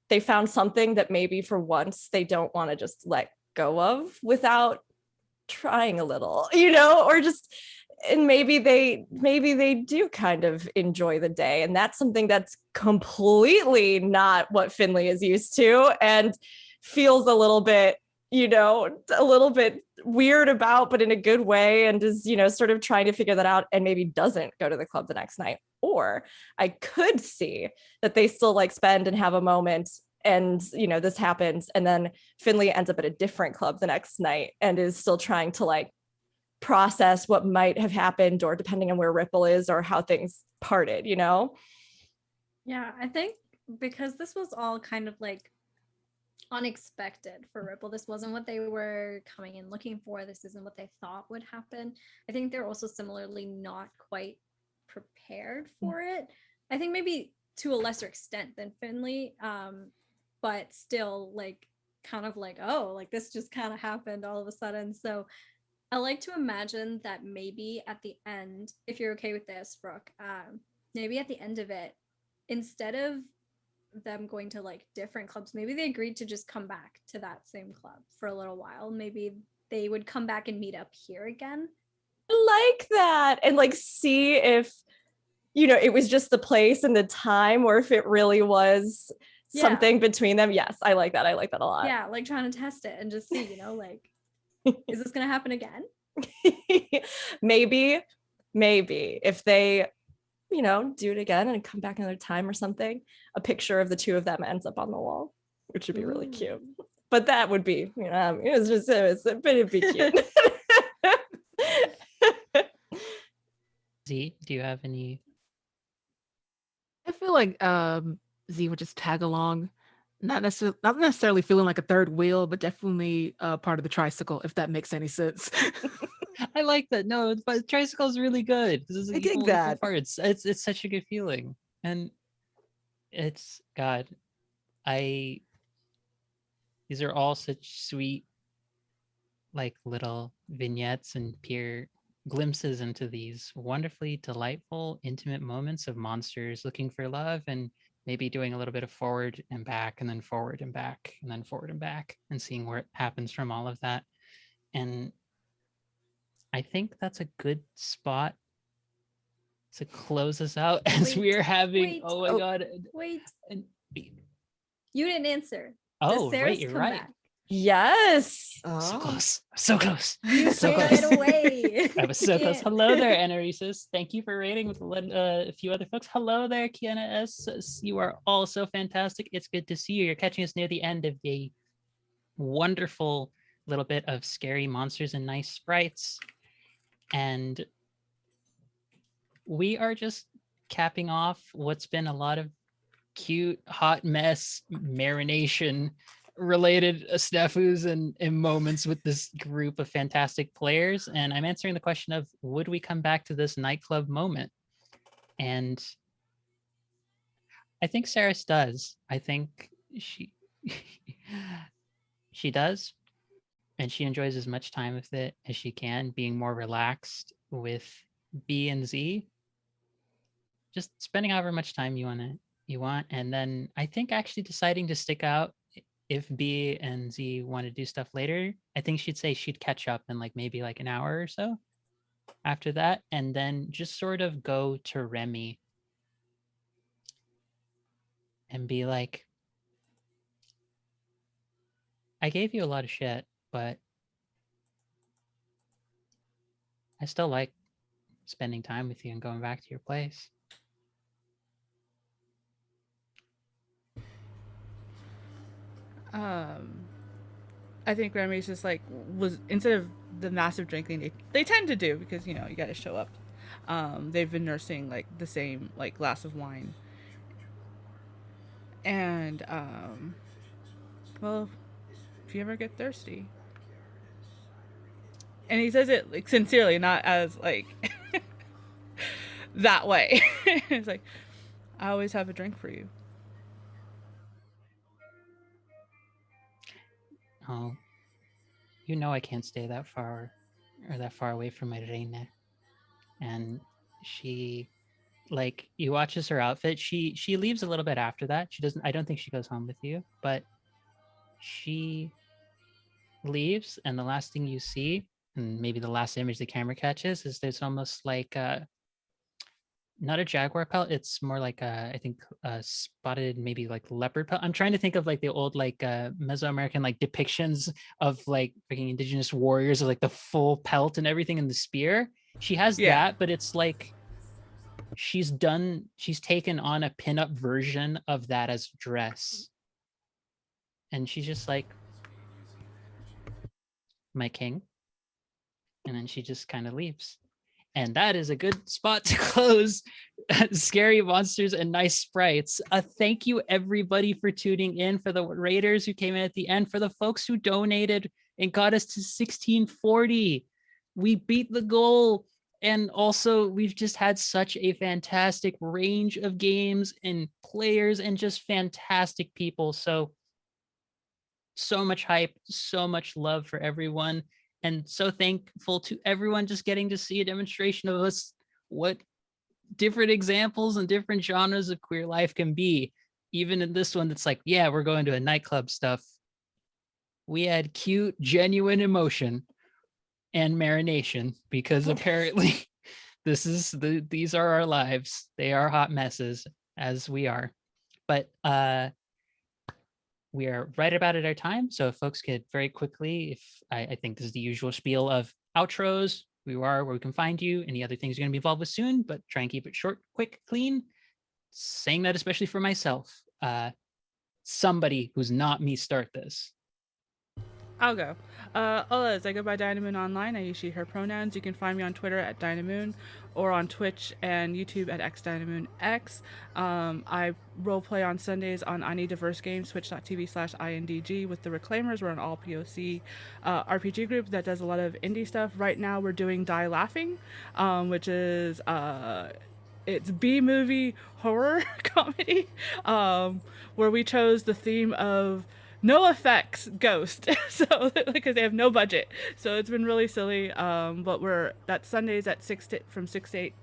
[SPEAKER 3] they found something that maybe for once they don't want to just let go of without trying a little, or just, and maybe they do kind of enjoy the day. And that's something that's completely not what Finley is used to and feels a little bit a little bit weird about, but in a good way, and is, sort of trying to figure that out and maybe doesn't go to the club the next night. Or I could see that they still like spend and have a moment and, this happens. And then Finley ends up at a different club the next night and is still trying to like process what might have happened, or depending on where Ripple is or how things parted,
[SPEAKER 4] Yeah, I think because this was all kind of like unexpected for Ripple. This wasn't what they were coming in looking for. This isn't what they thought would happen. I think they're also similarly not quite prepared for it. I think maybe to a lesser extent than Finley, but still like kind of like, oh, like this just kind of happened all of a sudden. So I like to imagine that maybe at the end, if you're okay with this, Rook, maybe at the end of it, instead of them going to like different clubs, maybe they agreed to just come back to that same club for a little while. Maybe they would come back and meet up here again.
[SPEAKER 3] I like that. And like see if, it was just the place and the time, or if it really was something between them. Yes, I like that. I like that a lot.
[SPEAKER 4] Yeah, like trying to test it and just see, like, is this going to happen again?
[SPEAKER 3] Maybe if they do it again and come back another time or something, a picture of the two of them ends up on the wall, which would be really cute. But that would be, it'd be cute.
[SPEAKER 1] Z, do you have any?
[SPEAKER 6] I feel like Z would just tag along, not necessarily feeling like a third wheel, but definitely part of the tricycle, if that makes any sense.
[SPEAKER 1] I like that. No, but tricycle is really good. This is
[SPEAKER 5] I dig that.
[SPEAKER 1] Parts. It's such a good feeling, and it's God. These are all such sweet, like little vignettes and peer glimpses into these wonderfully delightful, intimate moments of monsters looking for love and maybe doing a little bit of forward and back, and then forward and back, and then forward and back, and seeing where it happens from all of that. And I think that's a good spot to close us out as we are having. Oh my God!
[SPEAKER 4] Wait,
[SPEAKER 1] and,
[SPEAKER 4] you didn't answer.
[SPEAKER 1] oh, right, you're right.
[SPEAKER 4] Back?
[SPEAKER 3] Yes.
[SPEAKER 1] So close. So close.
[SPEAKER 4] You
[SPEAKER 1] so
[SPEAKER 4] can't
[SPEAKER 1] close.
[SPEAKER 4] get away.
[SPEAKER 1] I was so close. Hello there, Anaresis. Thank you for rating with a few other folks. Hello there, Kiana S. You are all so fantastic. It's good to see you. You're catching us near the end of a wonderful little bit of scary Monsters and Nice Sprites. And we are just capping off what's been a lot of cute, hot mess marination related snafus and moments with this group of fantastic players. And I'm answering the question of, would we come back to this nightclub moment? And I think Saris does. I think she she does. And she enjoys as much time with it as she can, being more relaxed with B and Z. Just spending however much time you want. And then I think actually deciding to stick out if B and Z want to do stuff later. I think she'd say she'd catch up in like maybe like an hour or so after that, and then just sort of go to Remy and be like, I gave you a lot of shit, but I still like spending time with you and going back to your place.
[SPEAKER 2] I think Remy's just like, was instead of the massive drinking they tend to do, because you got to show up. They've been nursing like the same like glass of wine, and well, if you ever get thirsty, and he says it like sincerely, not as like that way. It's like, I always have a drink for you.
[SPEAKER 1] Oh, I can't stay that far away from my reina. And she, like, you watch as her outfit, she leaves a little bit after that. I don't think she goes home with you, but she leaves, and the last thing you see, and maybe the last image the camera catches, is there's almost like not a jaguar pelt. It's more like I think spotted, maybe like leopard pelt. I'm trying to think of like the old like Mesoamerican like depictions of like freaking indigenous warriors of like the full pelt and everything and the spear. She has
[SPEAKER 2] Yeah.
[SPEAKER 1] that, but it's like she's taken on a pinup version of that as dress. And she's just like, my king. And then she just kind of leaves. And that is a good spot to close Scary Monsters and Nice Sprites. Thank you, everybody, for tuning in, for the raiders who came in at the end, for the folks who donated and got us to 1640. We beat the goal. And also, we've just had such a fantastic range of games and players and just fantastic people. So much hype, so much love for everyone. And so thankful to everyone just getting to see a demonstration of us, what different examples and different genres of queer life can be. Even in this one, that's like, yeah, we're going to a nightclub stuff. We had cute, genuine emotion and marination because apparently these are our lives. They are hot messes, as we are. But we are right about at our time. So if folks could very quickly, if I think this is the usual spiel of outros, we are where we can find you, any other things you're going to be involved with soon, but try and keep it short, quick, clean. Saying that especially for myself. Somebody who's not me start this.
[SPEAKER 2] I'll go. Olas, I go by Dynamoon online. I use she, her pronouns. You can find me on Twitter at Dynamoon or on Twitch and YouTube at xDynamoonX. I roleplay on Sundays on I Need Diverse Games, twitch.tv/INDG with the Reclaimers. We're an all POC RPG group that does a lot of indie stuff. Right now we're doing Die Laughing, which is it's B-movie horror comedy, where we chose the theme of no effects ghost, so because they have no budget, so it's been really silly. But that's Sundays at from 6 to 8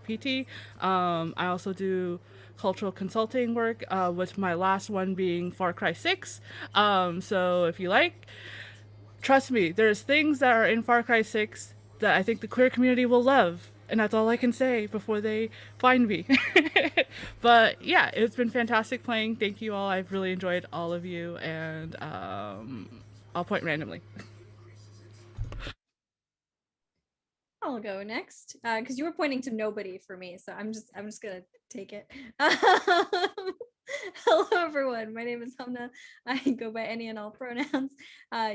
[SPEAKER 2] PT. I also do cultural consulting work, with my last one being Far Cry 6. So if you like, trust me, there's things that are in Far Cry 6 that I think the queer community will love. And that's all I can say before they find me. But yeah, it's been fantastic playing. Thank you all. I've really enjoyed all of you. And I'll point randomly.
[SPEAKER 4] I'll go next because you were pointing to nobody for me, so I'm just gonna take it. Hello everyone, my name is Hamna. I go by any and all pronouns.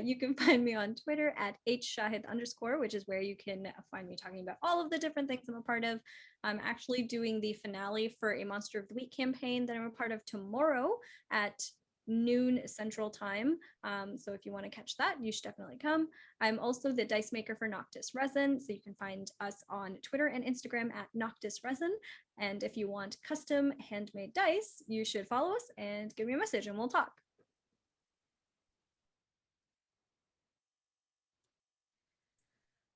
[SPEAKER 4] You can find me on Twitter at @shahid_, which is where you can find me talking about all of the different things I'm a part of. I'm actually doing the finale for a Monster of the Week campaign that I'm a part of tomorrow at noon Central Time. So if you want to catch that, you should definitely come. I'm also the dice maker for Noctis Resin, so you can find us on Twitter and Instagram at Noctis Resin. And if you want custom handmade dice, you should follow us and give me a message and we'll talk.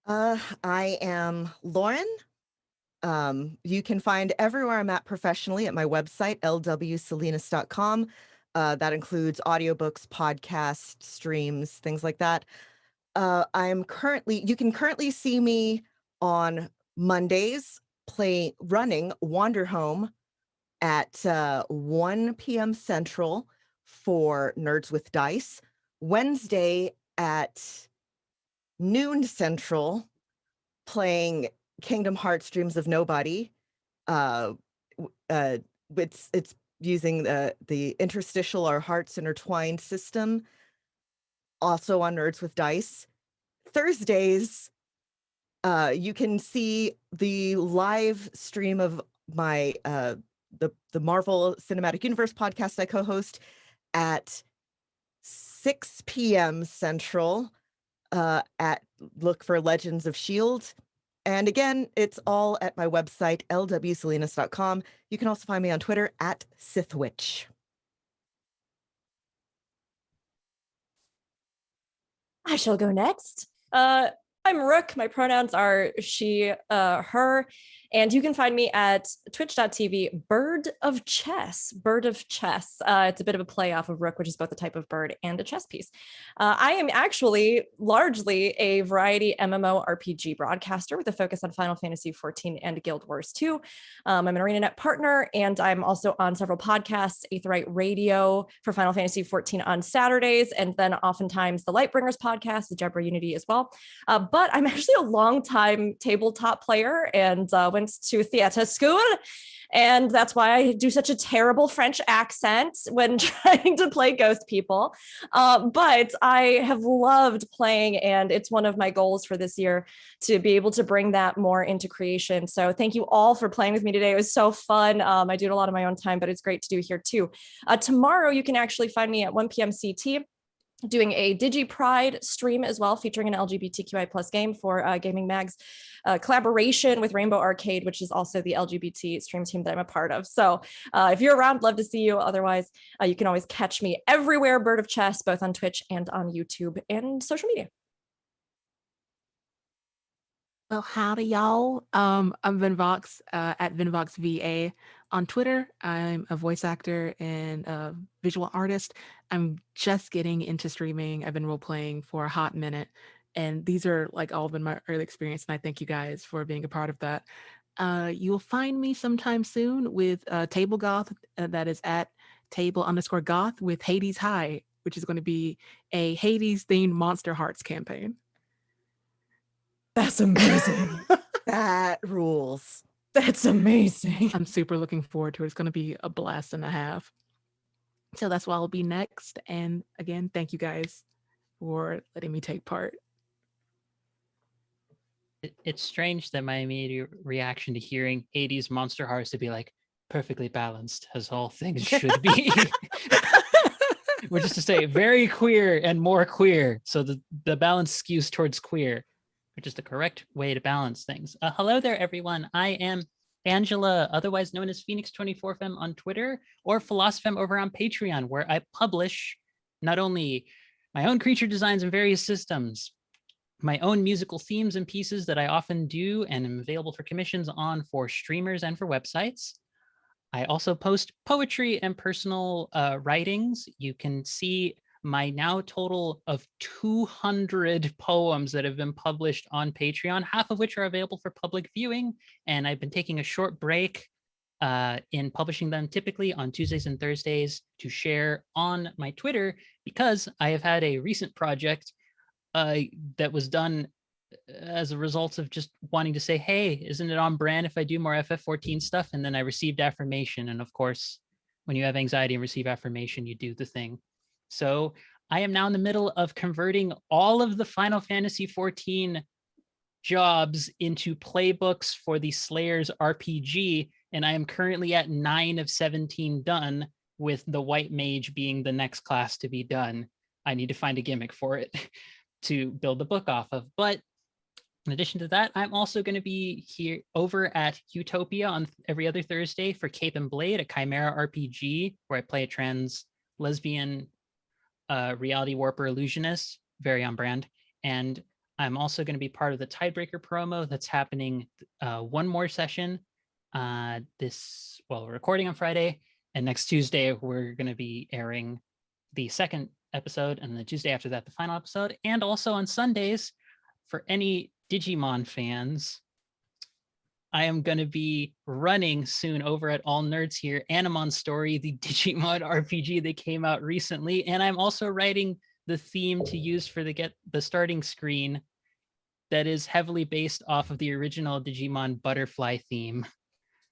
[SPEAKER 5] I am Lauren. You can find everywhere I'm at professionally at my website, lwsalinas.com. That includes audiobooks, podcasts, streams, things like that. You can currently see me on Mondays running Wander Home at 1 p.m. Central for Nerds with Dice. Wednesday at noon Central, playing Kingdom Hearts Dreams of Nobody. It's using the interstitial or hearts intertwined system, also on Nerds with Dice. Thursdays, you can see the live stream of my the Marvel Cinematic Universe podcast I co-host at 6 p.m. Central. Look for Legends of S.H.I.E.L.D. And again, it's all at my website, lwsalinas.com. You can also find me on Twitter at Sithwitch.
[SPEAKER 3] I shall go next. I I'm Rook. My pronouns are she, her. And you can find me at twitch.tv, Bird of Chess. Bird of Chess. It's a bit of a play off of Rook, which is both a type of bird and a chess piece. I am actually largely a variety MMORPG broadcaster with a focus on Final Fantasy XIV and Guild Wars 2. I'm an ArenaNet partner, and I'm also on several podcasts, Aetheryte Radio for Final Fantasy XIV on Saturdays, and then oftentimes the Lightbringers podcast, the Jebra Unity as well. But I'm actually a longtime tabletop player and went to theater school. And that's why I do such a terrible French accent when trying to play ghost people. But I have loved playing, and it's one of my goals for this year to be able to bring that more into creation. So thank you all for playing with me today. It was so fun. I do it a lot of my own time, but it's great to do here too. Tomorrow, you can actually find me at 1 p.m. CT doing a Digi Pride stream as well, featuring an LGBTQI plus game for Gaming Mag's collaboration with Rainbow Arcade, which is also the LGBT stream team that I'm a part of. So if you're around, love to see you. Otherwise, you can always catch me everywhere, Bird of Chess, both on Twitch and on YouTube and social media.
[SPEAKER 6] Well, howdy, y'all. I'm Vinvox at VinvoxVA on Twitter. I'm a voice actor and a visual artist. I'm just getting into streaming. I've been role playing for a hot minute, and these are like all been my early experience. And I thank you guys for being a part of that. You'll find me sometime soon with Table Goth. That is at table_goth with Hades High, which is going to be a Hades themed Monster Hearts campaign.
[SPEAKER 3] That's amazing.
[SPEAKER 5] That rules.
[SPEAKER 3] That's amazing.
[SPEAKER 6] I'm super looking forward to it. It's going to be a blast and a half. So that's why I'll be next. And again, thank you guys for letting me take part.
[SPEAKER 1] It's strange that my immediate reaction to hearing 80s Monster Hearts to be like perfectly balanced, as all things should be. Which is to say, very queer and more queer. So the balance skews towards queer, which is the correct way to balance things. Hello there, everyone. I am Angela, otherwise known as Phoenix24Fem on Twitter, or Philosophem over on Patreon, where I publish not only my own creature designs in various systems, my own musical themes and pieces that I often do and am available for commissions on for streamers and for websites. I also post poetry and personal writings. You can see my now total of 200 poems that have been published on Patreon, half of which are available for public viewing. And I've been taking a short break in publishing them typically on Tuesdays and Thursdays to share on my Twitter, because I have had a recent project that was done as a result of just wanting to say, hey, isn't it on brand if I do more FF14 stuff? And then I received affirmation. And of course, when you have anxiety and receive affirmation, you do the thing. So I am now in the middle of converting all of the Final Fantasy XIV jobs into playbooks for the Slayers RPG. And I am currently at 9 of 17 done, with the White Mage being the next class to be done. I need to find a gimmick for it to build the book off of. But in addition to that, I'm also going to be here over at Utopia on every other Thursday for Cape and Blade, a Chimera RPG, where I play a trans lesbian reality warper illusionist, very on brand. And I'm also going to be part of the Tidebreaker promo that's happening one more session we're recording on Friday, and next Tuesday we're going to be airing the second episode, and the Tuesday after that the final episode. And also on Sundays, for any Digimon fans, I am going to be running soon over at All Nerds here Animon Story, the Digimon RPG that came out recently, and I'm also writing the theme to use for the starting screen that is heavily based off of the original Digimon Butterfly theme.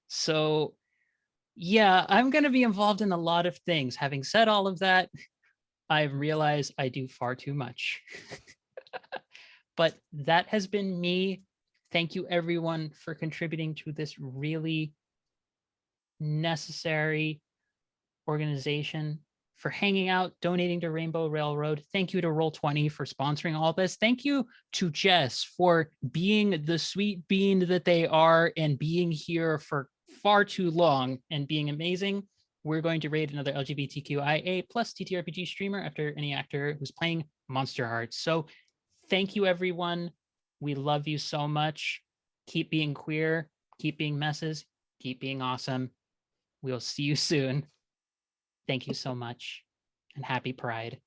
[SPEAKER 1] So yeah, I'm going to be involved in a lot of things. Having said all of that, I realize I do far too much. But that has been me. Thank you, everyone, for contributing to this really necessary organization, for hanging out, donating to Rainbow Railroad. Thank you to Roll20 for sponsoring all this. Thank you to Jess for being the sweet bean that they are and being here for far too long and being amazing. We're going to raid another LGBTQIA plus TTRPG streamer after any actor who's playing Monster Hearts. So thank you, everyone. We love you so much. Keep being queer, keep being messes, keep being awesome. We'll see you soon. Thank you so much, and happy Pride.